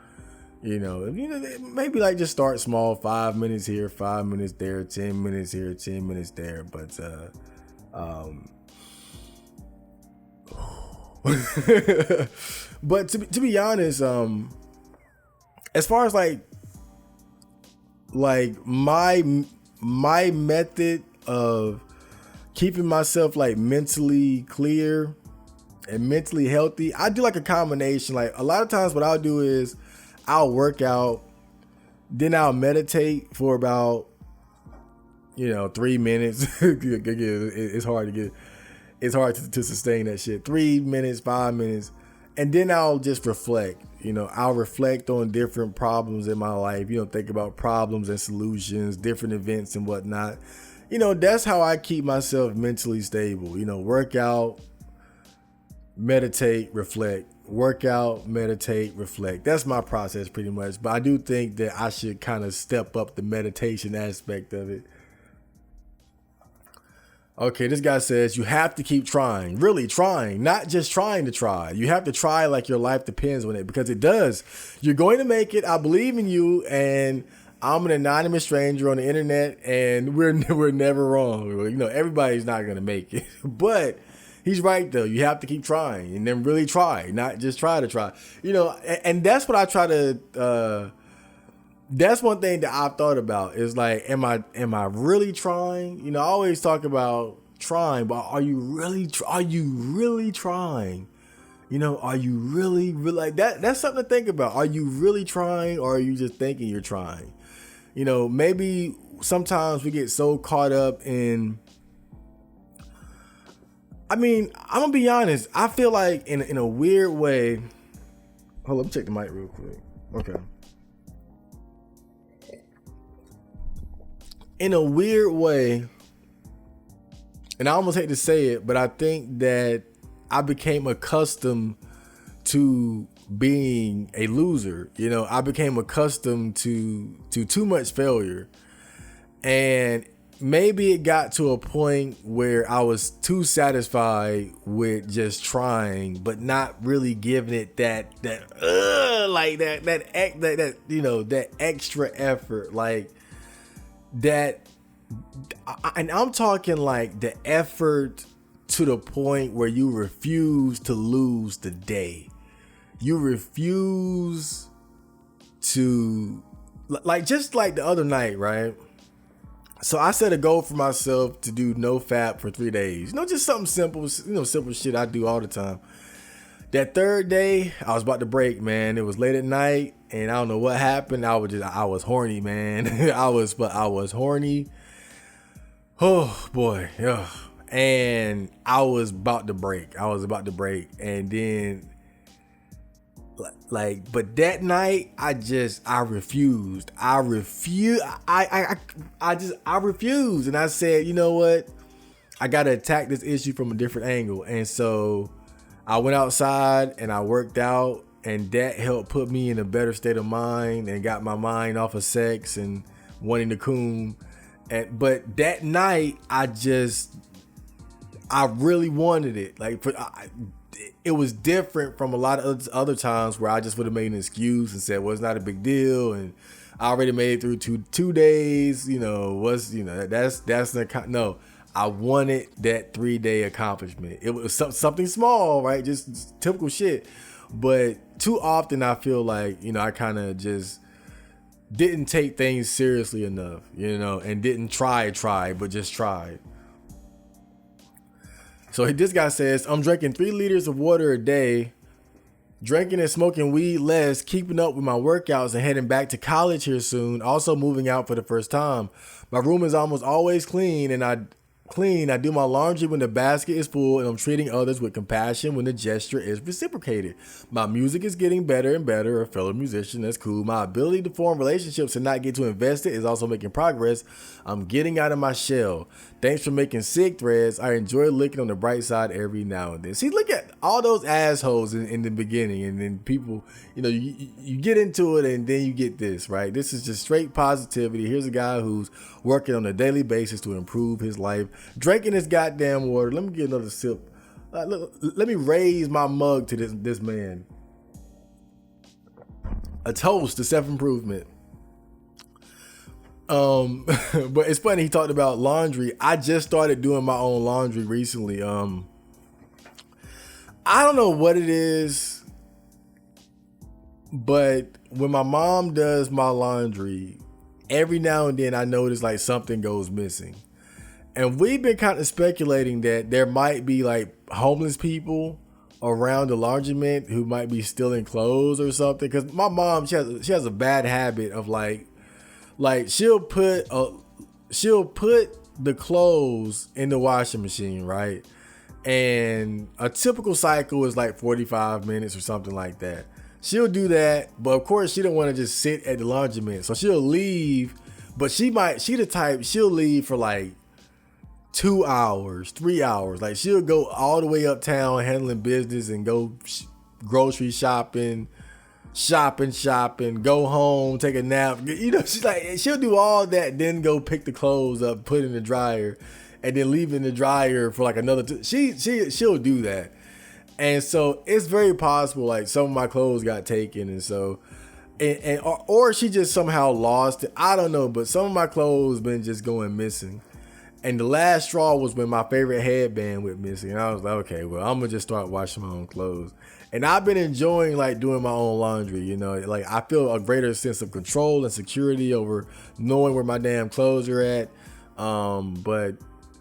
maybe like just start small, 5 minutes here, 5 minutes there, 10 minutes here, 10 minutes there. But but to be honest, as far as like my method of keeping myself like mentally clear and mentally healthy, I do like a combination. Like a lot of times what I'll do is I'll work out, then I'll meditate for about 3 minutes. It's hard to sustain that shit. 3 minutes, 5 minutes. And then I'll just reflect. I'll reflect on different problems in my life. Think about problems and solutions, different events and whatnot. That's how I keep myself mentally stable. Work out, meditate, reflect. Work out, meditate, reflect. That's my process pretty much. But I do think that I should kind of step up the meditation aspect of it. Okay, this guy says you have to keep trying, really trying, not just trying to try. You have to try like your life depends on it, because it does. You're going to make it. I believe in you, and I'm an anonymous stranger on the internet, and we're never wrong. Everybody's not going to make it, but he's right though. You have to keep trying, and then really try, not just try to try. And that's what I try to. That's one thing that I've thought about is like, am I really trying? I always talk about trying, but are you really trying? Are you really like that? That's something to think about. Are you really trying, or are you just thinking you're trying? Maybe sometimes we get so caught up in, I'm gonna be honest. I feel like in a weird way, hold up, let me check the mic real quick. Okay. In a weird way, and I almost hate to say it, but I think that I became accustomed to being a loser. I became accustomed to too much failure. And maybe it got to a point where I was too satisfied with just trying, but not really giving it that extra effort, like that. And I'm talking like the effort to the point where you refuse to lose the day. You refuse to, like, just like the other night, right? So I set a goal for myself to do no fap for 3 days. Just something simple, simple shit I do all the time. That third day, I was about to break, man. It was late at night, and I don't know what happened. I was horny, man. I was horny. Oh boy, yeah. And I was about to break. And then, like, but that night, I refused. I refused. And I said, you know what? I got to attack this issue from a different angle. And so I went outside and I worked out, and that helped put me in a better state of mind and got my mind off of sex and wanting to coom. But that night, I really wanted it. Like, it was different from a lot of other times where I just would have made an excuse and said, well, it's not a big deal, and I already made it through two days. No. I wanted that 3-day accomplishment. It was something small, right? Just typical shit. But too often I feel like, I kind of just didn't take things seriously enough, and didn't try, but just tried. So this guy says, I'm drinking 3 liters of water a day, drinking and smoking weed less, keeping up with my workouts, and heading back to college here soon. Also moving out for the first time. My room is almost always clean, and I do my laundry when the basket is full, and I'm treating others with compassion when the gesture is reciprocated. My music is getting better and better. A fellow musician, that's cool. My ability to form relationships and not get too invested is also making progress. I'm getting out of my shell. Thanks for making sick threads. I enjoy looking on the bright side every now and then. See, look at all those assholes in the beginning, and then people, you get into it, and then you get this, right? This is just straight positivity. Here's a guy who's working on a daily basis to improve his life, drinking his goddamn water. Let me get another sip. Let me raise my mug to this man. A toast to self-improvement. But it's funny, he talked about laundry. I just started doing my own laundry recently. I don't know what it is, but when my mom does my laundry, every now and then I notice like something goes missing. And we've been kind of speculating that there might be like homeless people around the laundromat who might be stealing clothes or something. Because my mom, she has a bad habit of like she'll put the clothes in the washing machine, right? And a typical cycle is like 45 minutes or something like that. She'll do that, but of course she don't want to just sit at the laundromat. So she'll leave, but she the type, she'll leave for like 2 hours, 3 hours. Like she'll go all the way uptown handling business and go grocery shopping, go home, take a nap. She's like, she'll do all that, then go pick the clothes up, put in the dryer, and then leave in the dryer for like another. She'll do that. And so it's very possible like some of my clothes got taken, and so or she just somehow lost it. I don't know, but some of my clothes been just going missing. And the last straw was when my favorite headband went missing. And I was like, okay, well, I'm gonna just start washing my own clothes. And I've been enjoying like doing my own laundry, like I feel a greater sense of control and security over knowing where my damn clothes are at. But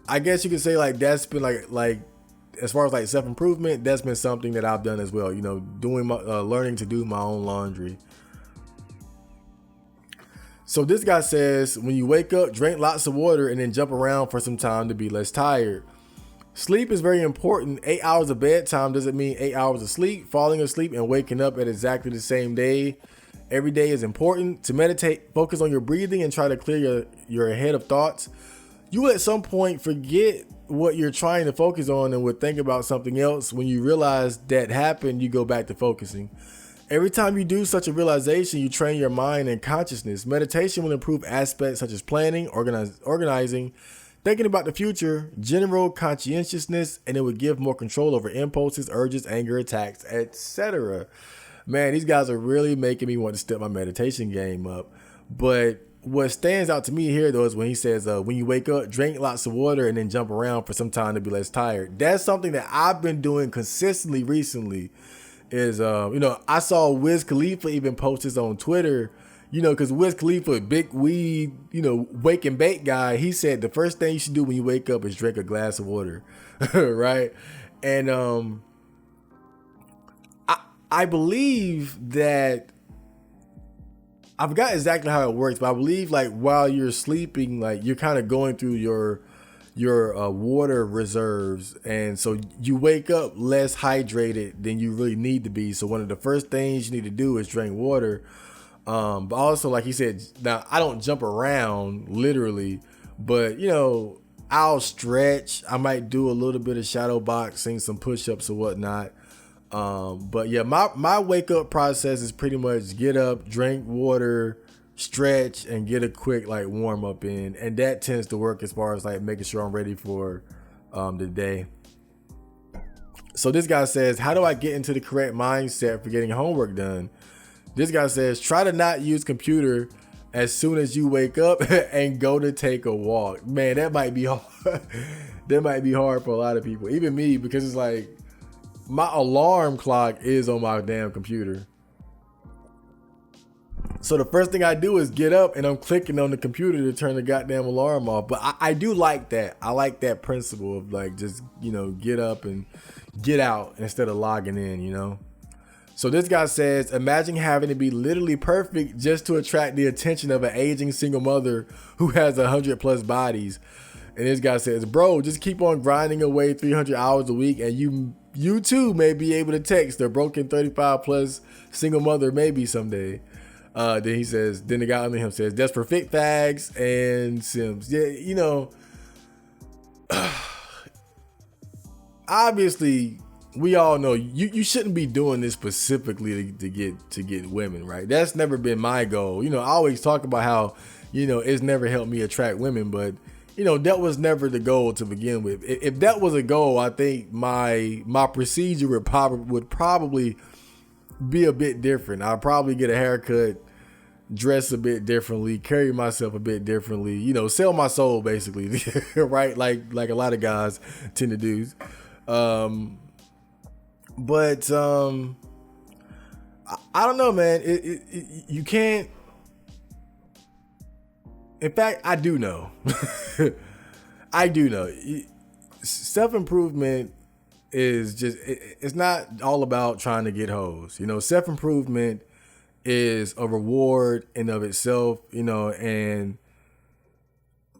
I guess you could say like that's been like as far as like self-improvement, that's been something that I've done as well, doing my learning to do my own laundry. So this guy says, when you wake up, drink lots of water and then jump around for some time to be less tired. Sleep is very important. 8 hours of bedtime doesn't mean 8 hours of sleep. Falling asleep and waking up at exactly the same day every day is important. To meditate, focus on your breathing and try to clear your head of thoughts. You will at some point forget what you're trying to focus on and would think about something else. When you realize that happened, you go back to focusing. Every time you do such a realization, you train your mind and consciousness. Meditation will improve aspects such as planning, organizing, thinking about the future, general conscientiousness, and it would give more control over impulses, urges, anger, attacks, etc. Man, these guys are really making me want to step my meditation game up. But what stands out to me here, though, is when he says, when you wake up, drink lots of water and then jump around for some time to be less tired. That's something that I've been doing consistently recently. Is, I saw Wiz Khalifa even post this on Twitter, because Wiz Khalifa, big weed, wake and bake guy, he said the first thing you should do when you wake up is drink a glass of water, right? And I believe that, I forgot exactly how it works, but I believe like while you're sleeping, like you're kind of going through your water reserves, and so you wake up less hydrated than you really need to be. So one of the first things you need to do is drink water. But also, like he said, now I don't jump around literally, but I'll stretch. I might do a little bit of shadow boxing, some push-ups or whatnot. But yeah, my wake up process is pretty much get up, drink water, stretch, and get a quick like warm up in, and that tends to work as far as like making sure I'm ready for the day. So this guy says, how do I get into the correct mindset for getting homework done? This guy says, try to not use computer as soon as you wake up and go to take a walk. Man, that might be hard. That might be hard for a lot of people, even me, because it's like my alarm clock is on my damn computer. So the first thing I do is get up and I'm clicking on the computer to turn the goddamn alarm off. But I do like that. I like that principle of like just, get up and get out instead of logging in, So this guy says, imagine having to be literally perfect just to attract the attention of an aging single mother who has 100+ bodies. And this guy says, bro, just keep on grinding away 300 hours a week and you too may be able to text a broken 35+ single mother maybe someday. Then he says, then the guy under him says, that's for fit fags and Sims. Yeah, obviously we all know you shouldn't be doing this specifically to get women, right? That's never been my goal. I always talk about how, it's never helped me attract women, but that was never the goal to begin with. If that was a goal, I think my procedure would probably be a bit different. I'd probably get a haircut, dress a bit differently, carry myself a bit differently, sell my soul basically, right? Like a lot of guys tend to do. But I don't know, man. You can't. In fact, I do know. I do know. Self-improvement is just, it's not all about trying to get hoes. Self-improvement is a reward in of itself, and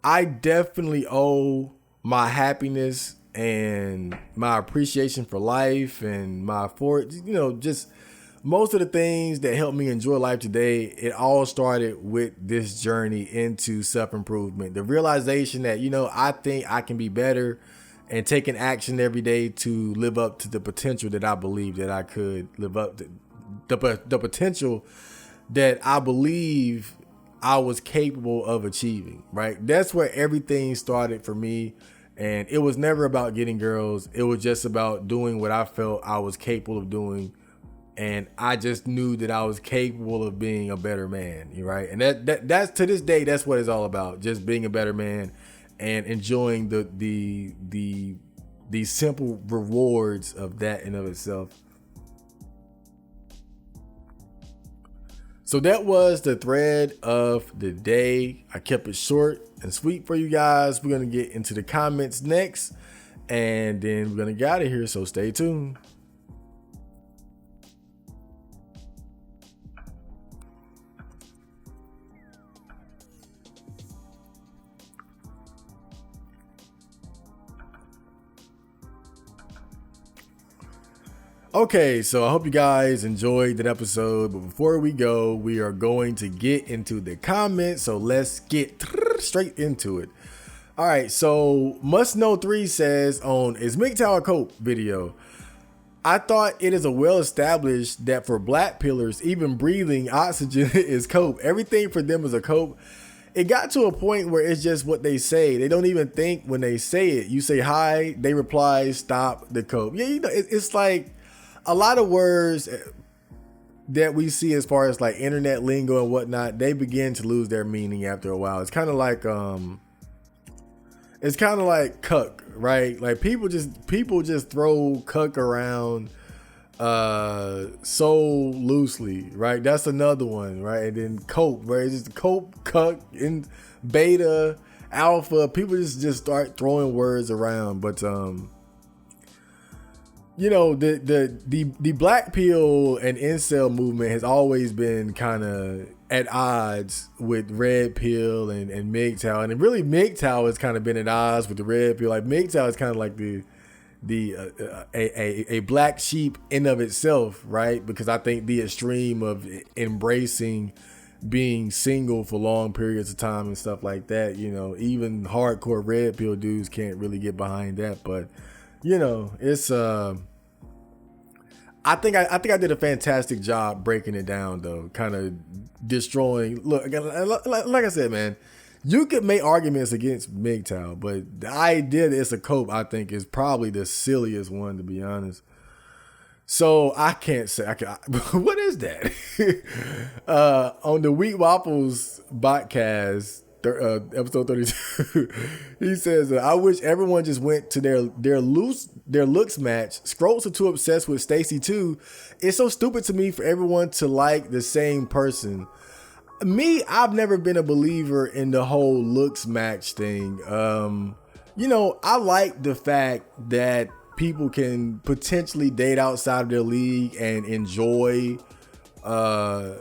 I definitely owe my happiness and my appreciation for life and just most of the things that helped me enjoy life today. It all started with this journey into self-improvement. The realization that, I think I can be better, and taking action every day to live up to the potential that I believe that I could live up to, the potential that I believe I was capable of achieving, right? That's where everything started for me. And it was never about getting girls. It was just about doing what I felt I was capable of doing. And I just knew that I was capable of being a better man, right? And that's to this day, that's what it's all about. Just being a better man and enjoying the simple rewards of that in of itself. So that was the thread of the day. I kept it short and sweet for you guys. We're going to get into the comments next, and then we're going to get out of here. So stay tuned. Okay, so I hope you guys enjoyed that episode, but before we go, we are going to get into the comments, so let's get straight into it. All right, so Must Know 3 says on his MGTOW Cope video, I thought it is a well established that for black pillars, even breathing oxygen is cope. Everything for them is a cope. It got to a point where it's just what they say. They don't even think when they say it. You say hi, they reply, stop, the cope. Yeah, you know, it's like a lot of words that we see as far as like internet lingo and whatnot, they begin to lose their meaning after a while. It's kind of like cuck, right? Like people just throw cuck around so loosely, right? That's another one, right? And then cope, right? It's just cope, cuck, and beta, alpha. People just start throwing words around, but you know, the black pill and incel movement has always been kind of at odds with red pill and MGTOW, and really MGTOW has kind of been at odds with the red pill. Like MGTOW is kind of like a black sheep in of itself, right? Because I think the extreme of embracing being single for long periods of time and stuff like that, you know, even hardcore red pill dudes can't really get behind that. But you know, it's I think I did a fantastic job breaking it down, though, kind of destroying. Look, like I said, man, you could make arguments against MGTOW, but the idea that it's a cope, I think, is probably the silliest one, to be honest. So I can't say what is that? On the Wheat Waffles Botcast, episode 32, he says, I wish everyone just went to their looks match. Scrolls are too obsessed with Stacy too. It's so stupid to me for everyone to like the same person. Me, I've never been a believer in the whole looks match thing. You know, I like the fact that people can potentially date outside of their league and enjoy the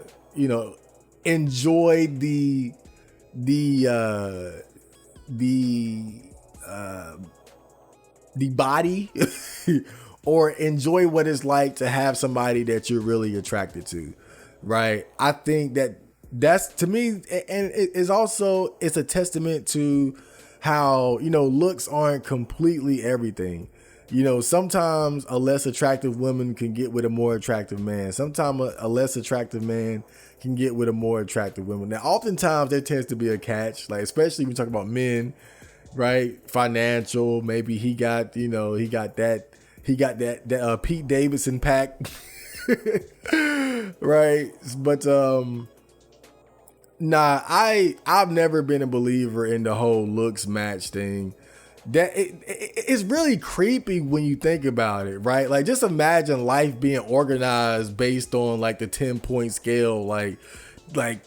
body or enjoy what it's like to have somebody that you're really attracted to, right? I think that's, to me, and it's a testament to how, you know, looks aren't completely everything. You know, sometimes a less attractive woman can get with a more attractive man. Sometimes a less attractive man can get with a more attractive woman. Now, oftentimes there tends to be a catch, like especially when we talk about men, right? Financial, maybe he got that Pete Davidson pack, right? But I've never been a believer in the whole looks match thing. That it's really creepy when you think about it, right? Like, just imagine life being organized based on like the 10-point scale, like a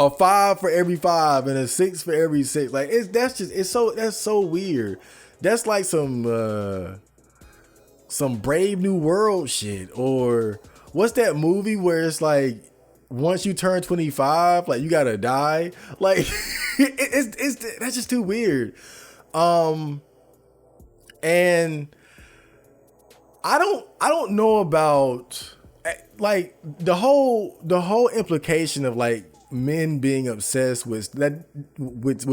5 for every 5 and a 6 for every 6. Like, that's so weird. That's like some Brave New World shit. Or what's that movie where it's like, once you turn 25, like you gotta die? Like, that's just too weird. And I don't know about like the whole implication of like men being obsessed with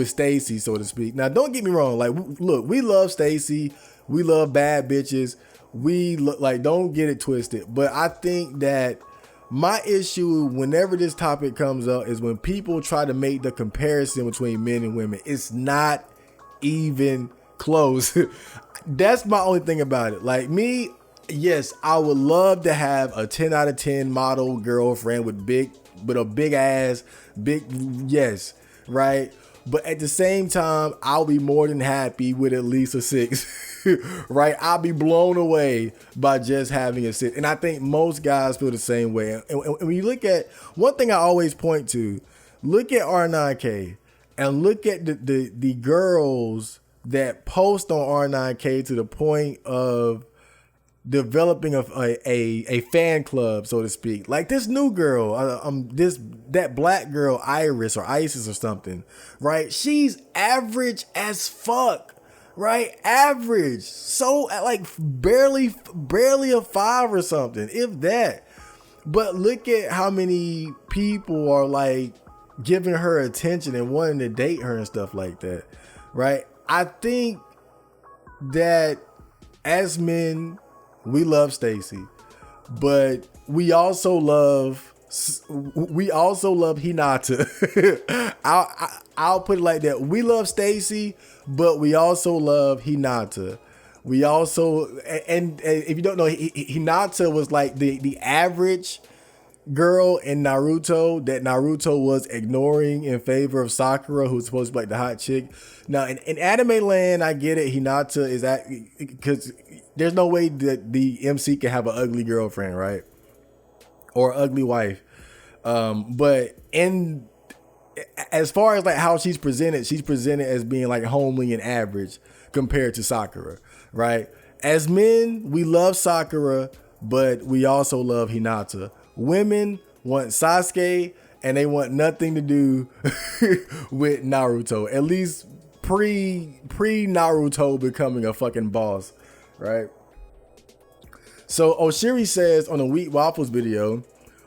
Stacy, so to speak. Now, don't get me wrong. Like, look, we love Stacy. We love bad bitches. Don't get it twisted. But I think that my issue whenever this topic comes up is when people try to make the comparison between men and women. It's not even close. That's my only thing about it. Like, me, yes, I would love to have a 10 out of 10 model girlfriend with a big ass, yes, right? But at the same time, I'll be more than happy with at least a 6, right? I'll be blown away by just having a 6. And I think most guys feel the same way. And when you look at, one thing I always point to, look at R9K and look at the girls that post on R9K to the point of developing a fan club, so to speak. Like this new girl, that black girl Iris or Isis or something, right? She's average as fuck, right? Average, so like barely a 5 or something, if that. But look at how many people are like giving her attention and wanting to date her and stuff like that, right? I think that as men, We love Stacy, but we also love Hinata. I'll put it like that. We love Stacy, but we also love Hinata. We also, and if you don't know, Hinata was like the average girl in Naruto that Naruto was ignoring in favor of Sakura, who's supposed to be like the hot chick. Now in anime land, I get it. Hinata is that because there's no way that the MC can have an ugly girlfriend, right? Or ugly wife. But as far as like how she's presented as being like homely and average compared to Sakura, right? As men, we love Sakura, but we also love Hinata. Women want Sasuke, and they want nothing to do with Naruto. At least pre Naruto becoming a fucking boss, right? So Oshiri says on a Wheat Waffles video,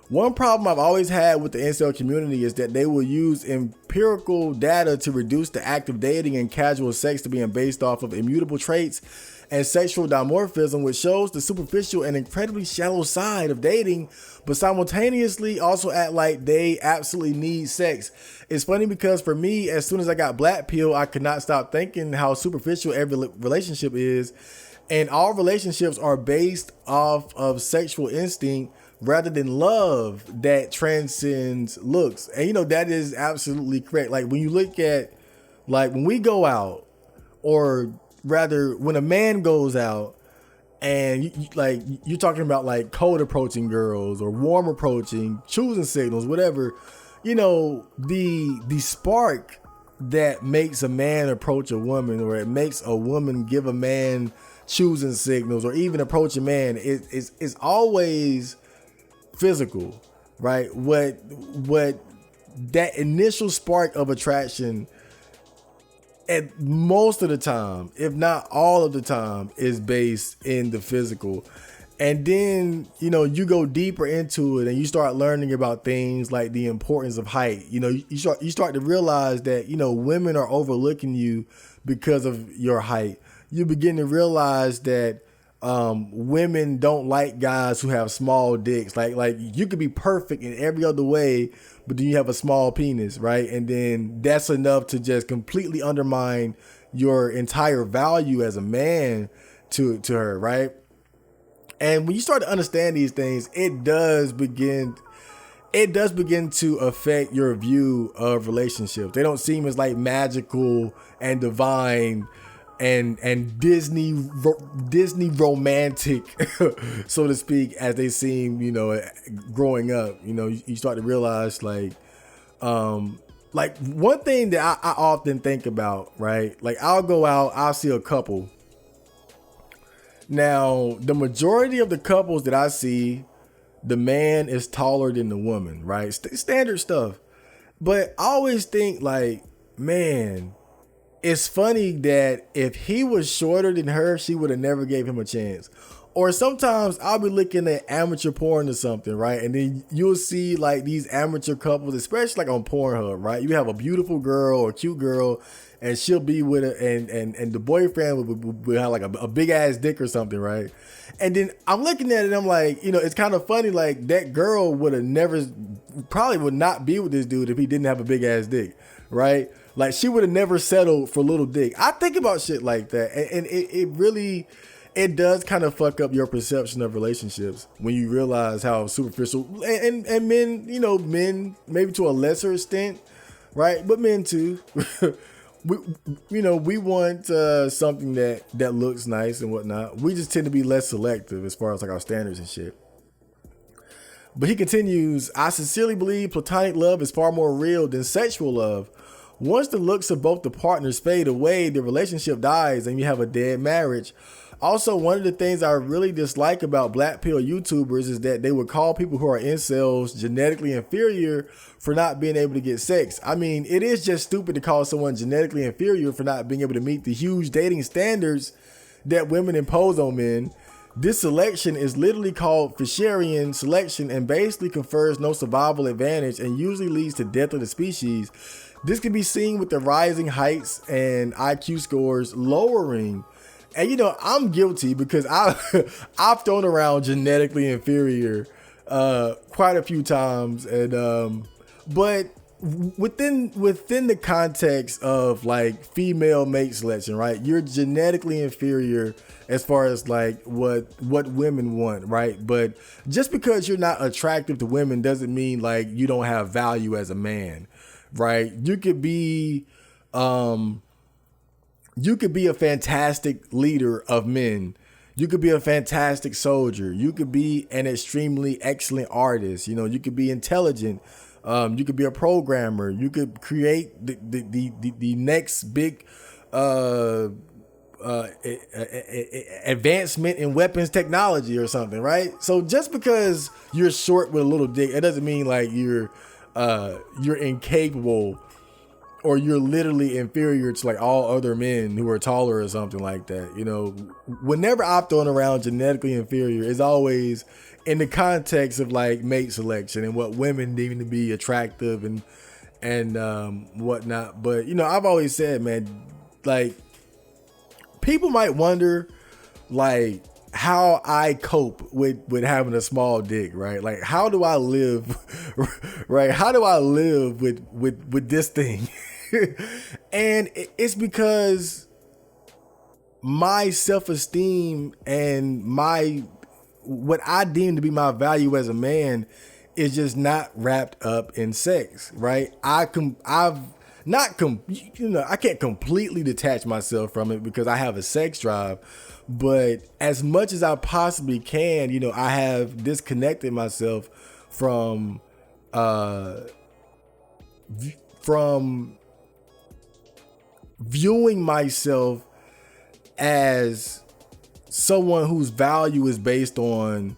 one problem I've always had with the incel community is that they will use empirical data to reduce the act of dating and casual sex to being based off of immutable traits and sexual dimorphism, which shows the superficial and incredibly shallow side of dating, but simultaneously also act like they absolutely need sex. It's funny because for me, as soon as I got black pill, I could not stop thinking how superficial every relationship is, and all relationships are based off of sexual instinct rather than love that transcends looks. And you know, that is absolutely correct. Like when you look at, like when we go out, or rather when a man goes out and you're talking about like cold approaching girls or warm approaching, choosing signals, whatever, you know, the spark that makes a man approach a woman, or it makes a woman give a man choosing signals, or even approach a man, is always physical, right? What that initial spark of attraction, at most of the time, if not all of the time, is based in the physical. And then, you know, you go deeper into it and you start learning about things like the importance of height. You know, you start to realize that, you know, women are overlooking you because of your height. You begin to realize that women don't like guys who have small dicks. Like you could be perfect in every other way, but then you have a small penis, right? And then that's enough to just completely undermine your entire value as a man to her, right? And when you start to understand these things, it does begin to affect your view of relationships. They don't seem as like magical and divine and Disney romantic, so to speak, as they seem, you know, growing up. You know, you start to realize like one thing that I often think about, right? Like I'll go out, I'll see a couple. Now, the majority of the couples that I see, the man is taller than the woman, right? Standard stuff. But I always think like, man, it's funny that if he was shorter than her, she would have never gave him a chance. Or sometimes I'll be looking at amateur porn or something, right? And then you'll see like these amateur couples, especially like on Pornhub, right? You have a beautiful girl or cute girl, and she'll be with her, and the boyfriend would have like a big ass dick or something, right? And then I'm looking at it and I'm like, you know, it's kind of funny, like that girl probably would not be with this dude if he didn't have a big ass dick, right? Like she would have never settled for little dick. I think about shit like that, and it really does kind of fuck up your perception of relationships when you realize how superficial and men, you know, men maybe to a lesser extent, right? But men too. we want something that looks nice and whatnot. We just tend to be less selective as far as like our standards and shit. But he continues, I sincerely believe platonic love is far more real than sexual love. Once the looks of both the partners fade away, the relationship dies and you have a dead marriage. Also, one of the things I really dislike about black pill YouTubers is that they would call people who are incels genetically inferior for not being able to get sex. I mean, it is just stupid to call someone genetically inferior for not being able to meet the huge dating standards that women impose on men. This selection is literally called Fisherian selection and basically confers no survival advantage and usually leads to death of the species. This can be seen with the rising heights and IQ scores lowering And you know, I'm guilty because I've thrown around genetically inferior quite a few times, and but within the context of like female mate selection, right? You're genetically inferior as far as like what women want, right? But just because you're not attractive to women doesn't mean like you don't have value as a man, right? You could be a fantastic leader of men. You could be a fantastic soldier. You could be an extremely excellent artist. You know, you could be intelligent. You could be a programmer. You could create the next big advancement in weapons technology or something, right? So just because you're short with a little dick, it doesn't mean like you're incapable or you're literally inferior to like all other men who are taller or something like that. You know, whenever I've thrown around genetically inferior, it's always in the context of like mate selection and what women deem to be attractive and whatnot. But you know, I've always said, man, like people might wonder like how I cope with having a small dick, right? Like how do I live, right? How do I live with this thing? And it's because my self-esteem and what I deem to be my value as a man is just not wrapped up in sex, right? I can't completely detach myself from it because I have a sex drive, but as much as I possibly can, you know, I have disconnected myself from viewing myself as someone whose value is based on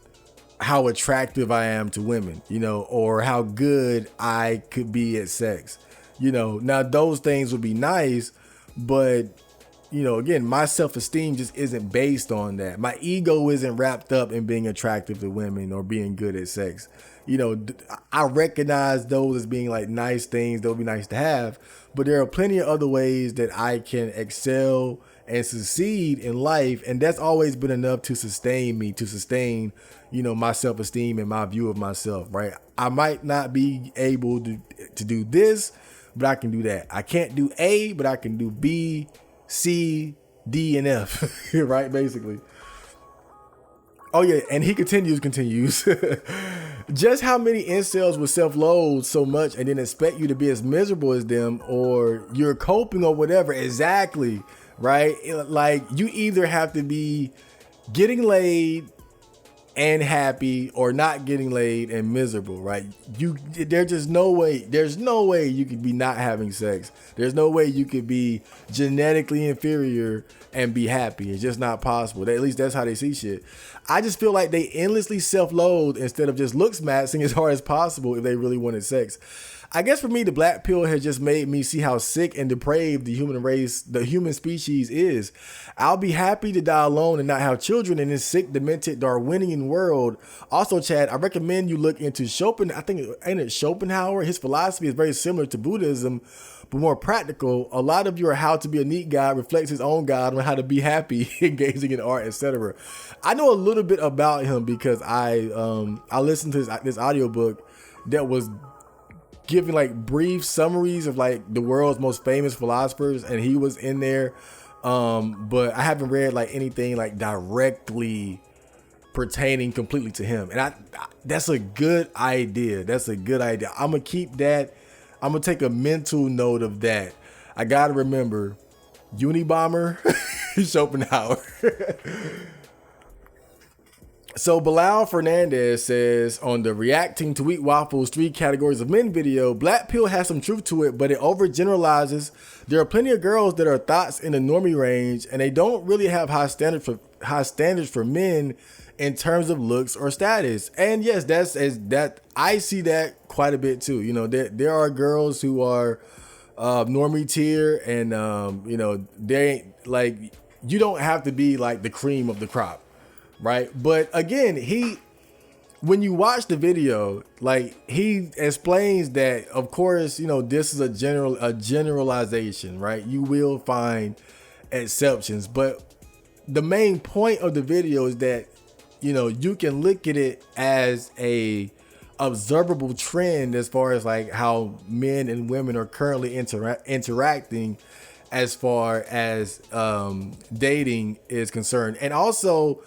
how attractive I am to women, you know, or how good I could be at sex. You know, now those things would be nice, but you know, again, my self-esteem just isn't based on that. My ego isn't wrapped up in being attractive to women or being good at sex. You know, I recognize those as being like nice things that would be nice to have, but there are plenty of other ways that I can excel and succeed in life. And that's always been enough to sustain me, you know, my self-esteem and my view of myself, right? I might not be able to do this, but I can do that. I can't do A, but I can do B, C, D, and F, right? Basically. Oh yeah, and he continues. Just how many incels would self-loathe so much and then expect you to be as miserable as them, or you're coping or whatever? Exactly, right? Like you either have to be getting laid and happy or not getting laid and miserable, right? There's no way you could be not having sex. There's no way you could be genetically inferior and be happy. It's just not possible. At least that's how they see shit. I just feel like they endlessly self-loathe instead of just looks maxing as hard as possible if they really wanted sex. I guess for me, the black pill has just made me see how sick and depraved the human race, the human species is. I'll be happy to die alone and not have children in this sick, demented, Darwinian world. Also, Chad, I recommend you look into Schopenhauer. His philosophy is very similar to Buddhism, but more practical. A lot of your how to be a neat guy reflects his own guide on how to be happy, engaging in art, etc. I know a little bit about him because I listened to this audiobook that was giving like brief summaries of like the world's most famous philosophers, and he was in there. But I haven't read like anything like directly pertaining completely to him. And that's a good idea. I'm gonna keep that. I'm gonna take a mental note of that. I gotta remember Unabomber, Schopenhauer. So Bilal Fernandez says on the Reacting to Wheat Waffles 3 Categories of Men video, Black Pill has some truth to it, but it overgeneralizes. There are plenty of girls that are thoughts in the normie range, and they don't really have high standards for men in terms of looks or status. And yes, that I see that quite a bit too. You know, there are girls who are normie tier, and you know, they ain't like, you don't have to be like the cream of the crop. Right. But again, when you watch the video, like he explains that, of course, you know, this is a generalization, right? You will find exceptions, but the main point of the video is that, you know, you can look at it as a observable trend as far as like how men and women are currently interacting as far as dating is concerned. And also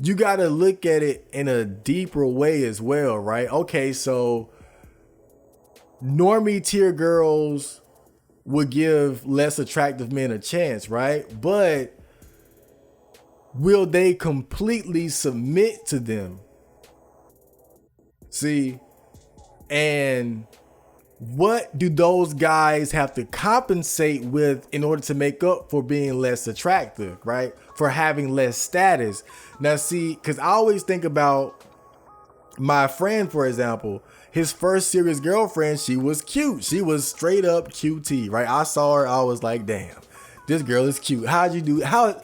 you got to look at it in a deeper way as well, right? Okay, so normie tier girls would give less attractive men a chance, right? But will they completely submit to them? See, and what do those guys have to compensate with in order to make up for being less attractive, right? For having less status. Now, see, because I always think about my friend, for example, his first serious girlfriend, she was cute. She was straight up QT, right? I saw her, I was like, damn, this girl is cute. How'd you do? How,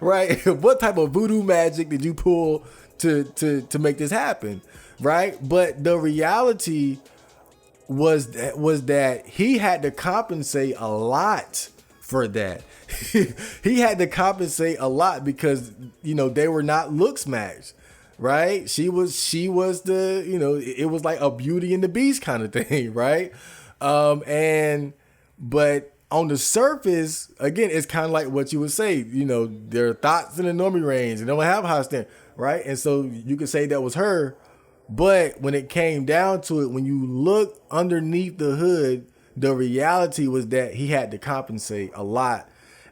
right? What type of voodoo magic did you pull to make this happen, right? But the reality was that he had to compensate a lot for that. He had to compensate a lot because, you know, they were not looks matched, right? She was the, you know, it was like a Beauty and the Beast kind of thing, right? But on the surface, again, it's kind of like what you would say, you know, their thoughts in the normie range, they don't have high standard, right? And so you could say that was her. But when it came down to it, when you look underneath the hood, the reality was that he had to compensate a lot.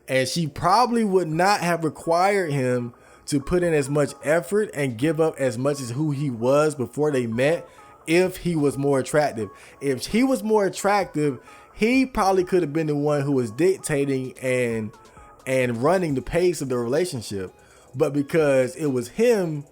And she probably would not have required him to put in as much effort and give up as much as who he was before they met if he was more attractive. If he was more attractive, he probably could have been the one who was dictating and running the pace of the relationship. But because it was him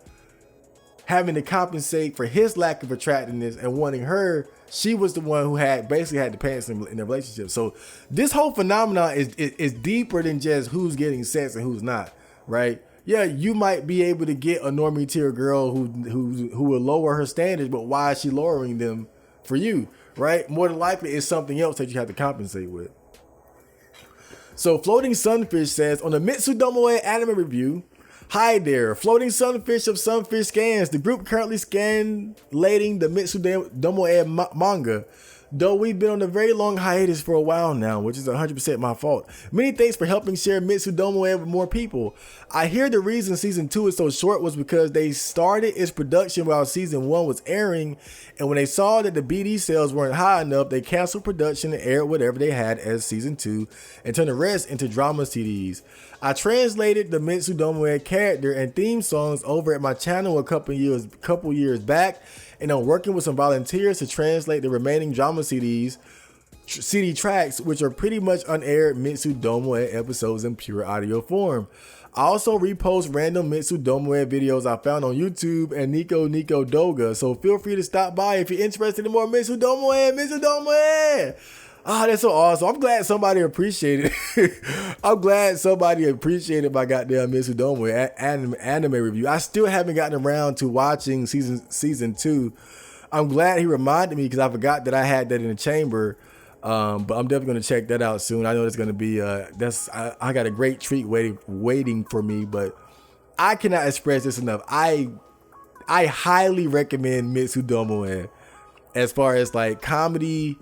having to compensate for his lack of attractiveness and wanting her, she was the one who basically had the pants in the relationship. So this whole phenomenon is deeper than just who's getting sex and who's not, right? Yeah, you might be able to get a normie tier girl who will lower her standards, but why is she lowering them for you, right? More than likely, it's something else that you have to compensate with. So Floating Sunfish says, on the Mitsudomoe anime review, hi there, Floating Sunfish of Sunfish Scans. The group currently scanlating the Mitsudomoe manga, though we've been on a very long hiatus for a while now, which is 100% my fault. Many thanks for helping share Mitsudomoe with more people. I hear the reason season 2 is so short was because they started its production while season 1 was airing, and when they saw that the BD sales weren't high enough, they canceled production and aired whatever they had as season 2 and turned the rest into drama CDs. I translated the Mitsudomoe character and theme songs over at my channel a couple years back, and I'm working with some volunteers to translate the remaining drama CD tracks, which are pretty much unaired Mitsudomoe episodes in pure audio form. I also repost random Mitsudomoe videos I found on YouTube and Nico Doga, so feel free to stop by if you're interested in more Mitsudomoe. Ah, that's so awesome. I'm glad somebody appreciated it. I'm glad somebody appreciated my goddamn Mitsudomoe anime review. I still haven't gotten around to watching season 2. I'm glad he reminded me because I forgot that I had that in the chamber. But I'm definitely going to check that out soon. I know it's going to be, I got a great treat waiting for me, but I cannot express this enough. I highly recommend Mitsudomoe as far as like comedy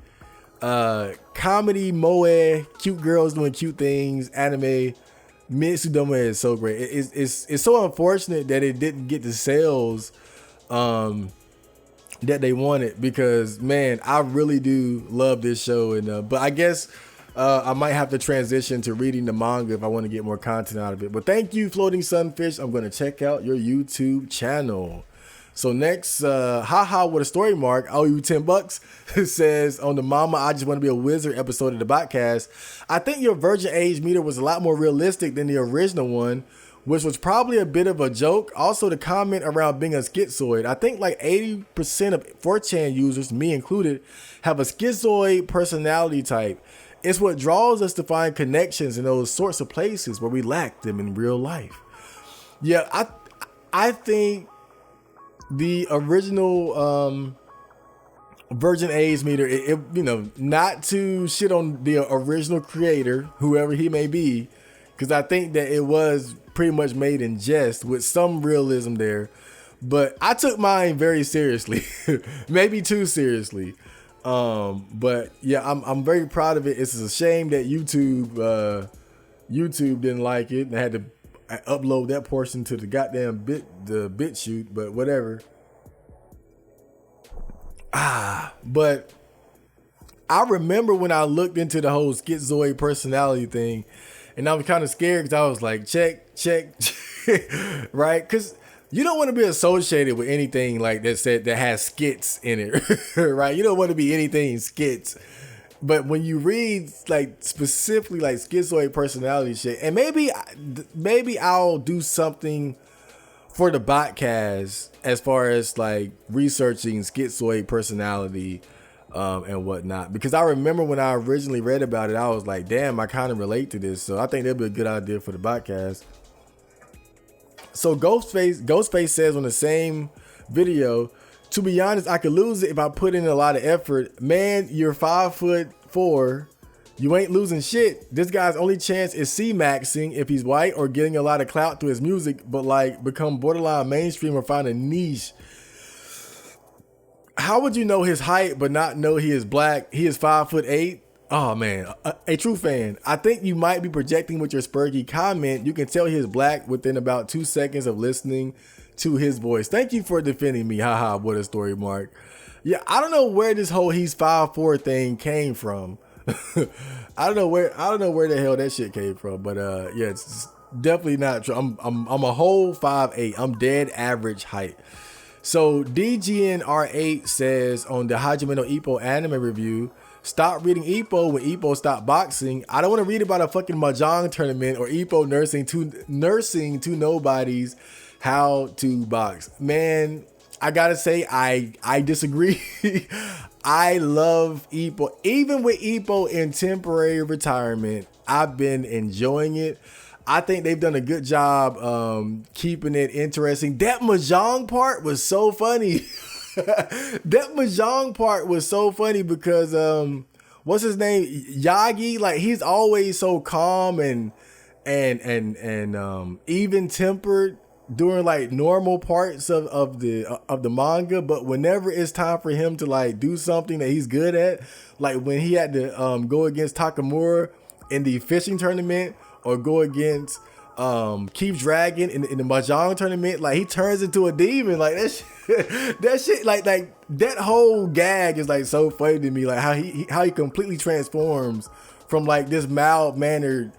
moe, cute girls doing cute things, anime. Mitsudomoe is so great. It's so unfortunate that it didn't get the sales that they wanted, because man, I really do love this show. And but I guess I might have to transition to reading the manga if I want to get more content out of it. But thank you, Floating Sunfish. I'm going to check out your YouTube channel. So next, haha with a story mark, I owe you $10, says, on the Mama I Just Want to Be a Wizard episode of the Botcast, I think your virgin age meter was a lot more realistic than the original one, which was probably a bit of a joke. Also, the comment around being a schizoid. I think like 80% of 4chan users, me included, have a schizoid personality type. It's what draws us to find connections in those sorts of places where we lack them in real life. Yeah, I think the original virgin age meter, it, you know, not to shit on the original creator, whoever he may be, because I think that it was pretty much made in jest with some realism there. But I took mine very seriously, maybe too seriously. But yeah, I'm very proud of it. It's a shame that YouTube didn't like it and had to upload that portion to the goddamn bit shoot, but whatever. But I remember when I looked into the whole schizoid personality thing, and I was kind of scared because I was like, check, right? Because you don't want to be associated with anything like that has skits in it, right? You don't want to be anything skits. But when you read like specifically like schizoid personality shit, and maybe I'll do something for the Botcast as far as like researching schizoid personality and whatnot, because I remember when I originally read about it, I was like, damn, I kind of relate to this. So I think that'd be a good idea for the Botcast. So Ghostface says on the same video, to be honest, I could lose it if I put in a lot of effort. Man, you're 5'4". You ain't losing shit. This guy's only chance is C-maxing if he's white or getting a lot of clout through his music, but like become borderline mainstream or find a niche. How would you know his height but not know he is black? He is 5'8". Oh man, a true fan. I think you might be projecting with your spurgy comment. You can tell he is black within about 2 seconds of listening to his voice. Thank you for defending me. Haha, what a story, Mark. Yeah, I don't know where this whole he's 5'4" thing came from. I don't know where the hell that shit came from, but yeah, it's definitely not true. I'm a whole 5'8". I'm dead average height. So DGNR8 says on the Hajime no Ippo anime review, stop reading Ippo when Ippo stopped boxing. I don't want to read about a fucking mahjong tournament or Ippo nursing to nobodies how to box. Man, I gotta say I disagree. I love Ippo. Even with Ippo in temporary retirement, I've been enjoying it. I think they've done a good job keeping it interesting. That mahjong part was so funny. That mahjong part was so funny because what's his name? Yagi, like he's always so calm and even tempered during like normal parts of the manga, but whenever it's time for him to like do something that he's good at, like when he had to go against Takamura in the fishing tournament or go against Keith Dragon in the mahjong tournament, like he turns into a demon. Like that shit like that whole gag is like so funny to me, like how he completely transforms from like this mild-mannered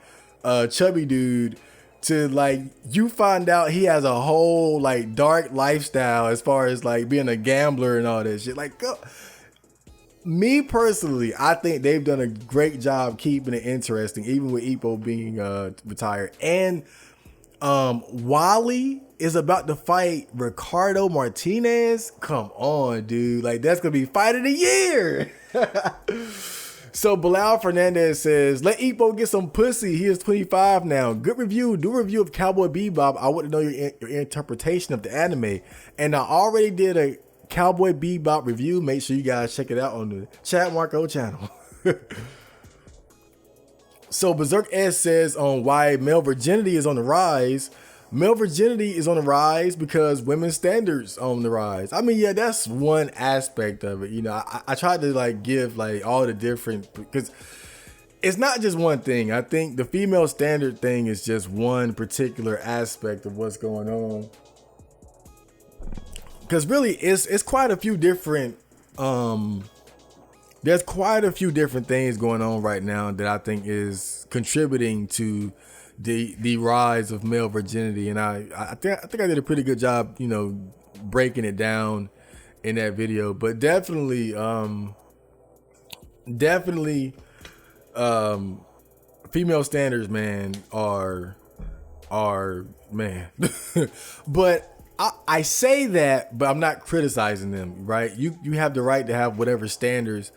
chubby dude to like you find out he has a whole like dark lifestyle as far as like being a gambler and all that shit. Like me personally, I think they've done a great job keeping it interesting, even with Ippo being retired. And Wally is about to fight Ricardo Martinez. Come on, dude. Like that's gonna be fight of the year. So Bilal Fernandez says, let Ippo get some pussy. He is 25 now. Good review. Do a review of Cowboy Bebop. I want to know your interpretation of the anime. And I already did a Cowboy Bebop review. Make sure you guys check it out on the Chad Marco channel. So Berserk S says on why male virginity is on the rise. Male virginity is on the rise because women's standards on the rise. I mean, yeah, that's one aspect of it. You know, I tried to like give like all the different, because it's not just one thing. I think the female standard thing is just one particular aspect of what's going on. Because really, it's quite a few different. There's quite a few different things going on right now that I think is contributing to the rise of male virginity, and I think I did a pretty good job, you know, breaking it down in that video. But definitely, female standards, man, are man. But I say that, but I'm not criticizing them, right? You have the right to have whatever standards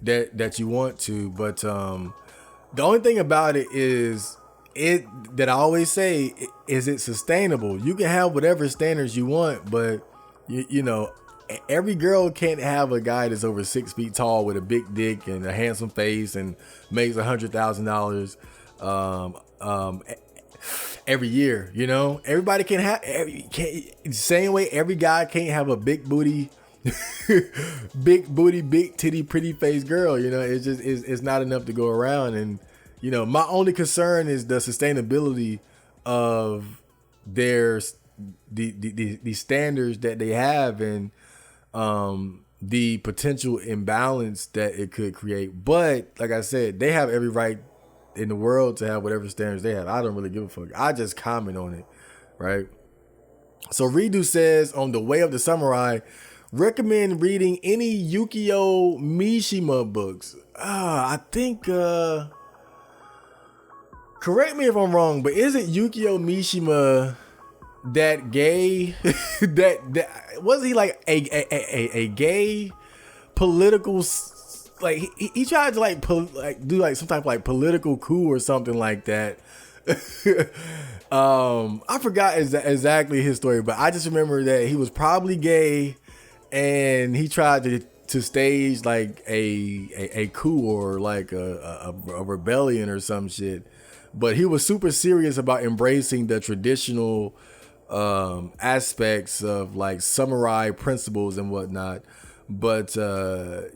that you want to, but the only thing about it is that I always say, is it sustainable? You can have whatever standards you want, but you know, every girl can't have a guy that's over 6 feet tall with a big dick and a handsome face and makes $100,000 every year, you know? Everybody can have, same way every guy can't have a big booty, big titty, pretty face girl, you know? It's not enough to go around. And, you know, my only concern is the sustainability of the standards that they have, and the potential imbalance that it could create. But like I said, they have every right in the world to have whatever standards they have. I don't really give a fuck. I just comment on it, right? So Redo says, on the Way of the Samurai, recommend reading any Yukio Mishima books. I think, correct me if I'm wrong, but isn't Yukio Mishima that gay? that was he like a gay political? Like he tried to do like some type of like political coup or something like that. I forgot exactly his story, but I just remember that he was probably gay, and he tried to stage like a coup or like a rebellion or some shit. But he was super serious about embracing the traditional aspects of like samurai principles and whatnot. But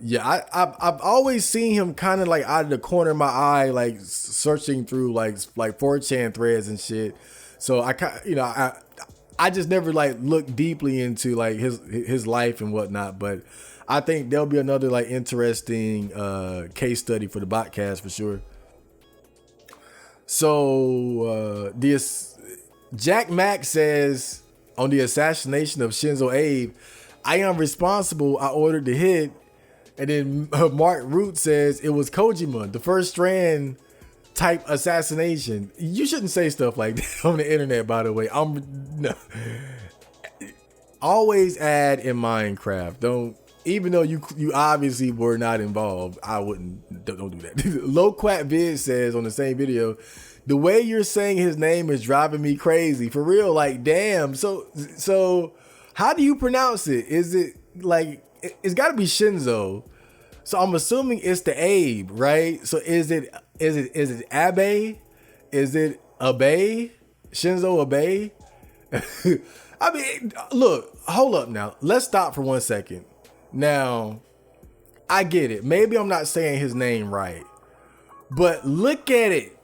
yeah, I've always seen him kind of like out of the corner of my eye, like searching through like 4chan threads and shit. So I just never like looked deeply into like his life and whatnot. But I think there'll be another like interesting case study for the Botcast for sure. So this Jack Mack says, on the assassination of Shinzo Abe, I am responsible. I ordered the hit. And then Mark Root says it was Kojima, the first strand type assassination. You shouldn't say stuff like that on the internet, by the way. No. Always add in Minecraft. Don't, even though you obviously were not involved, I wouldn't. Don't do that. Low Quack Vid says on the same video, the way you're saying his name is driving me crazy. For real, like, damn. So how do you pronounce it? Is it like, it's got to be Shinzo. So I'm assuming it's the Abe, right? So is it Abe? Is it Abe? Shinzo Abe? I mean, look, hold up now. Let's stop for 1 second. Now, I get it. Maybe I'm not saying his name right, but look at it,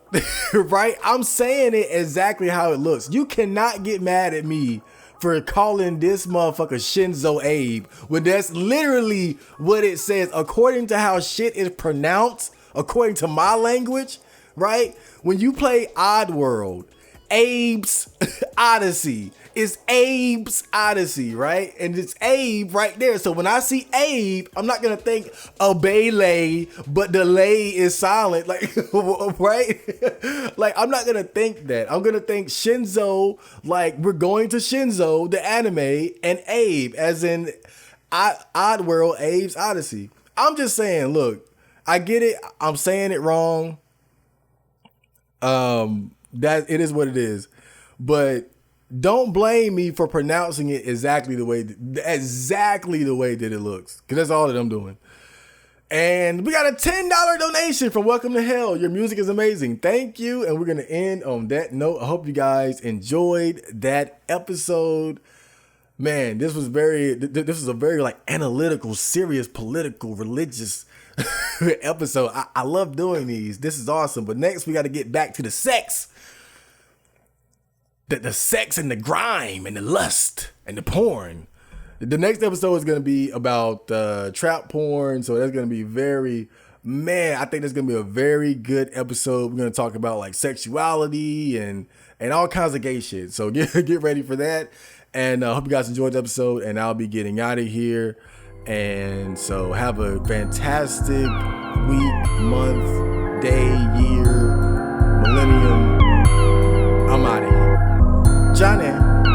right? I'm saying it exactly how it looks. You cannot get mad at me for calling this motherfucker Shinzo Abe when that's literally what it says according to how shit is pronounced, according to my language, right? When you play Oddworld, Abe's Odyssey, it's Abe's Odyssey, right? And it's Abe right there. So when I see Abe, I'm not gonna think Abele, but the lay is silent, like, right? Like, I'm not gonna think that. I'm gonna think Shinzo, like we're going to Shinzo, the anime, and Abe, as in Oddworld, Abe's Odyssey. I'm just saying, look, I get it. I'm saying it wrong. That it is what it is, but don't blame me for pronouncing it exactly the way that it looks, because that's all that I'm doing. And we got a $10 donation from Welcome to Hell. Your music is amazing. Thank you. And we're gonna end on that note. I hope you guys enjoyed that episode. Man, this was a very like analytical, serious, political, religious episode. I love doing these. This is awesome. But next we got to get back to the sex. The sex and the grime and the lust and the porn. The next episode is going to be about trap porn. So that's going to be I think that's going to be a very good episode. We're going to talk about like sexuality and all kinds of gay shit. So get ready for that. And I hope you guys enjoyed the episode, and I'll be getting out of here. And so have a fantastic week, month, day, year, millennium. I'm out of here. Johnny.